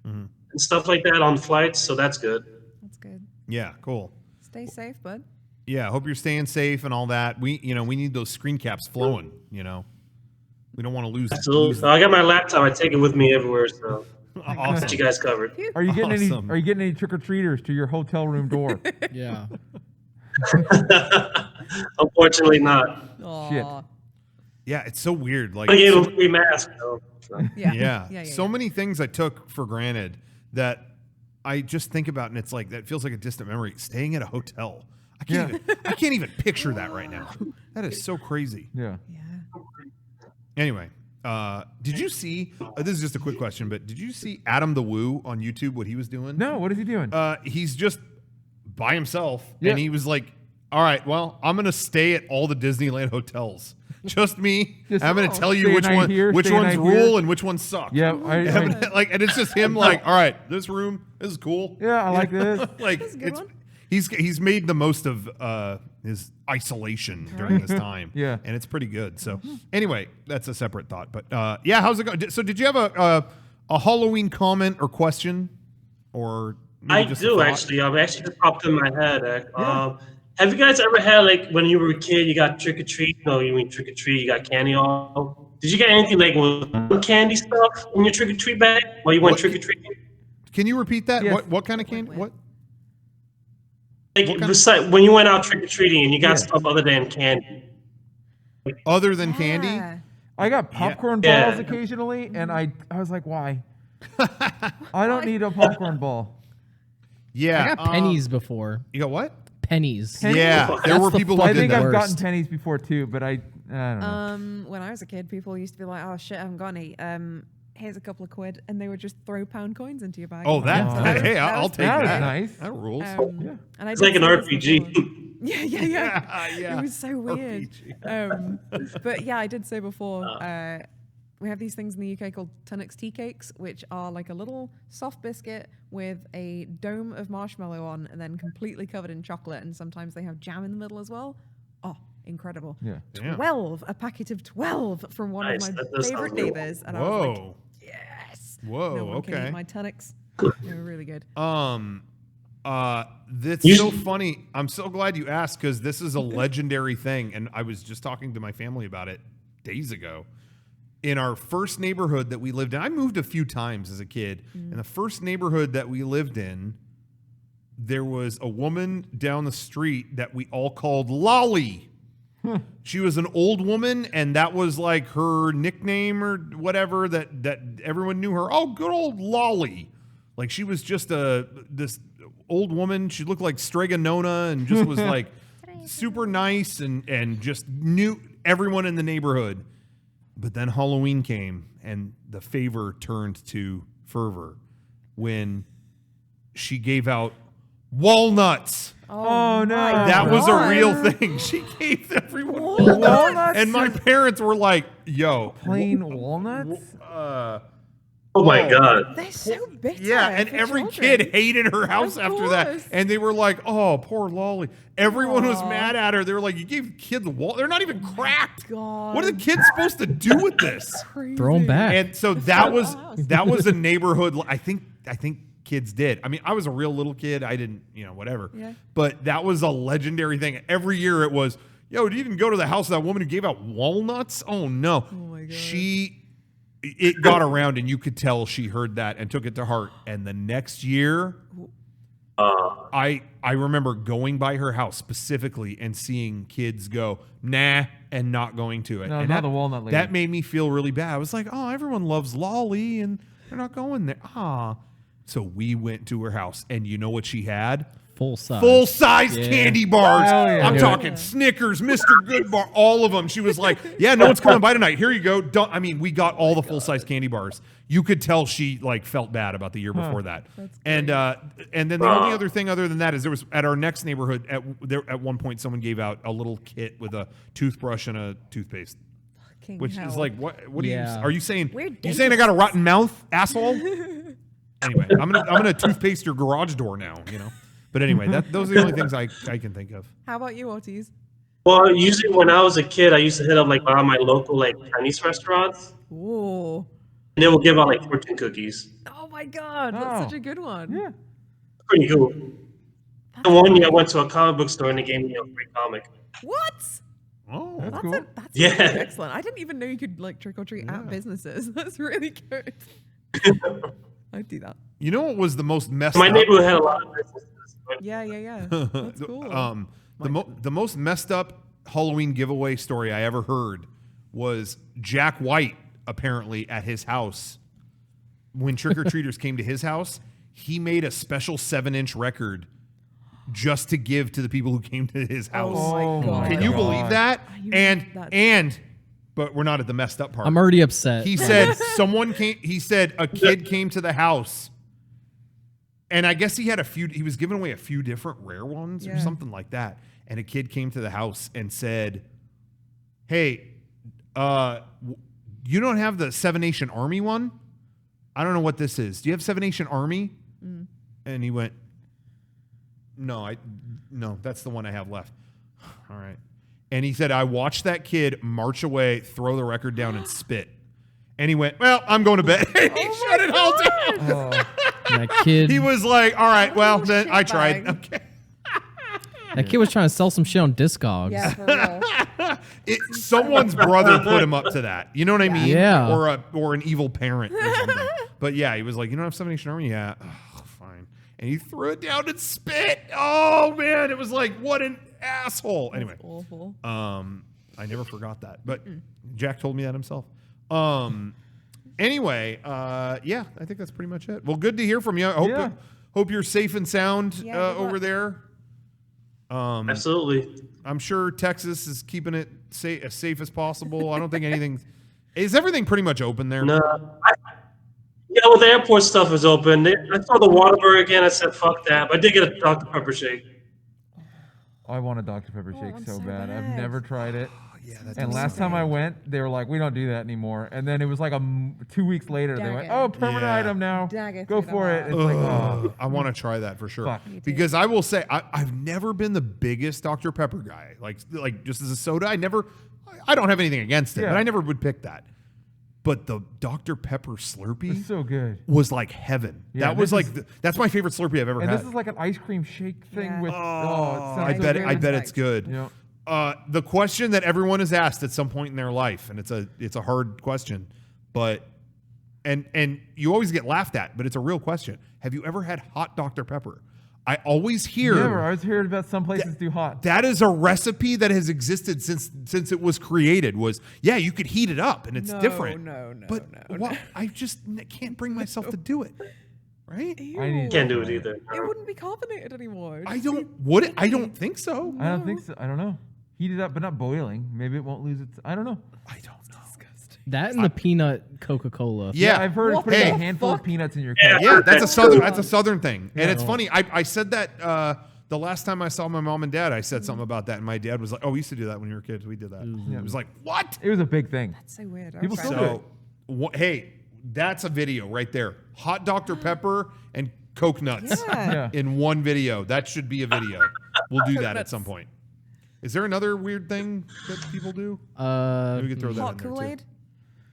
Mhm. and stuff like that on flights, so that's good. That's good. Yeah, cool. Stay safe, bud. Yeah, hope you're staying safe and all that. We need those screen caps flowing. We don't want to lose. Absolutely. I got my laptop. I take it with me everywhere, so got Awesome. you guys covered. Are you getting Awesome. any? Are you getting any trick or treaters to your hotel room door? Yeah. Unfortunately, not. Aw. Yeah, it's so weird. Like I gave so- them free masks, though. So. Yeah. So many things I took for granted that I just think about, and it's like that feels like a distant memory. Staying at a hotel, I can't even picture that right now. That is so crazy. Yeah. Yeah. Anyway, did you see? This is just a quick question, but did you see Adam the Woo on YouTube? What he was doing? No. What is he doing? He's just by himself, Yeah. and he was like, "All right, well, I'm gonna stay at all the Disneyland hotels." Just me. Just I'm going to tell you stay a which night one, here, which stay a ones night rule here. and which ones suck. Yeah, And it's just him. Like, all right, this room, this is cool. Yeah, I like this. Like, That's a good it's one. he's made the most of his isolation during this time. Yeah. and it's pretty good. So anyway, that's a separate thought. But yeah, how's it going? So did you have a Halloween comment or question, or maybe I just a do thought? actually. Actually just popped in my head. Have you guys ever had, like, when you were a kid, you got trick or treat? No, you mean trick or treat? You got candy all. Did you get anything like with candy stuff in your trick or treat bag while you went What- trick or treating? Can you repeat that? Yes. What kind of candy? What? Like, What kind of- besides, when you went out trick or treating and you got Yeah. stuff other than candy. Other than candy? Yeah. I got popcorn Yeah. balls occasionally, and I was like, why? I don't need a popcorn ball. Yeah. I got pennies before. You got what? Pennies. Pennies? Yeah, there That's were the people who I did think that. I've worst. gotten pennies before too, but I don't know. When I was a kid, people used to be like, "Oh shit, I haven't got any. Here's a couple of quid," and they would just throw pound coins into your bag. Oh, I'm that, like, that- hey, that I'll was take that was that. nice. That rules. And I It's did like an see this RPG. before. Yeah. Yeah. It was so weird. But yeah, I did say before, we have these things in the UK called Tunnock's tea cakes, which are like a little soft biscuit with a dome of marshmallow on and then completely covered in chocolate. And sometimes they have jam in the middle as well. Oh, incredible. Yeah. Damn. 12, a packet of 12 from one Nice, of my that does sound favorite cool. neighbors. And I was like, Whoa. yes. Whoa, No one can okay. eat my Tunnocks. They were really good. That's You- so funny. I'm so glad you asked because this is a legendary thing, and I was just talking to my family about it days ago. in our first neighborhood that we lived in, I moved a few times as a kid. In the first neighborhood that we lived in, there was a woman down the street that we all called Lolly. She was an old woman, and that was like her nickname or whatever that everyone knew her. Oh, good old Lolly. Like she was just this old woman. She looked like Strega Nona and just was like super nice and just knew everyone in the neighborhood. But then Halloween came, and the favor turned to fervor when she gave out walnuts. Oh, no. That was a real thing. She gave everyone walnuts. And my parents were like, yo. Plain walnuts? Oh my God. They're so bitter. Yeah, and for every children. kid hated her house after that. course. And they were like, oh, poor Lolly. Everyone was mad at her. They were like, you gave the kid the wall. They're not even cracked. God. What are the kids supposed to do with this? Throw them back. And so that was a neighborhood. I think kids did. I mean, I was a real little kid. I didn't, whatever. Yeah. But that was a legendary thing. Every year it was, yo, did you even go to the house of that woman who gave out walnuts? Oh no. Oh my God. It got around, and you could tell she heard that and took it to heart. And the next year, I remember going by her house specifically and seeing kids go, nah, and not going to it. No, and not the walnut lady. That made me feel really bad. I was like, oh, everyone loves Lolly, and they're not going there. Ah. So we went to her house, and you know what she had? Full size. Full-size candy bars. Hell yeah. I'm Yeah. talking Snickers, Mr. Goodbar, all of them. She was like, yeah, no one's coming by tonight. Here you go. We got all the full-size candy bars. You could tell she felt bad about the year before that. And then the only other thing other than that is there was at our next neighborhood at one point someone gave out a little kit with a toothbrush and a toothpaste. Fucking Which hell. is like, what Yeah. are you saying? We're You saying I got a rotten mouth, asshole? Anyway, I'm gonna toothpaste your garage door now, But anyway, those are the only things I can think of. How about you, Ortiz? Well, usually when I was a kid, I used to hit up like all my local like Chinese restaurants, Ooh. and they would give out like fortune cookies. Oh my God, that's such a good one. Yeah. Pretty cool. The one year I went to a comic book store and they gave me a free comic. What? Oh, That's That's cool. that's Yeah. really excellent. I didn't even know you could like trick or treat at businesses. That's really good. I'd do that. you know what was the most messed My up? neighborhood had a lot of businesses. Yeah. That's cool. The most messed up Halloween giveaway story I ever heard was Jack White apparently at his house. When trick-or-treaters came to his house, he made a special 7-inch record just to give to the people who came to his house. Oh my God. Can you believe that? That's- But we're not at the messed up part. I'm already upset. He said a kid came to the house, and I guess he was giving away a few different rare ones or something like that. And a kid came to the house and said, hey, you don't have the Seven Nation Army one? I don't know what this is. Do you have Seven Nation Army? And he went, no, that's the one I have left. All right. And he said, I watched that kid march away, throw the record down, and spit. And he went, well, I'm going to bed. And he shut it all down. That kid. He was like, all right, well, then I tried. shitbag. Okay. That kid was trying to sell some shit on Discogs. Yeah, for real. Someone's brother put him up to that. You know what I mean? Yeah. Or an evil parent or something. But yeah, he was like, you don't have Seven Nation Army? Yeah. Oh, fine. And he threw it down and spit. Oh, man. It was like, what an asshole. Anyway. Awful. I never forgot that. But Jack told me that himself. Anyway, yeah, I think that's pretty much it. Well, good to hear from you. I hope you're safe and sound Yeah, good over luck. there. Absolutely. I'm sure Texas is keeping it as safe as possible. I don't think anything. Is everything pretty much open there? No. Yeah, well, the airport stuff is open. I saw the Whataburger again. I said, fuck that. But I did get a Dr. Pepper shake. I want a Dr. Pepper shake I'm so so bad. I've bad. never tried it. Yeah, that's And last time I went, they were like, we don't do that anymore. And then it was like 2 weeks later, they Dang went, it. oh, permanent Yeah. item now. Dang it, Go get for them it. out. It's like, oh. I want to try that for sure. Fuck. Me too. Because I will say I've never been the biggest Dr. Pepper guy. Like just as a soda, I don't have anything against it, Yeah. but I never would pick that. But the Dr. Pepper Slurpee It's so good. was like heaven. Yeah, that was this like that's my favorite Slurpee I've ever And had. this is like an ice cream shake thing Yeah. with, Oh, it sounds I so bet good. I bet it's good. Yeah. The question that everyone has asked at some point in their life, and it's a hard question, but and you always get laughed at, but it's a real question. Have you ever had hot Dr. Pepper? I always hear. Never. I always heard about some places do hot. That is a recipe that has existed since it was created. You could heat it up and it's different. No. I just can't bring myself to do it. Right? Can't do it either. It wouldn't be carbonated anymore. I don't think so. I don't think so. I don't know. Heat it up, but not boiling. Maybe it won't lose its. I don't know. I don't know. That and the peanut Coca-Cola. Yeah, I've heard What putting the a handful of peanuts in your Yeah. cup. Yeah, that's a southern thing. And it's funny. I said that the last time I saw my mom and dad, I said something about that, and my dad was like, "Oh, we used to do that when we were kids. We did that." It was like, "What?" It was a big thing. That's so weird. People Okay. still do it. Hey, that's a video right there. Hot Dr. Pepper and Coke nuts Yeah. in one video. That should be a video. We'll do that at some point. Is there another weird thing that people do? Maybe we could throw that Hot in there Kool-Aid.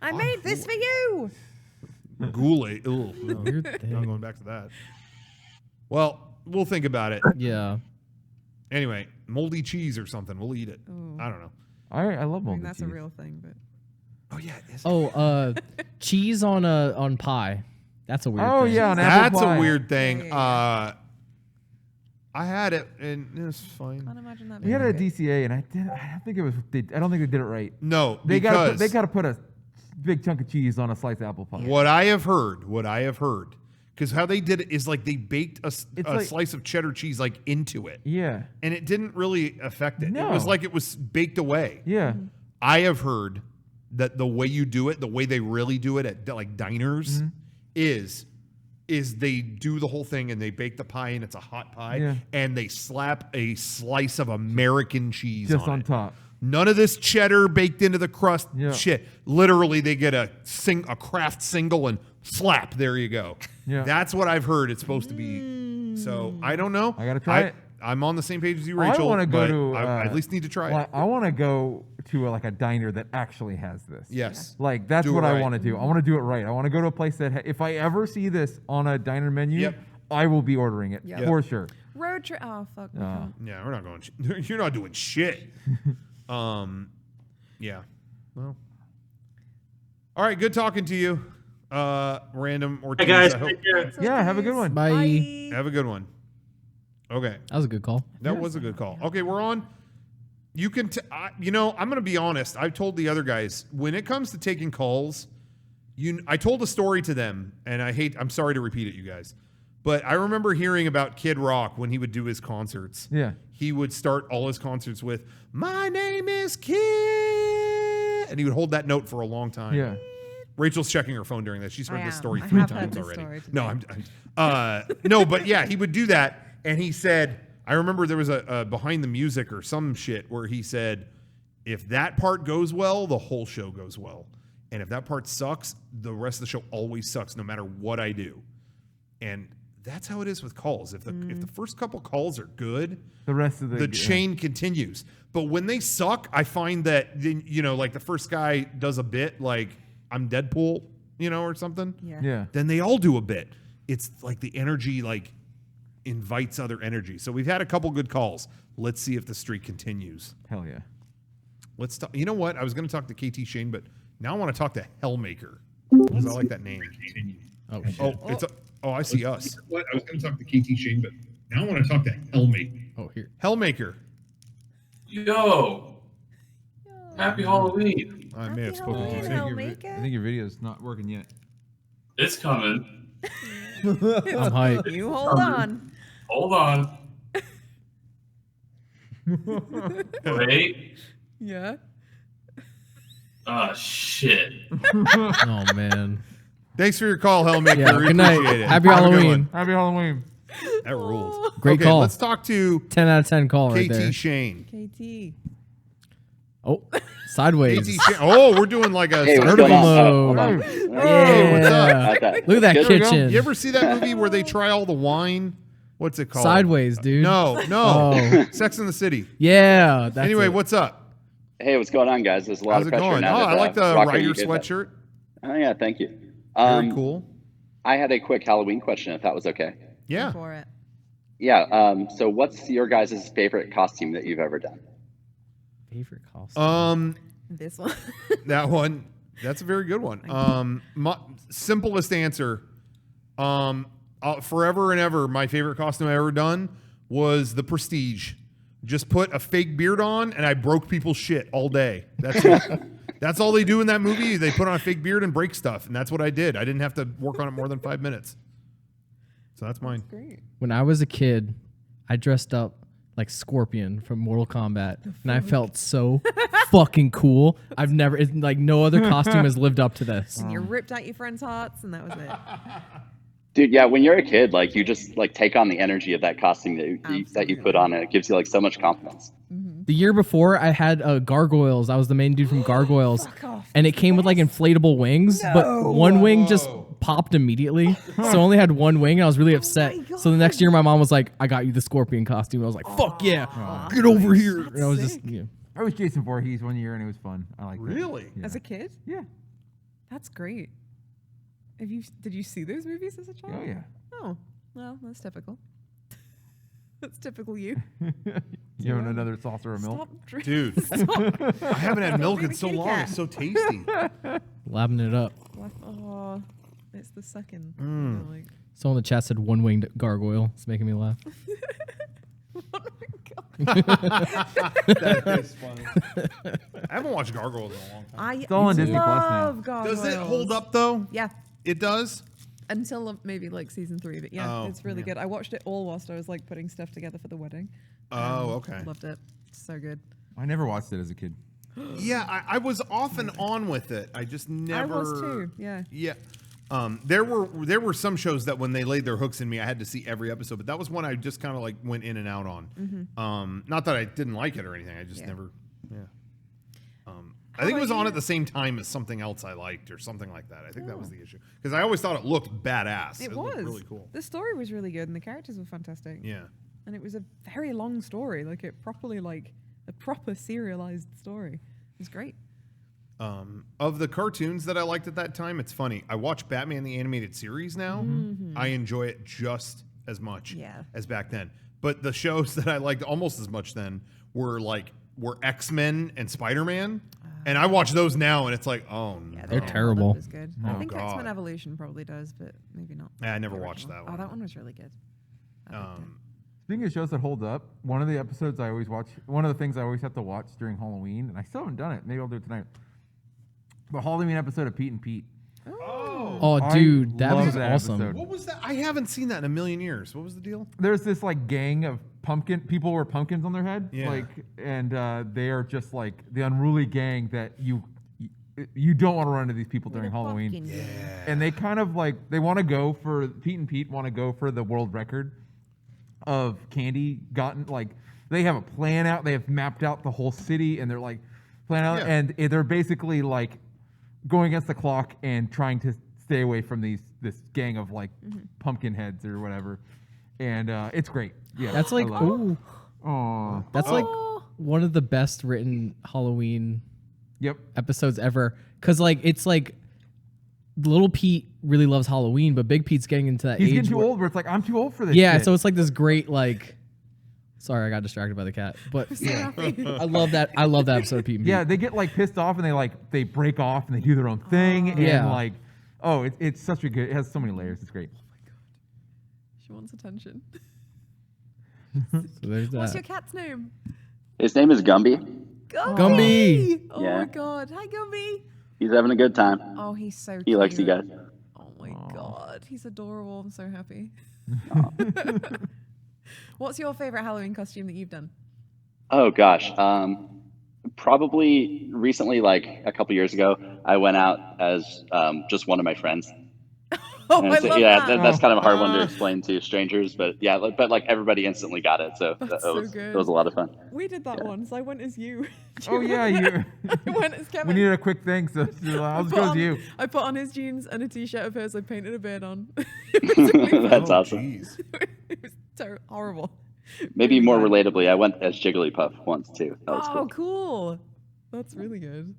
I made this for you. too. Kool-Aid. Ugh, no. Weird Not thing. going back to that. Well, we'll think about it. Yeah. Anyway, moldy cheese or something. We'll eat it. Ooh. I don't know. I love I moldy mean, that's cheese. a real thing, but Oh yeah, it is. Oh, cheese on pie. That's a weird Oh thing. yeah, on apple That's pie. a weird thing. Yeah. I had it and it was fine. can't imagine that. We had it being at DCA, and I don't think it was. I don't think they did it right. No, They because got to put a big chunk of cheese on a sliced apple pie. what I have heard, because how they did it is like they baked a like- slice of cheddar cheese like into it, Yeah, and it didn't really affect it. It was No. like it was baked away. yeah. I have heard that the way you do it, the way they really do it at like diners, is they do the whole thing and they bake the pie and it's a hot pie, Yeah. and they slap a slice of American cheese Just on it. top. None of this cheddar baked into the crust Yeah. shit. Literally, they get a craft single and slap. There you go. Yeah. That's what I've heard it's supposed to be. So I don't know. I gotta try it. I'm on the same page as you, I Rachel. want to go but to. I at least need to try well, it. I want to go to like a diner that actually has this. Yes. Like that's Do it what I right. want to do. I want to do it right. I want to go to a place that if I ever see this on a diner menu, Yep. I will be ordering it Yep. for sure. road trip. Oh fuck. we can't. Yeah, we're not going. You're not doing shit. Yeah. Well. All right. Good talking to you. Random or Hey guys, take care. Yeah, have a good one. Bye. have a good one. Okay. That was a good call. That was a good call. Okay, we're on. You can, I'm going to be honest. I've told the other guys when it comes to taking calls, I told a story to them, and I'm sorry to repeat it, you guys, but I remember hearing about Kid Rock when he would do his concerts. Yeah. He would start all his concerts with, "My name is Kid," and he would hold that note for a long time. Yeah. Rachel's checking her phone during this. She's heard I this am. story I 3 have heard times this already. story No, today. no, but yeah, he would do that. And he said, I remember there was a behind the music or some shit where he said, if that part goes well, the whole show goes well. And if that part sucks, the rest of the show always sucks no matter what I do. And that's how it is with calls. If the first couple calls are good, The rest of the chain continues. But when they suck, I find that, like the first guy does a bit like I'm Deadpool, or something. Yeah. Then they all do a bit. It's like the energy invites other energy. So we've had a couple good calls. Let's see if the streak continues. Hell yeah. Let's talk. You know what? I was going to talk to KT Shane, but now I want to talk to Hellmaker because I like that name. Oh, shit. I see us. What? I was going to talk to KT Shane, but now I want to talk to Hellmaker. Oh, here. Hellmaker. Yo! Happy Halloween! I may have spoken Halloween, to you. Hellmaker. I think your video's not working yet. It's coming. I'm hyped. You hold on. Hold on. Wait. Yeah. Oh, shit. Oh, man. Thanks for your call, Hellmaker. Yeah, We good night. appreciate it. Happy Have a good Halloween. one. Happy Halloween. That ruled. Great Okay, call. Let's talk to 10 out of 10 call right KT there. Shane. KT. Oh, sideways. KT Shane. Oh, we're doing like a Hey, what's Vertical going on? mode. Hold on. Hey, what's up? Yeah. Okay. Look at that Good. kitchen. You ever see that movie where they try all the wine? What's it called? Sideways, dude. No. Oh. Sex in the City. Yeah. That's Anyway, it. what's up? Hey, what's going on, guys? There's a lot How's of it pressure going? now. Oh, that, I like the Rocker, Rider you get that. sweatshirt. Oh yeah, thank you. Very cool. I had a quick Halloween question, if that was okay. Yeah. For it. Yeah. So, what's your guys' favorite costume that you've ever done? Favorite costume. This one. That one. That's a very good one. My simplest answer. Forever and ever, my favorite costume I ever done was the Prestige. Just put a fake beard on, and I broke people's shit all day. That's it. That's all they do in that movie. They put on a fake beard and break stuff, and that's what I did. I didn't have to work on it more than 5 minutes. So that's mine. Great. When I was a kid, I dressed up like Scorpion from Mortal Kombat, and I felt so fucking cool. I've never, like, no other costume has lived up to this. And you ripped out your friends' hearts, and that was it. Dude, yeah, when you're a kid, like, you just, like, take on the energy of that costume that you put on, and it gives you, like, so much confidence. The year before, I had Gargoyles. I was the main dude from Gargoyles, and it came with like inflatable wings, but one wing just popped immediately, so I only had one wing, and I was really upset. So the next year, my mom was like, "I got you the Scorpion costume." I was like, "Fuck yeah, get over here!" And I was just, I was Jason Voorhees one year, and it was fun. I like really that. As a kid. Yeah, that's great. Did you see those movies as a child? Oh yeah. Oh well, that's typical. That's typical you. You having another saucer of milk? Dude, I haven't had milk in so long. It's so tasty. Lapping it up. Oh, it's the second. Like, Someone in the chat said one-winged gargoyle. It's making me laugh. That is funny. I haven't watched Gargoyles in a long time. It's all on Disney Plus now. Gargoyles. Does it hold up though? Yeah. It does? Until maybe like season 3, but yeah, it's really good. I watched it all whilst I was like putting stuff together for the wedding. Okay. Loved it. So good. I never watched it as a kid. Yeah, I was off and on with it. I just never. I was too. Yeah. Yeah. There were some shows that when they laid their hooks in me, I had to see every episode. But that was one I just kind of like went in and out on. Not that I didn't like it or anything. I just never. Yeah. I think it was on at the same time as something else I liked or something like that. I think that was the issue because I always thought it looked badass. It looked was really cool. The story was really good and the characters were fantastic. Yeah. And it was a very long story, like it properly like a proper serialized story. It was great. Of the cartoons that I liked at that time, it's funny. I watch Batman the Animated Series now. I enjoy it just as much as back then. But the shows that I liked almost as much then were X-Men and Spider-Man. And I watch those now, and it's like, oh no. They're terrible. Was good. I think X-Men Evolution probably does, but maybe not. Yeah, I never watched that one. Oh, that one was really good. Speaking of shows that hold up, one of the episodes I always watch, one of the things I always have to watch during Halloween, and I still haven't done it. Maybe I'll do it tonight. The Halloween episode of Pete and Pete. Oh, dude, that was awesome. Episode. What was that? I haven't seen that in a million years. What was the deal? There's this like gang of people wear pumpkins on their head, Yeah. and they are just like the unruly gang that you don't want to run into these people during Halloween. Yeah. And they kind of like Pete and Pete want to go for the world record of candy gotten. Like they have a plan out. They have mapped out the whole city, and they're like plan out, and they're basically like going against the clock and trying to stay away from this gang of like pumpkin heads or whatever. And it's great. Yeah, that's like that's like one of the best written Halloween episodes ever. Cause like it's like little Pete really loves Halloween, but Big Pete's getting into that He's age getting too old where it's like I'm too old for this. Yeah, shit. so it's like this great like. Sorry, I got distracted by the cat, but I love that. I love that episode of Pete and Pete. Yeah, they get like pissed off and they break off and they do their own thing and like it's such a good. It has so many layers. It's great. Oh my god, she wants attention. So there's that. What's your cat's name? His name is Gumby. Gumby. Oh my god, hi Gumby. He's having a good time. Oh, he's so cute. He likes you guys. Oh my god, he's adorable. I'm so happy. What's your favorite Halloween costume that you've done? Oh gosh, probably recently, like a couple years ago, I went out as just one of my friends. Oh, I love that. That's kind of a hard one to explain to strangers, but like everybody instantly got it, so that was a lot of fun. We did that once. I went as you. Oh yeah, you. I went as Kevin. We needed a quick thing, so I'll just go as you. I put on his jeans and a t-shirt of hers. I painted a beard on. That's awesome. It was horrible. Maybe more relatably, I went as Jigglypuff once too. That was cool. That's really good.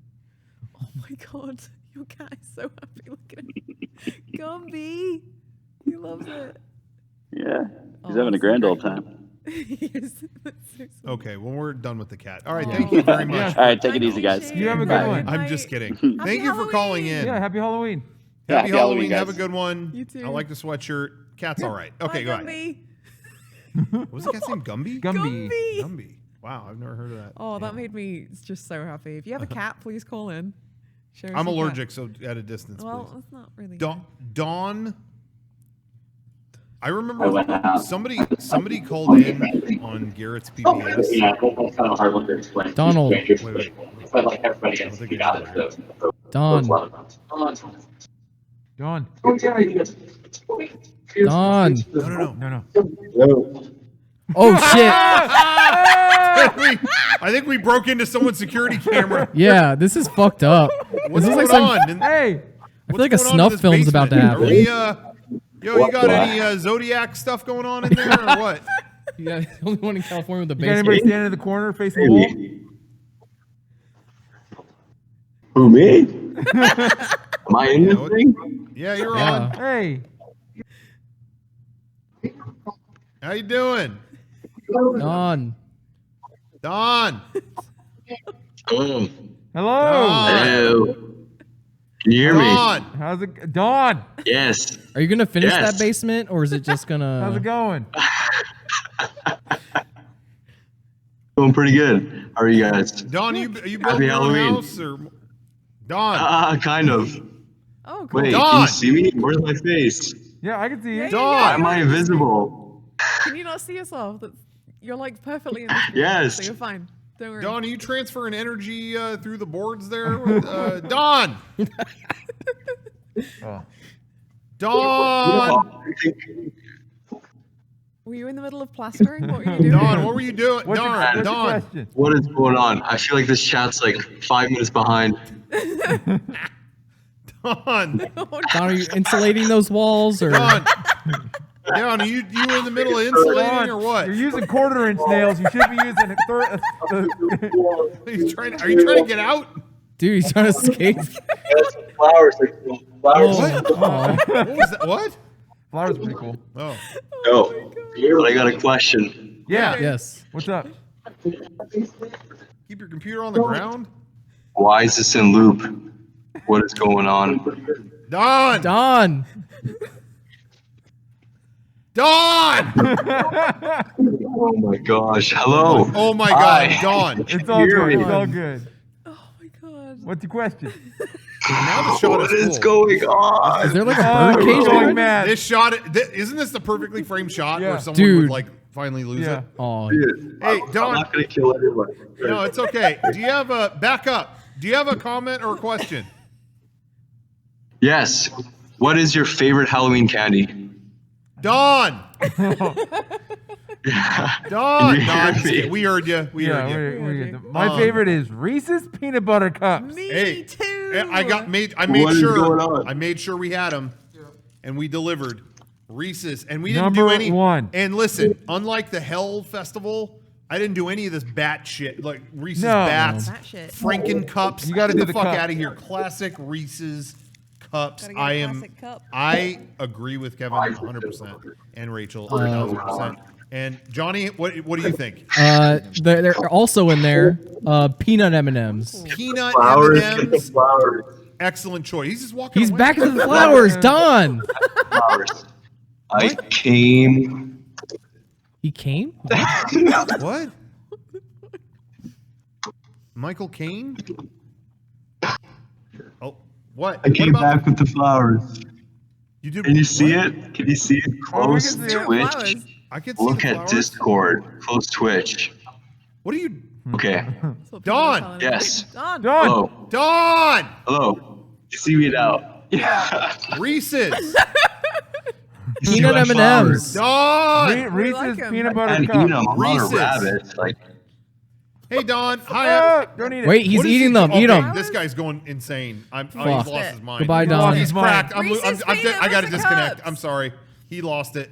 Oh my god, your cat is so happy looking at me. Gumby, he loves it. Yeah, he's having a grand old time. Yes, that's so sweet. Okay, well, we're done with the cat. All right, thank you very much. All right, take it easy, guys. You have a good Bye. one. I'm just kidding. Happy Thank you for calling in. Yeah, happy Halloween. Yeah, Happy happy Halloween. Halloween, Have a guys. good one. You too. I like the sweatshirt. Cat's all right. Okay, go ahead. Gumby. What was the cat's name? Gumby? Gumby. Gumby. Wow, I've never heard of that. Oh, that made me just so happy. If you have a cat, please call in. Show us I'm your cat. allergic, so at a distance, Well, please. that's not really. Dawn. I remember somebody called in on Garrett's PBS. Yeah, that's kind of a hard one to explain. Donald. Wait. But like everybody gets I don't think got I it. know. So, Don. Dawn. Don. No. No. Oh shit. I think we broke into someone's security camera. Yeah, this is fucked up. What's this going is like on? Hey. I feel like a What's going on in snuff this film's about to basement? happen. Are we, you got any Zodiac stuff going on in there or what? Yeah, the only one in California with the You got anybody basement. standing in the corner facing the wall? Who, me? Am I in this thing? Yeah, you're Yeah. on. Hey. How you doing? Don. Don. Oh. Hello. Hello. Can you hear me? Don. How's it, Dawn? Yes. Are you gonna finish Yes. that basement, or is it just gonna? How's it going? Going pretty good. How are you guys? Don, you building Happy your own Halloween. house or Don? Kind of. Oh, cool. Wait, Dawn. can you see me? Where's my face? Yeah, I can see you. Yeah, Dawn. Why am I invisible? Can you not see yourself? You're like perfectly in the screen, Yes. so you're fine. Don't worry. Don, are you transferring energy through the boards there? Don. Oh. Don. Were you in the middle of plastering? What were you doing? Don, what were you doing? What's your Don. question? What is going on? I feel like this chat's like 5 minutes behind. Don. Don, are you insulating those walls, or? Don. Don, are you in the middle of insulating or what? You're using quarter-inch nails. You should be using a third. Are you trying to get out? Dude, he's trying to escape. Flowers. Flowers. What? What was that? What? Flowers pretty cool. Oh. No. But I got a question. Yeah. Yes. What's up? Keep your computer on the ground? Why is this in loop? What is going on? Don! Don. Don! Oh my gosh. Hello. Oh my God, Hi. Don. It's all Hear good. me. It's all good. Oh my god. What's your question? Now the shot What is is full. going on? Is there like a Oh, bird we're cage? going going? mad. This shot, isn't this the perfectly framed shot Yeah. where someone Dude. would like finally lose Yeah. it? Oh, Dude, Hey, I'm Don. not gonna kill anyone. No, it's okay. Do you have a back up? Do you have a comment or a question? Yes. What is your favorite Halloween candy? Don! Don! Can you No, I'm hear just me? kidding. We heard you. We Yeah, heard you. we're good. My favorite is Reese's peanut butter cups. Me Hey, too. and I made What is sure going on? I made sure we had them, and we delivered Reese's, and we didn't Number do any. one. And listen, unlike the Hell Festival, I didn't do any of this bat shit like Reese's No. bats, Bat shit. Franken cups. You gotta Get do the the fuck cup. out of here. Classic Reese's cups. Gotta get a classic cup. I agree with Kevin 100% and Rachel 1,000%. And Johnny, what do you think? they're also in there. Peanut M&Ms. Peanut Flowers. Get the M&Ms. flowers. Excellent choice. He's just walking. He's away. back into the flowers. Don. Flowers. I came. He came. What? Michael Caine? Oh, what? I came What about- back with the flowers. You did. Can you see what? it? Can you see it Oh, we close? can see it. Twitch. Flowers. I can see Look the at flowers. Discord. Close Twitch. What are you? Okay. That's what people Dawn. are telling me. Yes. Dawn. Dawn. Hello. Dawn! Hello. You see me now? Yeah. Reese's. You see Peanut my M&Ms. flowers? Dawn! Reese's like 'em. peanut I butter can't eat cups. them. I'm Reese's. not a rabbit. Like, Hey, Dawn. Hi. Ah, don't eat it. Wait, he's What is eating he them. do- Eat okay, them. This guy's going insane. He's Fuck. lost his mind. Goodbye, He Don. lost He's his mind. cracked. Reese's I peanut got to butter disconnect. cups. I'm sorry. He lost it.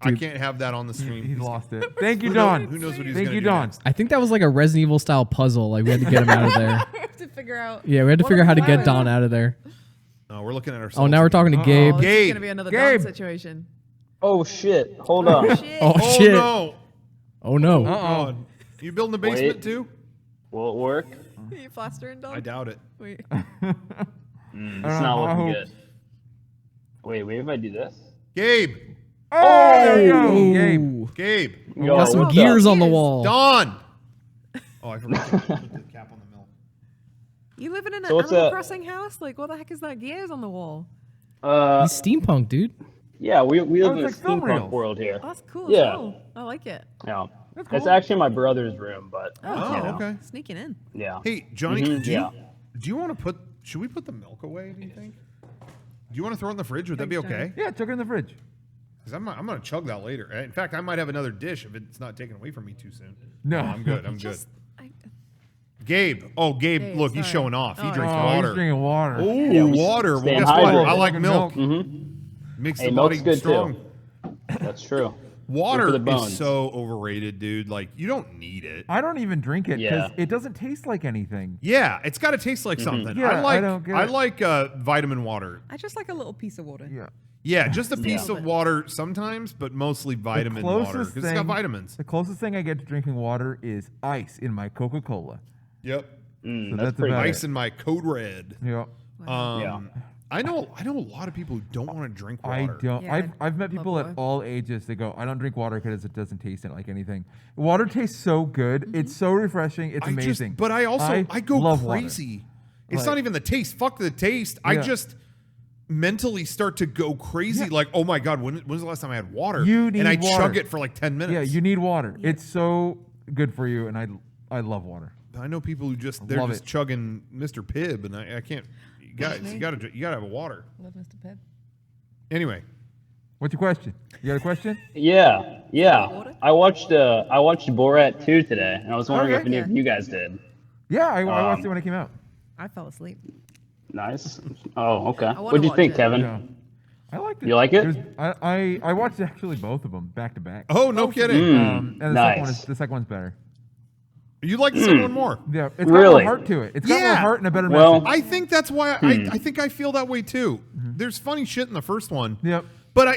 I can't have that on the stream. He lost it. Thank you, Who Dawn. knows what he's Thank gonna you, do Dawn. next. I think that was like a Resident Evil style puzzle. Like we had to get him out of there. We have to figure out. Yeah, we had to what figure are out how to get flowers? Don out of there. No, we're looking at ourselves. Oh, now we're talking to Uh-oh. Gabe. Oh, this is Gabe. gonna be another Gabe. Dawn situation. Oh shit! Hold on. Shit. Oh Oh shit! no. Oh no. Uh-oh. You building the basement Wait. too? Will it work? Are you plastering, Dom? I doubt it. Wait. It's not looking good. Wait, if I do this? Gabe. Oh, there you go, Gabe. Gabe. We got some gears on the wall. Don. Oh, I forgot to put the cap on the milk. You living in an So what's Animal a- Crossing house? Like, what the heck is that gears on the wall? He's steampunk, dude. Yeah, we live in a it's like film steampunk reels. world here. Oh, that's cool. Yeah. Cool. I like it. Yeah. That's It's cool. actually my brother's room, but Oh, you know. okay. Sneaking in. Yeah. Hey, Johnny, Mhm, do you want to put? Should we put the milk away? Do you think? Do you want to throw it in the fridge? Would that be Thanks, Johnny. okay? Yeah, chuck it in the fridge. Because I'm gonna chug that later. In fact, I might have another dish if it's not taken away from me too soon. No. I'm good. I'm good. Just, Gabe. Oh, Gabe. Gabe, Look, he's sorry. showing off. He Oh, drinks Oh, water. he's drinking water. Ooh, Yeah, we water. Well, staying guess what? hydrated. I like milk. Mm-hmm. Makes Hey, the milk's body good strong. too. That's true. Water Good for the is bones. so overrated, dude. Like, you don't need it. I don't even drink it because Yeah. it doesn't taste like anything. Yeah, it's got to taste like something. Yeah, I don't get it. like vitamin water. I just like a little piece of water. Yeah. Yeah, just a piece Yeah. of water sometimes, but mostly vitamin water because it's got vitamins. The closest thing I get to drinking water is ice in my Coca-Cola. Yep. So that's pretty about Ice it. in my Code Red. Yeah. Yeah. I know a lot of people who don't want to drink I water. don't. Yeah, I've met love people at water. all ages that go, I don't drink water because it doesn't taste like anything. Water tastes so good. Mm-hmm. It's so refreshing. It's amazing. But I also I go love water. crazy. It's Like- not even the taste. Fuck the taste. I Yeah. just mentally start to go crazy. Yeah. Like, oh my god, when's the last time I had water? You and I need water. chug it for like 10 minutes. Yeah, you need water. It's so good for you, and I love water. I know people who they're Love just it. chugging Mr. Pibb, and I can't. You gotta have a water. Love Mr. Pibb. Anyway, What's your question? You got a question? Yeah. I watched Borat 2 today, and I was wondering if Okay. any of you guys did. Yeah, I watched it when it came out. I fell asleep. Nice. Oh, okay. wanna What'd you watch think, it. Kevin? Yeah. I liked it. You like it? I watched actually both of them back to back. oh no kidding. And the nice. second one's better. You like the second one more? Yeah, it's got Really? more heart to it. It's got more Yeah. heart and a better Well- message. I think that's why I think I feel that way too. There's funny shit in the first one. Yep. But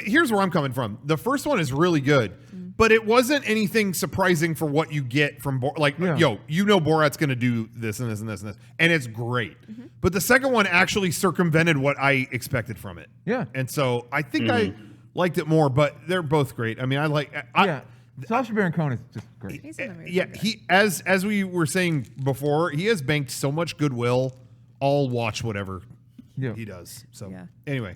here's where I'm coming from. The first one is really good, but it wasn't anything surprising for what you get from Yeah. you know Borat's going to do this and this and this and this, and it's great. But the second one actually circumvented what I expected from it. Yeah. And so I think I liked it more, but they're both great. I mean, Yeah. Sacha Baron Cohen is just great. He's an amazing yeah, guy. he as we were saying before, he has banked so much goodwill. I'll watch whatever Yeah. he does. So Yeah. anyway,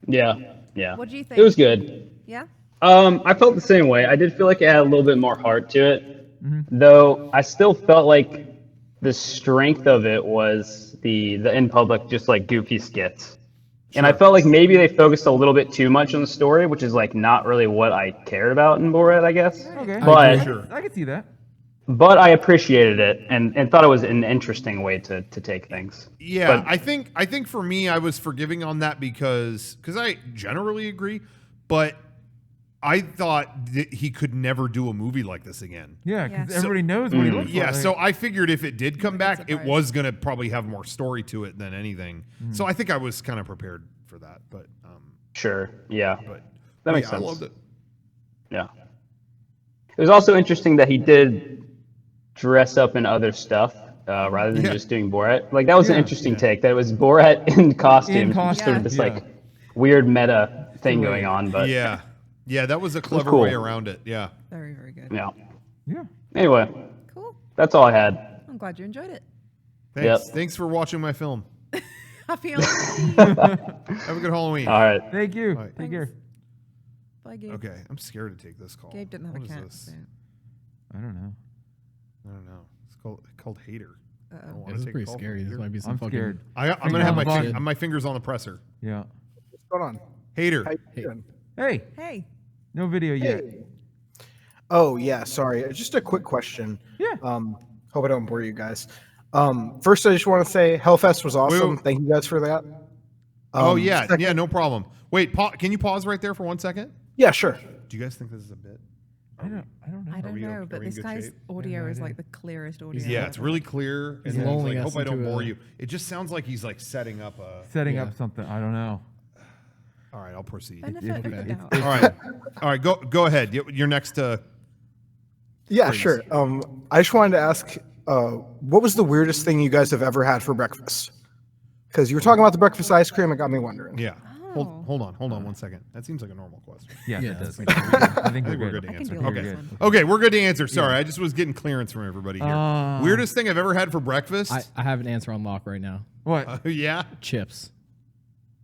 Yeah. What do you think? It was good. Yeah? I felt the same way. I did feel like it had a little bit more heart to it, though I still felt like the strength of it was the in public, just like goofy skits. And I felt like maybe they focused a little bit too much on the story, which is like not really what I cared about in Borat, I guess. Okay. But I can see that. but I appreciated it and thought it was an interesting way to take things. yeah, But- I think for me, I was forgiving on that because I generally agree, but I thought that he could never do a movie like this again. Yeah, because Yeah. everybody knows what he looks Yeah, like. so I figured if it did come back, it surprised. was gonna probably have more story to it than anything. So I think I was kind of prepared for that. But Sure, yeah, but that makes yeah, sense. I loved it. Yeah. It was also interesting that he did dress up in other stuff rather than Yeah. just doing Borat. Like that was an Yeah. interesting take. That it was Borat in costumes, costume, sort of this yeah. like weird meta thing going on. But Yeah, that was a clever cool. way around it. Yeah. Very, very good. yeah. Yeah. Anyway, Cool. that's all I had. I'm glad you enjoyed it. Thanks. Yep. Thanks for watching my film. Happy Halloween. Have a good Halloween. All right. Thank you. All right. Take care. Bye, Gabe. Okay, I'm scared to take this call. Gabe didn't have What a is cat. this? So. I don't know. I don't know. It's called Hater. I don't Yeah, wanna this is take a pretty call from scary. This Hater. might be some I'm fucking. scared. I'm gonna have my fingers on the presser. Yeah. What's going on? Hater. How you doing? Hey, Hey. no video yet. Oh yeah, sorry. Just a quick question. Yeah. Hope I don't bore you guys. First, I just want to say Hellfest was awesome. Wait. Thank you guys for that. Oh yeah, second- yeah, no problem. Wait, can you pause right there for 1 second? Yeah, sure. Do you guys think this is a bit? I don't know. I don't we- know, are but we in this good guy's shape? audio is like the clearest audio. Yeah, it's really clear. He's And then lulling like, us hope I don't into bore a- you. It just sounds like he's like setting up a. Setting up something. I don't know. All right, I'll proceed. Benefit of the doubt. All right. Go ahead. You're next to. Yeah, Reese. sure. I just wanted to ask, what was the weirdest thing you guys have ever had for breakfast? Because you were talking about the breakfast ice cream, it got me wondering. Yeah. Hold on 1 second. That seems like a normal question. Yeah, it does. I think we're good to answer. Okay, we're good to answer. Sorry, I just was getting clearance from everybody here. Weirdest thing I've ever had for breakfast? I have an answer on lock right now. What? Yeah? Chips.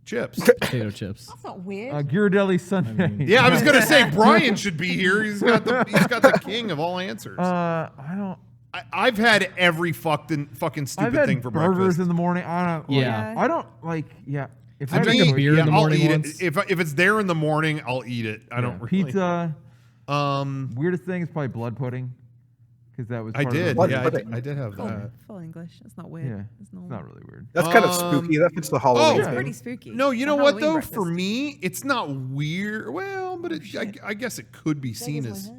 Potato chips. That's not weird. Ghirardelli Sunday. Yeah, I was gonna say Brian should be here. He's got the king of all answers. I've had every fucking stupid I've had thing for burgers breakfast. in the morning. I don't. Yeah. I don't like. Yeah. If I I drink drink a beer in the I'll morning eat once. it. If it's there in the morning, I'll eat it. I don't really. Pizza. Weirdest thing is probably blood pudding, because that was. I part of did. the- Yeah, I did have that. Full English. That's not weird. Yeah, It's it's normal. not really weird. That's kind of spooky. That fits the Halloween It's thing. pretty spooky. No, you For know what Halloween though? breakfast. For me, it's not weird. Well, but I guess it could be seen as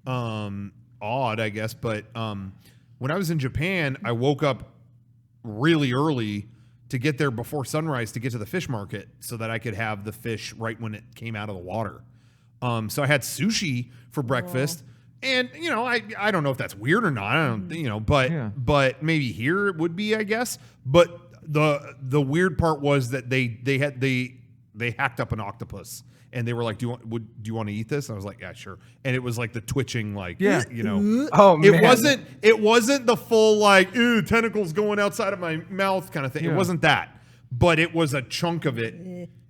odd. I guess, but when I was in Japan, I woke up really early to get there before sunrise to get to the fish market so that I could have the fish right when it came out of the water. So I had sushi for breakfast. And I don't know if that's weird or not. I don't, but maybe here it would be, I guess. But the weird part was that they hacked up an octopus and they were like, do you want to eat this? And I was like, yeah, sure. And it was like the twitching, like, Oh, man. it wasn't the full like, ew, tentacles going outside of my mouth kind of thing. Yeah. It wasn't that, but it was a chunk of it.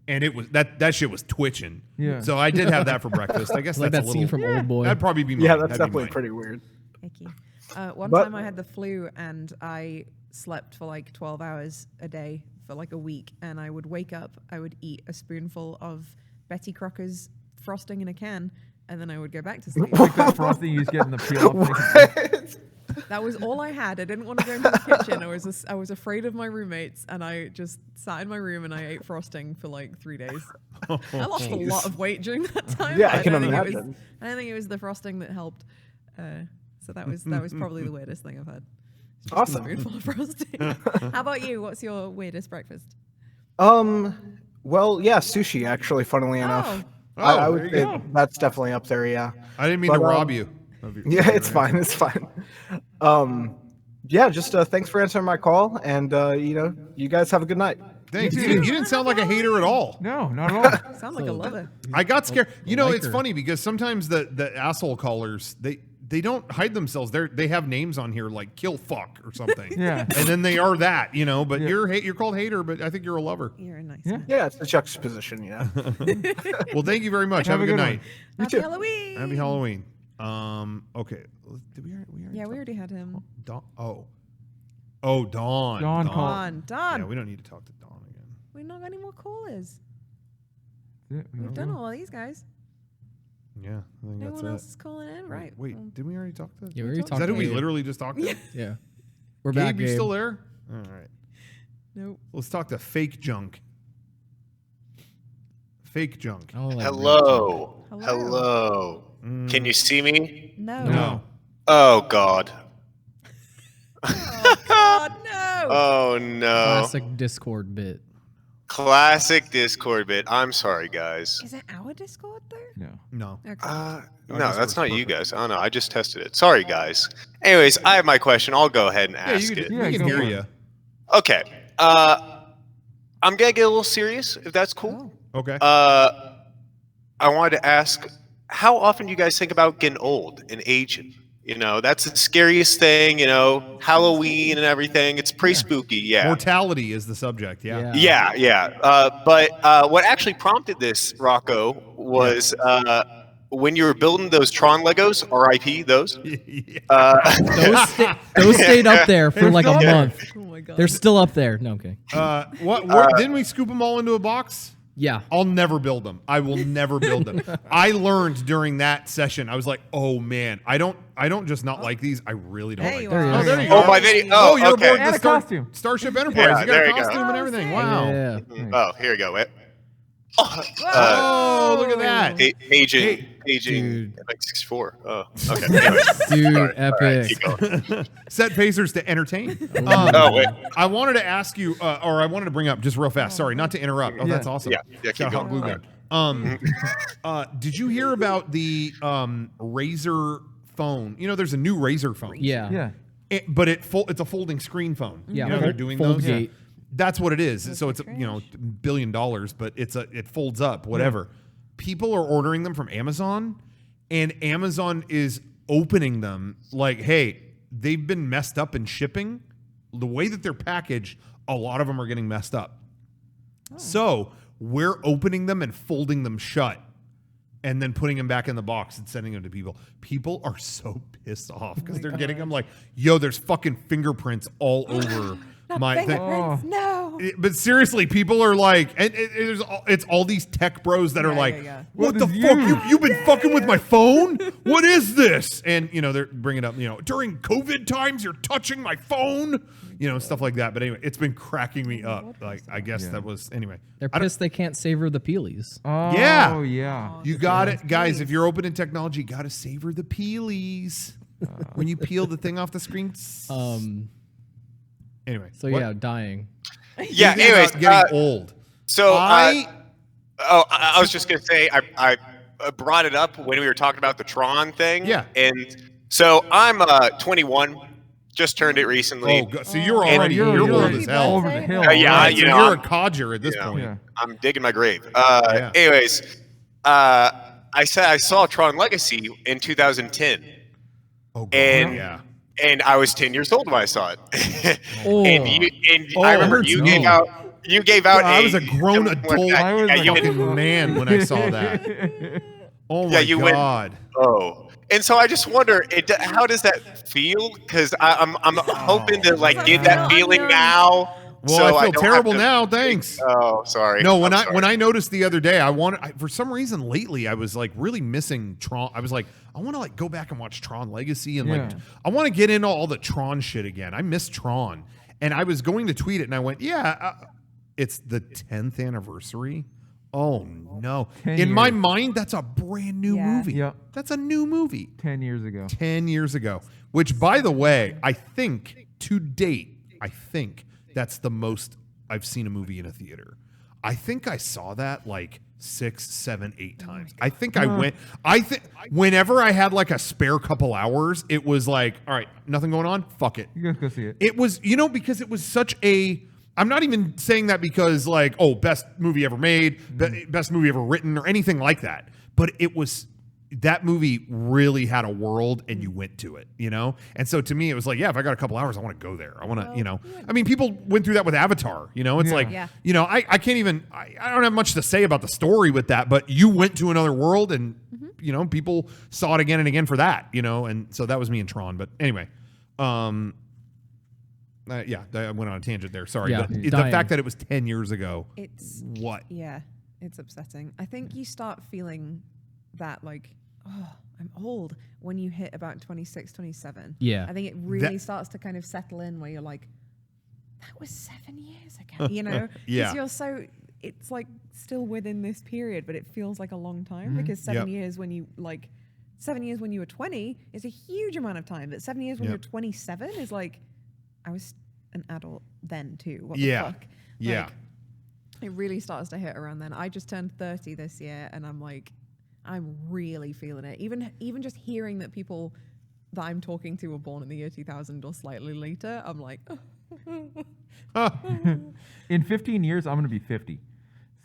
And it was that shit was twitching. Yeah. So I did have that for breakfast. I guess Like that's that a scene little, from Old Boy. That'd probably be mine. Yeah, that's That'd be definitely mine. pretty weird. Icky. One But- time I had the flu and I slept for like 12 hours a day for like a week, and I would wake up, I would eat a spoonful of Betty Crocker's frosting in a can, and then I would go back to sleep. Like that frosting you just get in the peel off thing. That was all I had. I didn't want to go into the kitchen. I was afraid of my roommates, and I just sat in my room and I ate frosting for like 3 days. I lost a lot of weight during that time. Yeah, but I can don't think imagine. I don't think it was the frosting that helped. So that was probably the weirdest thing I've had. Just Awesome. A spoonful of frosting. How about you? What's your weirdest breakfast? Well, yeah, sushi, actually, funnily enough. I would there you say that's definitely up there, yeah. I didn't mean But, to rob you. Yeah, it's fine. It's fine. Yeah, just thanks for answering my call, and you guys have a good night. Thanks. You didn't sound like a hater at all. No, not at all. Sound like a lover. I got scared. It's her. funny because sometimes the asshole callers they don't hide themselves. They have names on here like kill fuck or something. Yeah. And then they are that, but you're called hater, but I think you're a lover. You're a nice Yeah. man. Yeah, it's the juxtaposition, Well, thank you very much. Have a good night. Happy Halloween. Happy Halloween. Okay. Did we already Yeah, we already had him. Dawn. Oh, Dawn. Dawn called. Dawn. Yeah, we don't need to talk to Dawn again. We've not got any more callers. Yeah, We've done all of these guys. Yeah, I think No that's one it. else is calling in, right? Wait, well, did we already talk to? Yeah, we already Is talked that to who we Gabe. literally just talked to? Yeah. We're Gabe, back, you Gabe. still there? All right. Nope. Let's talk to fake junk. Fake junk. I don't like Hello. Hello. Hello. Can you see me? No. No. Oh God. Oh, God, no. Oh no. Classic Discord bit. Classic Discord bit. I'm sorry, guys. Is it our Discord, though? No. No. Okay. No, that's not you guys. Oh no, I just tested it. Sorry, guys. Anyways, I have my question. I'll go ahead and Yeah, ask you it. can, we can go hear for it. you. Okay. I'm gonna get a little serious, if that's cool. Okay. I wanted to ask, how often do you guys think about getting old and aging? That's the scariest thing. Halloween and everything. It's pretty spooky. Yeah. Mortality is the subject. Yeah. Yeah. But what actually prompted this, Rocco, was when you were building those Tron Legos, RIP those. Those stayed up there for like a still there. month. Oh, my God. They're still up there. No, okay. Didn't we scoop them all into a box? Yeah. I'll never build them. I will never build them. I learned during that session. I was like, oh man, I don't just not like these. I really don't There like you them. are. Oh, there you Oh, go. my video. Oh, Oh, you're okay. aboard And the a costume. Starship Enterprise. Yeah, You got there a you go. costume and everything. Wow. Yeah. Oh, here you go. Oh, look at that. Paging like 64. Oh, okay. Anyways. Dude, Sorry. epic. All right, keep going. Set phasers to entertain. Oh, wait. I wanted to ask you, or I wanted to bring up just real fast. Sorry, not to interrupt. Oh, that's awesome. Yeah, keep Shout out going. Glue Gun. Did you hear about the Razer phone? You know, there's a new Razer phone. Yeah. But it's a folding screen phone. Yeah, you know, they're doing Fold those. gate. That's what it is. So it's $1 billion, but it folds up, whatever. People are ordering them from Amazon, and Amazon is opening them like, hey, they've been messed up in shipping. The way that they're packaged, a lot of them are getting messed up. So we're opening them and folding them shut, and then putting them back in the box and sending them to people. People are so pissed off because they're getting them like, yo, there's fucking fingerprints all over my thing. No. But seriously, people are like, and it's all these tech bros that are like, what the fuck? You've been fucking with my phone? What is this? And, they're bringing up, during COVID times, you're touching my phone, stuff like that. But anyway, it's been cracking me up. Like, I guess that was, anyway. They're pissed they can't savor the peelies. Oh, yeah. yeah. You got it. Guys, if you're open in technology, you got to savor the peelies. When you peel the thing off the screen. Anyway. So, yeah, dying. Yeah, anyways. Getting old. So, I was just going to say, I brought it up when we were talking about the Tron thing. Yeah. And so I'm 21. Just turned it recently. Oh, so you're already you're old as hell. Over the hill. Yeah, right, so you're a codger at this point. Yeah. I'm digging my grave. Anyways, I saw Tron Legacy in 2010. Oh, God. And and I was 10 years old when I saw it. Oh. I remember you gave out. I was a grown adult fucking man when I saw that. Oh my God. And so I just wonder, how does that feel? Because I'm hoping to get that feeling now. Well, I feel terrible now. Thanks. Oh, sorry. No, when I noticed the other day, for some reason lately I was really missing Tron. I was like, I want to go back and watch Tron Legacy and I want to get into all the Tron shit again. I miss Tron, and I was going to tweet it, and I went, it's the 10th anniversary. Oh no! In my mind, that's a brand new movie. Yeah. That's a new movie. 10 years ago. 10 years ago. Which, by the way, I think to date, that's the most I've seen a movie in a theater. I think I saw that 6, 7, 8 times. I think I went. Whenever I had a spare couple hours, it was all right, nothing going on. Fuck it. You go see it. It was, because it was such a. I'm not even saying that because best movie ever made, best movie ever written, or anything like that. But it was, that movie really had a world, and you went to it, And so to me, it was if I got a couple hours, I want to go there. I want to, I mean, people went through that with Avatar, It's I can't even, I don't have much to say about the story with that, but you went to another world, and, people saw it again and again for that, And so that was me and Tron. But anyway, I went on a tangent there. Sorry. Yeah, But the fact that it was 10 years ago. It's what? Yeah, it's upsetting. I think you start feeling that I'm old when you hit about 26, 27. Yeah. I think it really starts to kind of settle in where you're like, that was 7 years ago, Yeah. Because you're so, it's still within this period, but it feels like a long time because 7 years when you 7 years when you were 20 is a huge amount of time, but 7 years when you're 27 is I was an adult then too. What the fuck? Yeah. It really starts to hit around then. I just turned 30 this year, and I'm really feeling it. Even just hearing that people that I'm talking to were born in the year 2000 or slightly later, I'm like, in 15 years, I'm gonna be 50.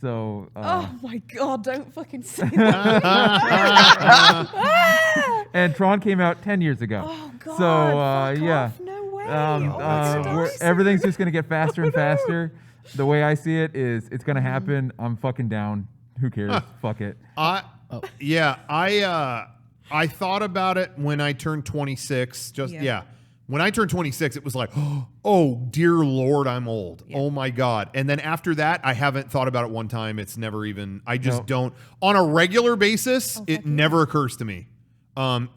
So. Oh my God! Don't fucking say that. And Tron came out 10 years ago. Oh God! So yeah. No way. Everything's just gonna get faster and faster. The way I see it is, it's gonna happen. I'm fucking down. Who cares? Fuck it. I thought about it when I turned 26. When I turned 26, it was oh dear Lord, I'm old. Yeah. Oh my God. And then after that, I haven't thought about it one time. It's never even. I just don't on a regular basis. It never occurs to me.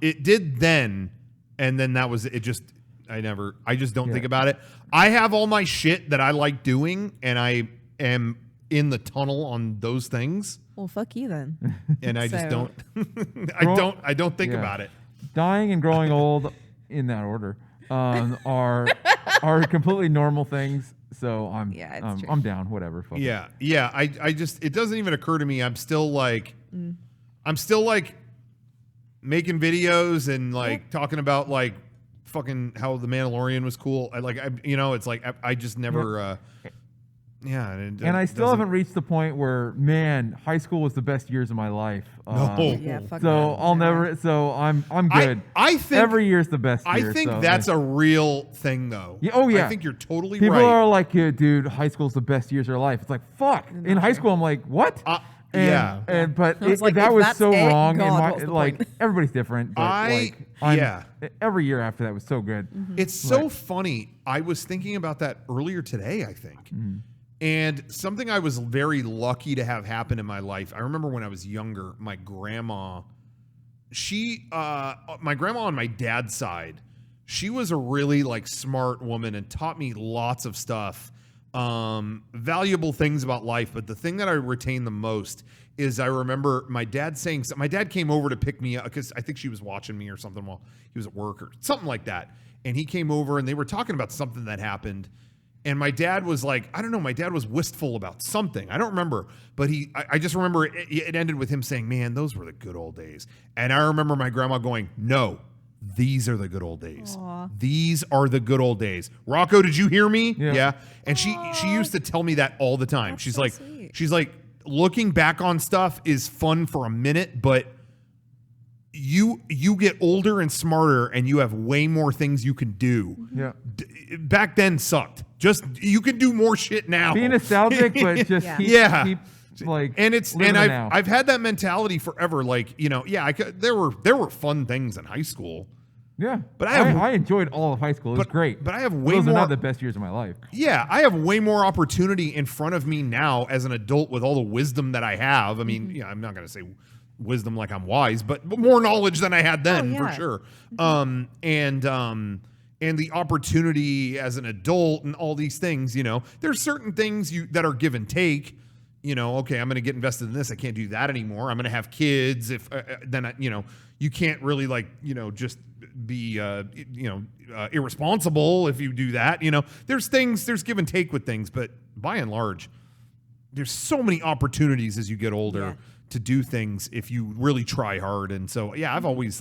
It did then, and then that was it. I just don't think about it. I have all my shit that I like doing, and I am in the tunnel on those things. Well, fuck you then. And I just So- don't. I don't think about it. Dying and growing old, in that order, are completely normal things. So I'm down. Whatever. Fuck it. Yeah. I just it doesn't even occur to me. I'm still like making videos and like talking about like fucking how the Mandalorian was cool. It's like I just never. And I still haven't reached the point where, man, high school was the best years of my life. Fuck so that. I'll never. So I'm good. I think every year's the best. I year, think so, that's a real thing, though. Yeah, oh yeah. I think you're totally People right. are like, yeah, dude, high school's the best years of their life. It's like, fuck. In high school, I'm like, what? But I was like, that if was that's so it, wrong. God, what's the Like point? everybody's different. But every year after that was so good. It's so funny. I was thinking about that earlier today, I think. And something I was very lucky to have happen in my life. I remember when I was younger, my grandma, my grandma on my dad's side, she was a really like smart woman and taught me lots of stuff, valuable things about life. But the thing that I retain the most is I remember my dad saying, my dad came over to pick me up because I think she was watching me or something while he was at work or something like that. And he came over and they were talking about something that happened. And my dad was like, I don't know, my dad was wistful about something. I don't remember. But I just remember it ended with him saying, man, those were the good old days. And I remember my grandma going, no, these are the good old days. Aww. These are the good old days. Rocco, did you hear me? Yeah. And she used to tell me that all the time. She's like, looking back on stuff is fun for a minute, but you get older and smarter and you have way more things you can do. Yeah. Back then sucked. Just you can do more shit now. Be nostalgic, but just keep like I've had that mentality forever. Like, there were fun things in high school. Yeah, but I enjoyed all of high school. It was great. But I have way Those more. are not the best years of my life. Yeah, I have way more opportunity in front of me now as an adult with all the wisdom that I have. I mean, I'm not going to say wisdom like I'm wise, but more knowledge than I had then for sure. And the opportunity as an adult and all these things, there's certain things that are give and take. Okay, I'm going to get invested in this. I can't do that anymore. I'm going to have kids. If then you can't really just be irresponsible if you do that. There's give and take with things, but by and large, there's so many opportunities as you get older to do things if you really try hard. And so, I've always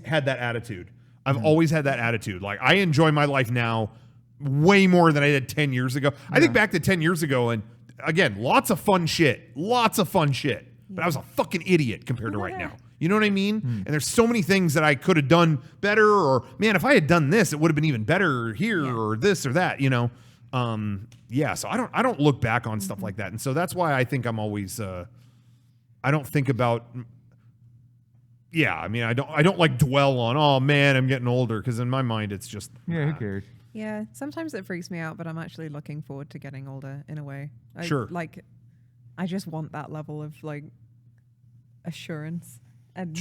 had that attitude. I've always had that attitude. Like, I enjoy my life now way more than I did 10 years ago. I think back to 10 years ago, and again, lots of fun shit. But I was a fucking idiot compared to right now. You know what I mean? And there's so many things that I could have done better, or man, if I had done this, it would have been even better here or this or that, So I don't look back on stuff like that. And so that's why I think I'm always, I don't think about, I don't like dwell on, oh man, I'm getting older. Cause in my mind, it's just, who cares? Yeah, sometimes it freaks me out, but I'm actually looking forward to getting older in a way. Sure. I just want that level of assurance and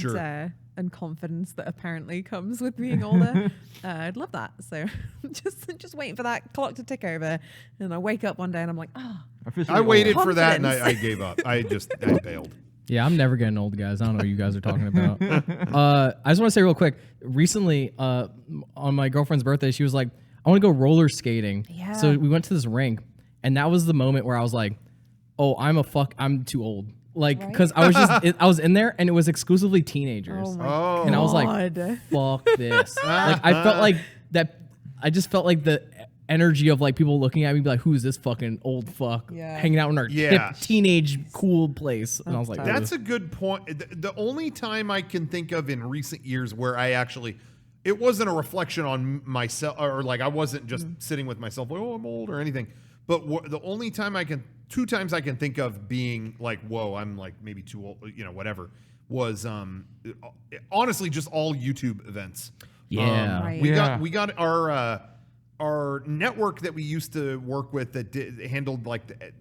and confidence that apparently comes with being older. I'd love that. So just waiting for that clock to tick over, and I wake up one day and I'm like, I waited for that and I gave up. I bailed. Yeah, I'm never getting old, guys. I don't know what you guys are talking about. I just want to say real quick. Recently, on my girlfriend's birthday, she was like, I want to go roller skating. Yeah. So we went to this rink, and that was the moment where I was like, oh, I'm too old. Because I was I was in there, and it was exclusively teenagers. Oh my God. And I was like, fuck this. I felt like that. I just felt like the energy of people looking at me, be like, who's this fucking old fuck hanging out in our hip teenage cool place? And I was like, that's a good point. The only time I can think of in recent years where I actually, it wasn't a reflection on myself, or I wasn't just sitting with myself, oh, I'm old or anything. But the only time two times I can think of being like, whoa, I'm maybe too old, whatever, was honestly just all YouTube events. Yeah. We got our network that we used to work with that handled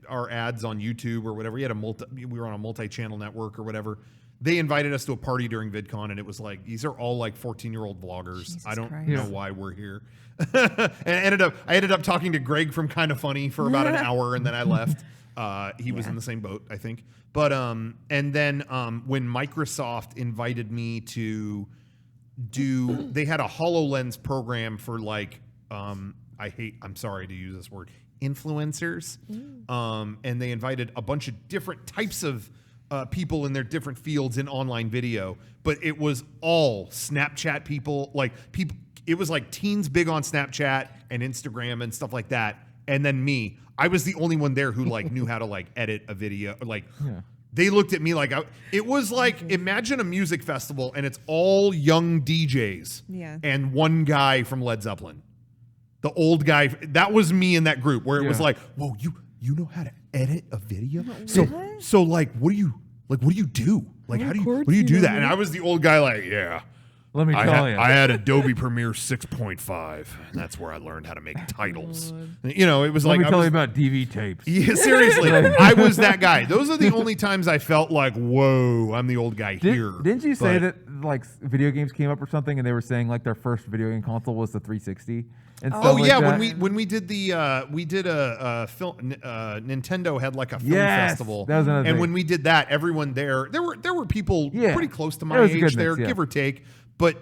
our ads on YouTube or whatever. We were on a multi-channel network or whatever. they invited us to a party during VidCon, and it was like, these are all like 14-year-old vloggers. Jesus I don't Christ. know why we're here. And I ended up talking to Greg from Kinda Funny for about an hour, and then I left. He was in the same boat, I think. But and then when Microsoft invited me to they had a HoloLens program for like I'm sorry to use this word, influencers. And they invited a bunch of different types of people in their different fields in online video, but it was all Snapchat people, it was like teens big on Snapchat and Instagram and stuff like that. And then me, I was the only one there who like knew how to like edit a video. They looked at me like it was like, imagine a music festival and it's all young DJs and one guy from Led Zeppelin. The old guy, that was me in that group where it was like, whoa, you know how to edit a video? So like, what do you do? Like, how do you do that? And I was the old guy like, yeah. Let me tell you. I had Adobe Premiere 6.5, and that's where I learned how to make titles. You know, it was Let like me tell you about DV tapes. Yeah, seriously, I was that guy. Those are the only times I felt like, whoa, I'm the old guy here. Didn't you say that like video games came up or something, and they were saying like their first video game console was the 360? And Oh stuff yeah, like when we did a film, Nintendo had like a film festival, that was another and thing. when we did that, everyone there were people pretty close to my It was a age good there, mix, give or take, but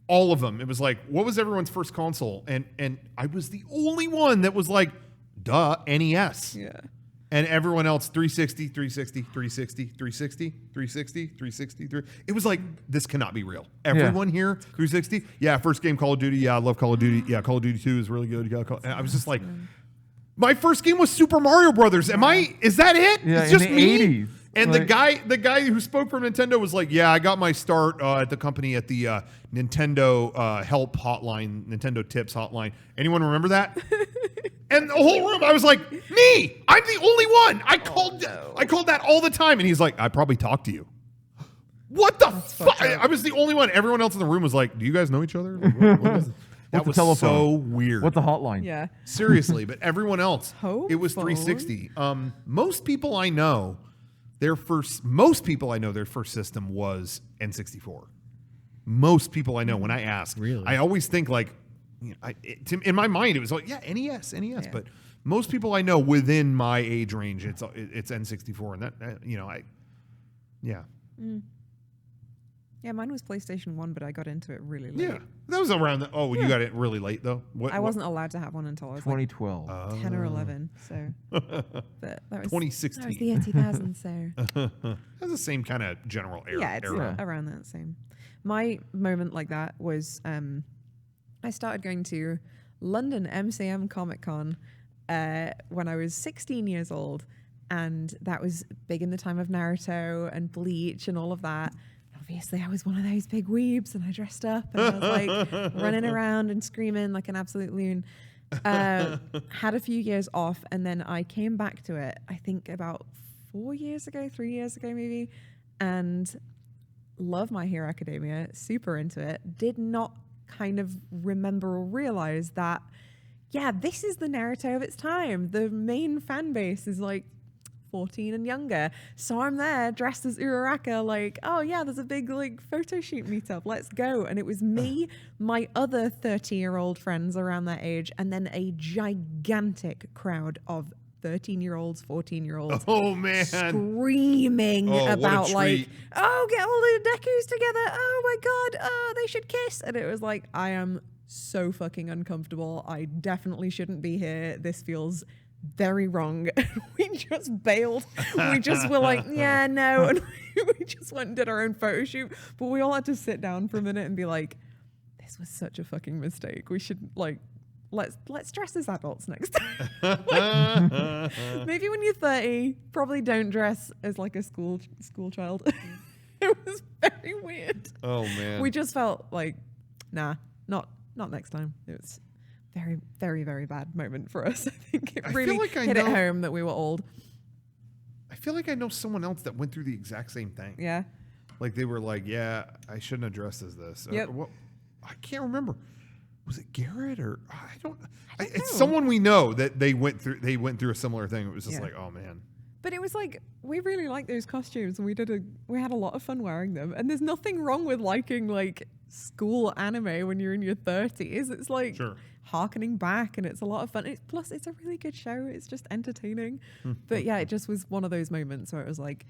all of them, it was like, what was everyone's first console? And I was the only one that was like, duh, NES. Yeah. And everyone else, 360, 360, 360, 360, 360, 360. It was like, this cannot be real. Everyone here, 360. Yeah, first game, Call of Duty. Yeah, I love Call of Duty. Yeah, Call of Duty 2 is really good. And I was just like, my first game was Super Mario Brothers. Is that it? Yeah, it's just in me? the 80s. And the guy who spoke from Nintendo was like, yeah, I got my start at the company at the Nintendo help hotline, Nintendo tips hotline. Anyone remember that? And the whole room, I was like, me, I'm the only one. I called that all the time. And he's like, I probably talked to you. What the fuck? I was the only one. Everyone else in the room was like, do you guys know each other? Like, what is it? That was so weird. What's the hotline? Yeah. Seriously, but everyone else, it was phone? 360. Most people I know, their first system was N64. Most people I know, when I ask, I always think like, in my mind, it was like, yeah, NES. But most people I know within my age range, it's N64, and that Yeah, mine was PlayStation 1, but I got into it really late. Yeah, that was around you got it really late though. I wasn't allowed to have one until I was 2012, like 10 or 11. So, but that was 2016. That was the year 2000. So that's the same kind of general era. Yeah, it's around that same. My moment like that was I started going to London MCM ComicCon when I was 16 years old, and that was big in the time of Naruto and Bleach and all of that. Obviously, I was one of those big weebs, and I dressed up, and I was like running around and screaming like an absolute loon. Had a few years off, and then I came back to it, I think about 3 years ago maybe, and love My Hero Academia, super into it. Did not kind of remember or realize that, yeah, this is the Naruto of its time. The main fan base is like 14 and younger. So I'm there dressed as Uraraka, like, oh yeah, there's a big like photo shoot meetup, let's go. And it was me, my other 30-year-old friends around that age, and then a gigantic crowd of 13-year-olds, 14-year-olds. Oh man, screaming about like, oh, get all the Dekus together. Oh my god, oh, they should kiss. And it was like, I am so fucking uncomfortable. I definitely shouldn't be here. This feels very wrong. We just bailed. We just were like, yeah, no. And we just went and did our own photo shoot. But we all had to sit down for a minute and be like, this was such a fucking mistake. We should like, let's dress as adults next time. Like, maybe when you're 30, probably don't dress as like a school child. It was very weird. Oh man. We just felt like, nah, not next time. It was very, very, very bad moment for us. I think it really hit it home that we were old. I feel like I know someone else that went through the exact same thing. Yeah. Like they were like, yeah, I shouldn't have dressed as this. Yep. I can't remember. Was it Garrett or I don't know. It's someone we know that they went through a similar thing. It was just like, oh man. But it was like we really liked those costumes, and we had a lot of fun wearing them. And there's nothing wrong with liking like school anime when you're in your 30s. It's like harkening back, and it's a lot of fun. Plus, it's a really good show. It's just entertaining. But yeah, it just was one of those moments where it was like,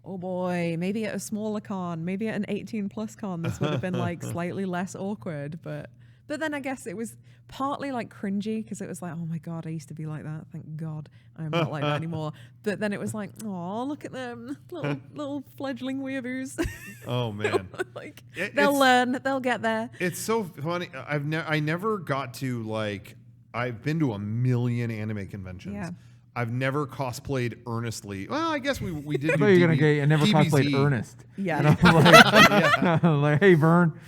oh boy, maybe at a smaller con, maybe at an 18+ con, this would have been like slightly less awkward. But then I guess it was partly like cringy because it was like, oh my God, I used to be like that. Thank God I'm not like that anymore. But then it was like, oh, look at them, little fledgling weeaboos. Oh man, like they'll learn, they'll get there. It's so funny. I never got to like. I've been to a million anime conventions. Yeah. I've never cosplayed earnestly. Well, I guess we did. So you're gonna get. I never cosplayed Ernest. Yeah. And I'm like, hey Vern.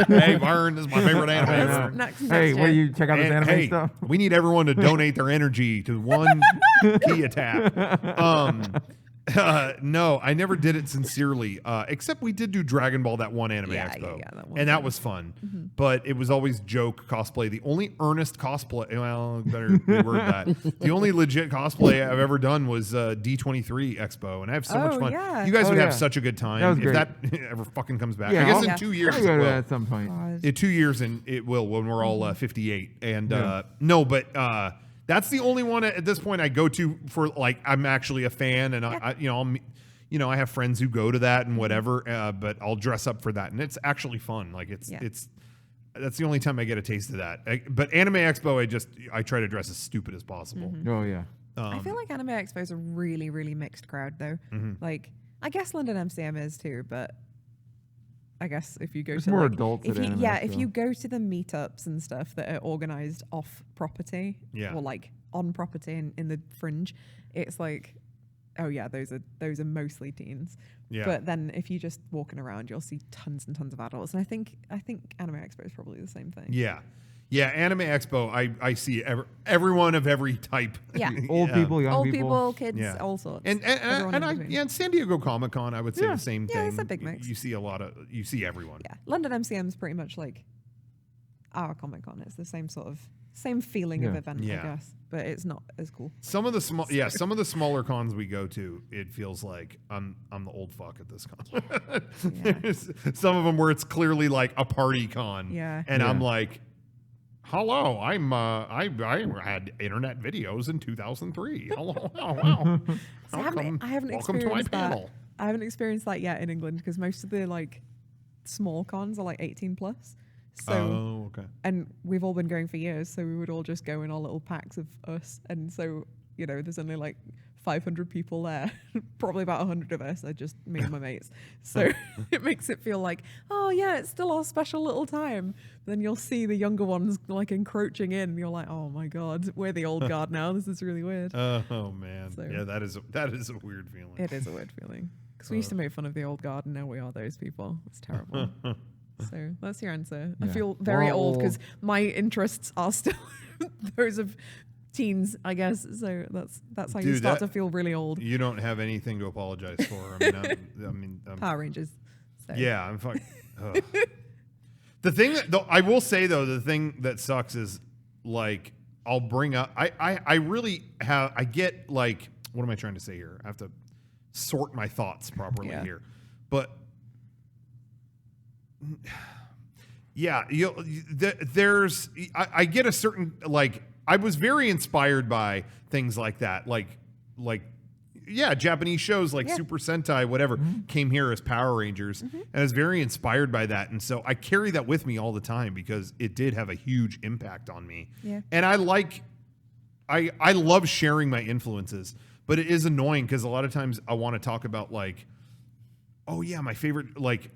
Hey Vern, this is my favorite anime. Hey, will you check out this anime stuff? We need everyone to donate their energy to one key attack. No, I never did it sincerely. Except we did do Dragon Ball, that one anime expo, that was fun. But it was always joke cosplay. The only earnest cosplay, well, better reword that. The only legit cosplay I've ever done was D23 Expo, and I have so much fun. Yeah. You guys would have such a good time That was if great. that ever fucking comes back. Yeah, I guess in 2 years I'll it go to will. that at some point. In 2 years, and it will when we're all 58. And no, but. That's the only one at this point I go to for like I'm actually a fan, and I have friends who go to that and whatever. But I'll dress up for that, and it's actually fun. Like it's that's the only time I get a taste of that. But Anime Expo, I try to dress as stupid as possible. Oh yeah. I feel like Anime Expo is a really, really mixed crowd though. Like I guess London MCM is too, but I guess if you go There's to more like, adults if at you, Anime if Expo. you go to the meetups and stuff that are organized off property or like on property in the fringe, it's like, oh yeah, those are mostly teens. Yeah. But then if you're just walking around, you'll see tons and tons of adults, and I think Anime Expo is probably the same thing. Yeah. Yeah, Anime Expo, I see everyone of every type. Yeah. Old people, young people, kids, all sorts. And San Diego Comic-Con, I would say the same thing. Yeah, it's a big mix. You see everyone. Yeah, London MCM is pretty much like our Comic-Con. It's the same feeling of event, I guess, but it's not as cool. Some of the smaller cons we go to, it feels like I'm the old fuck at this con. There's some of them where it's clearly like a party con, and I'm like, hello, I had internet videos in 2003. Hello, wow. So I haven't welcome to my experienced that. panel. I haven't experienced that yet in England because most of the like small cons are like 18+. So, and we've all been going for years, so we would all just go in our little packs of us, and so there's only like 500 people there. Probably about 100 of us are just me and my mates. So it makes it feel like, oh yeah, it's still our special little time. Then you'll see the younger ones like encroaching in, and you're like, oh my God, we're the old guard now. This is really weird. Oh man, yeah, that is a weird feeling. It is a weird feeling because we used to make fun of the old guard, and now we are those people. It's terrible. So that's your answer. I feel very old because my interests are still those of teens, I guess. So that's how you start to feel really old. You don't have anything to apologize for. I mean, Power Rangers. So. Yeah, I'm fucking. The thing that I will say though, the thing that sucks is like I'll bring up. I really have. I get like, what am I trying to say here? I have to sort my thoughts properly here, but. Yeah, there's. I get a certain like. I was very inspired by things like that, like Japanese shows like Super Sentai, whatever, came here as Power Rangers, and I was very inspired by that, and so I carry that with me all the time because it did have a huge impact on me. Yeah, and I love sharing my influences, but it is annoying because a lot of times I want to talk about like, oh yeah, my favorite like.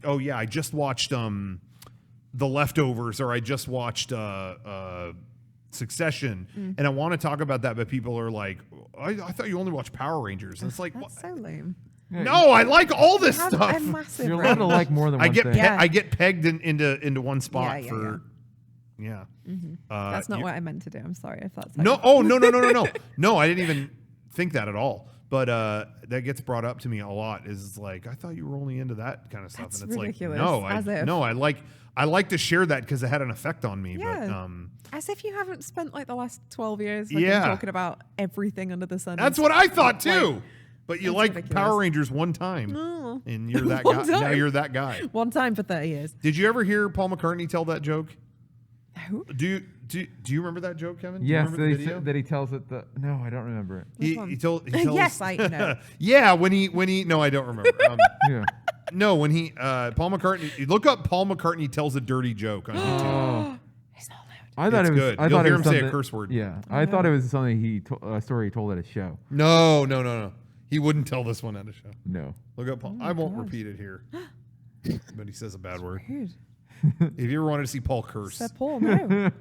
Oh yeah, I just watched The Leftovers, or I just watched Succession, and I want to talk about that, but people are like, I thought you only watched Power Rangers. And it's like, that's so lame. No, I like all this stuff. You're allowed to like more than one thing. I get pegged into one spot for. Yeah. That's not what I meant to do. I'm sorry if that's. No. No. I didn't even think that at all. But that gets brought up to me a lot. Is like, I thought you were only into that kind of stuff, That's and it's ridiculous, like, no, I like to share that because it had an effect on me. Yeah. But as if you haven't spent like the last 12 years Yeah. talking about everything under the sun. that's what I thought too. Like, but you it's like ridiculous. Power Rangers one time, No. and you're that One guy. Now time. you're that guy. One time for 30 years. Did you ever hear Paul McCartney tell that joke? Who? Do you remember that joke, Kevin? Do you Yes, remember the video? that he tells it. No, I don't remember it. He tells Yes, I know. yeah, when he no, I don't remember. Yeah. No, when he Paul McCartney. Look up Paul McCartney tells a dirty joke on YouTube. He's not allowed. I thought It's it was. good. I You'll thought hear it was him say a something- curse word. Yeah, I thought it was something a story he told at a show. No. He wouldn't tell this one at a show. No. Look up Paul. I won't repeat it here. But he says a bad word. Weird. If you ever wanted to see Paul curse. Said Paul, no.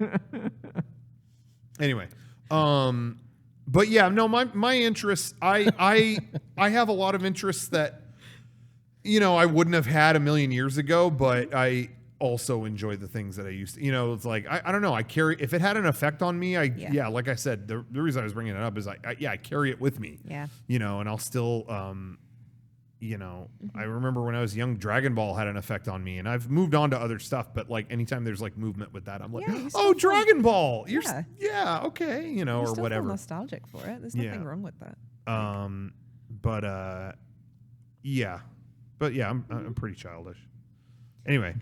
Anyway, but yeah, no, my interests, I have a lot of interests that, I wouldn't have had a million years ago, but I also enjoy the things that I used to, it's like, I don't know, if it had an effect on me, like I said, the reason I was bringing it up is I carry it with me, Yeah. And I'll still, I remember when I was young, Dragon Ball had an effect on me, and I've moved on to other stuff. But like anytime there's like movement with that, I'm like, Yeah, you oh, still Dragon Ball, Yeah. okay, You or still whatever. feel nostalgic for it. There's nothing wrong with that. But I'm pretty childish. Anyway,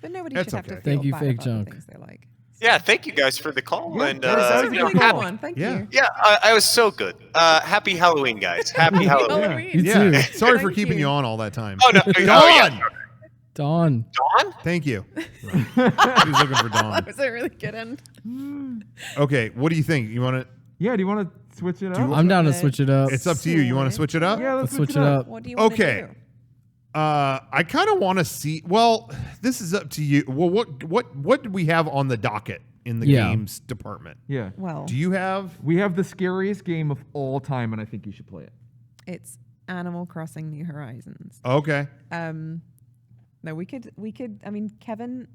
But nobody that's should have okay. to feel Thank you, bad fake about the junk. things they like. Yeah, thank you guys for the call. Yeah, and that was a Really good one. Thank you. Yeah, I was so good. Happy Halloween, guys. Happy Halloween. Halloween. You too. Sorry for Thank keeping you. you on all that time. Oh no, Dawn. Dawn. Dawn? Thank you. He was looking for Dawn. That was a really good end. Okay, what do you think? You want to? Yeah. Do you want to switch it up? I'm down to switch it up. It's up to you. You want to switch it up? Yeah, Let's switch it up. What do you want Okay. to do? I kind of want to see. Well, this is up to you. Well, what do we have on the docket in the games department? Yeah. Well, Do you have? We have the scariest game of all time, and I think you should play it. it's Animal Crossing New Horizons. Okay. No, we could. I mean, Kevin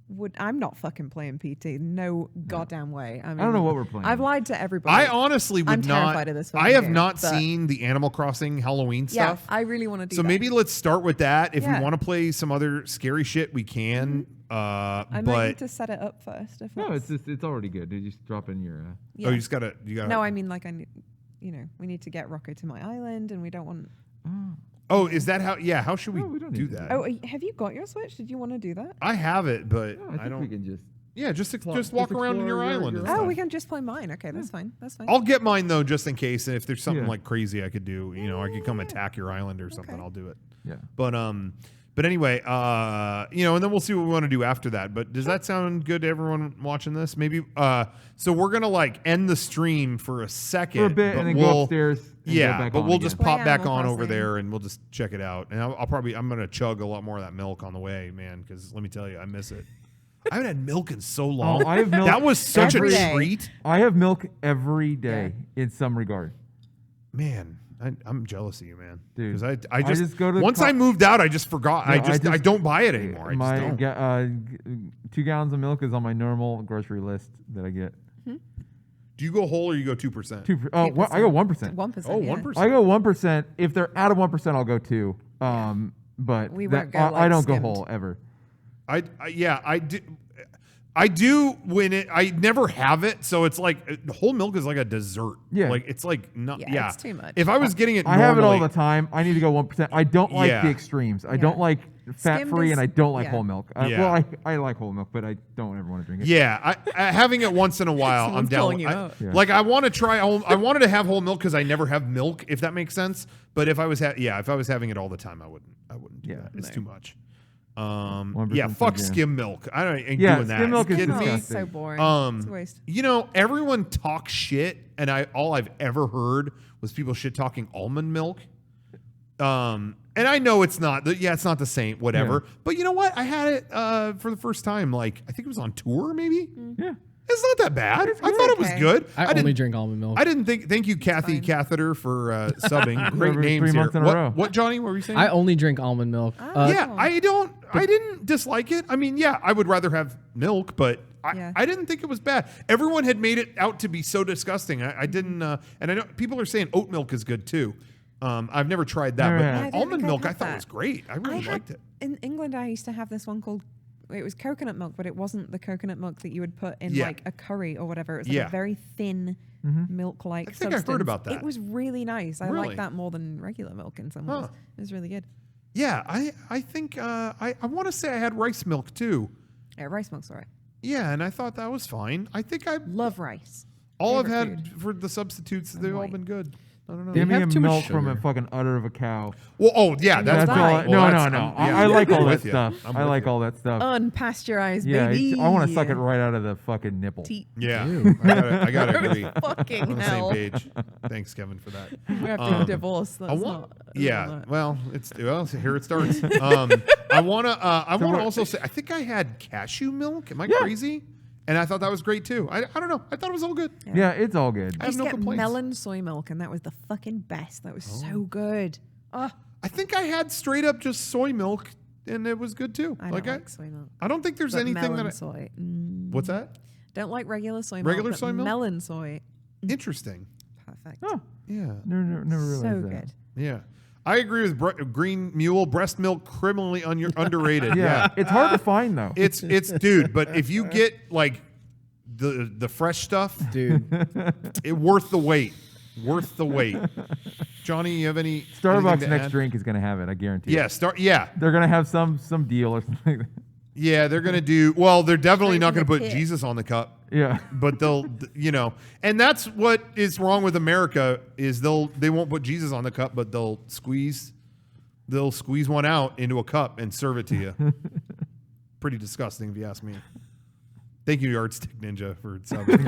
would. I'm not fucking playing PT. No goddamn way. I mean, I don't know what we're playing. I've lied to everybody. I honestly would I'm not. terrified of this I fucking have game, not but- seen the Animal Crossing Halloween Yeah, stuff. I really want to do So that. maybe let's start with that. If Yeah. we want to play some other scary shit, we can. I might need But to set it up first. If No, that's- it's already good. You just drop in your. yeah. you just gotta. No, I mean like I need. We need to get Rocco to my island, and we don't want. Oh, is that how? Yeah. How should we, we don't do need to that? Oh, have you got your Switch? Did you want to do that? I have it, but I think don't. we can just. Yeah, just walk just around on explore your your- island. your and Oh, stuff. we can just play mine. Okay, that's fine. That's fine. I'll get mine though, just in case. And if there's something Yeah. like crazy I could do, I could come attack your island or something. Okay. I'll do it. Yeah. But anyway, and then we'll see what we want to do after that. But does that sound good to everyone watching this? Maybe. So we're gonna like end the stream for a second, For a bit, but and then we'll, go upstairs. And Yeah, go back but on we'll again. just pop Play back Animal on over Crossing. there and we'll just check it out. And I'm gonna chug a lot more of that milk on the way, man. Because let me tell you, I miss it. I haven't had milk in so long. I have milk That was such every a day. treat, I have milk every day in some regard. man. I'm jealous of you, man. Dude, Because I I just just go to the once I moved out, I just forgot. No, I don't buy it anymore. I My just don't. 2 gallons of milk is on my normal grocery list that I get. Do you go whole or you go 2%? I go 1%. 1%. Oh, yeah. 1%. I go 1%. If they're out of 1%, I'll go 2. But We that- won't go, I like, don't skimmed. go whole ever. I do. I do when I never have it, so it's like whole milk is like a dessert. Yeah. like it's like not. Yeah, Yeah, it's too much. If I was getting it, I have it all normally- the time. I need to go 1%. I don't like Yeah. the extremes. I Yeah. don't like fat free, is- and I don't like yeah. whole milk. Yeah. Well, I like whole milk, but I don't ever want to drink it. Yeah, having it once in a while, I'm Someone's down. calling you I- out. Yeah. Like I want to try. I wanted to have whole milk because I never have milk, if that makes sense. But if I was, if I was having it all the time, I wouldn't do Yeah. that. It's No. too much. 1% Fuck again. skim milk. I ain't Yeah, doing that. skim milk You is kidding me? disgusting. So boring. It's a waste. Everyone talks shit, and all I've ever heard was people shit talking almond milk. And I know it's not. It's not the same. Whatever. Yeah. But you know what? I had it for the first time. Like I think it was on tour, maybe. Yeah. It's not that bad. I thought it was okay. good. I didn't- only drink almond milk. I didn't think. Thank you, Kathy fine. Catheter, for subbing. Great Over names 3 here. months in a What, row. what, Johnny? What were you saying? I only drink almond milk. Oh. I didn't dislike it. I mean, I would rather have milk, but I didn't think it was bad. Everyone had made it out to be so disgusting. I didn't, and I know people are saying oat milk is good too. I've never tried that, but almond milk I thought was great. I really liked it. In England, I used to have this one called, it was coconut milk, but it wasn't the coconut milk that you would put in like a curry or whatever. It was like a very thin milk-like I think substance. I've heard about that. It was really nice. I Really? like that more than regular milk in some ways. It was really good. Yeah, I think I want to say I had rice milk too. Yeah, rice milk's all right. Yeah, and I thought that was fine. I think I love rice. All I've Favorite had for the substitutes, they've all been good. I don't know. Give me a milk from a fucking udder of a cow. Well, oh yeah, that's all. No. I like all that stuff. I like all that stuff. Unpasteurized, Yeah, baby. I want to suck it right out of the fucking nipple. Yeah, I gotta agree. Fucking on the hell. same page. Thanks, Kevin, for that. We have to divorce. That's Well, here it starts. I wanna also say I think I had cashew milk. Am I crazy? And I thought that was great too. I don't know. I thought it was all good. Yeah, it's all good. I used to get melon soy milk, and that was the fucking best. That was so good. Oh, I think I had straight up just soy milk, and it was good too. I don't like soy milk. I don't think there's But anything melon that. soy. What's that? Don't like regular soy milk. Regular but soy milk? Melon soy. Interesting. Perfect. Oh, yeah. Never realized So that. good. Yeah. I agree with Green Mule. Breast milk criminally underrated. Yeah, it's hard to find though. It's dude, but if you get like the fresh stuff, dude, it worth the wait. Worth the wait. Johnny, you have any Starbucks anything to next add? drink is gonna have it. I guarantee. Yeah, it. They're gonna have some deal or something. Yeah, they're gonna do well. They're definitely not gonna from the put pit. Jesus on the cup. Yeah, but they'll, and that's what is wrong with America is they won't put Jesus on the cup, but they'll squeeze one out into a cup and serve it to you. Pretty disgusting, if you ask me. Thank you, Yardstick Ninja, for subbing.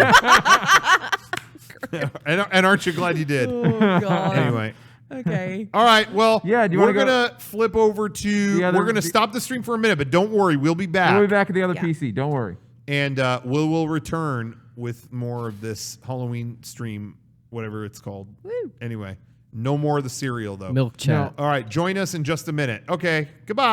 and aren't you glad you did? Oh, God. Anyway. Okay. All right. Well, yeah, we're gonna flip over to. The other- We're gonna stop the stream for a minute, but don't worry, we'll be back. We'll be back at the other PC. Don't worry. And we'll return with more of this Halloween stream, whatever it's called. Woo. Anyway, no more of the cereal though. Milk chat. All right, join us in just a minute. Okay. Goodbye.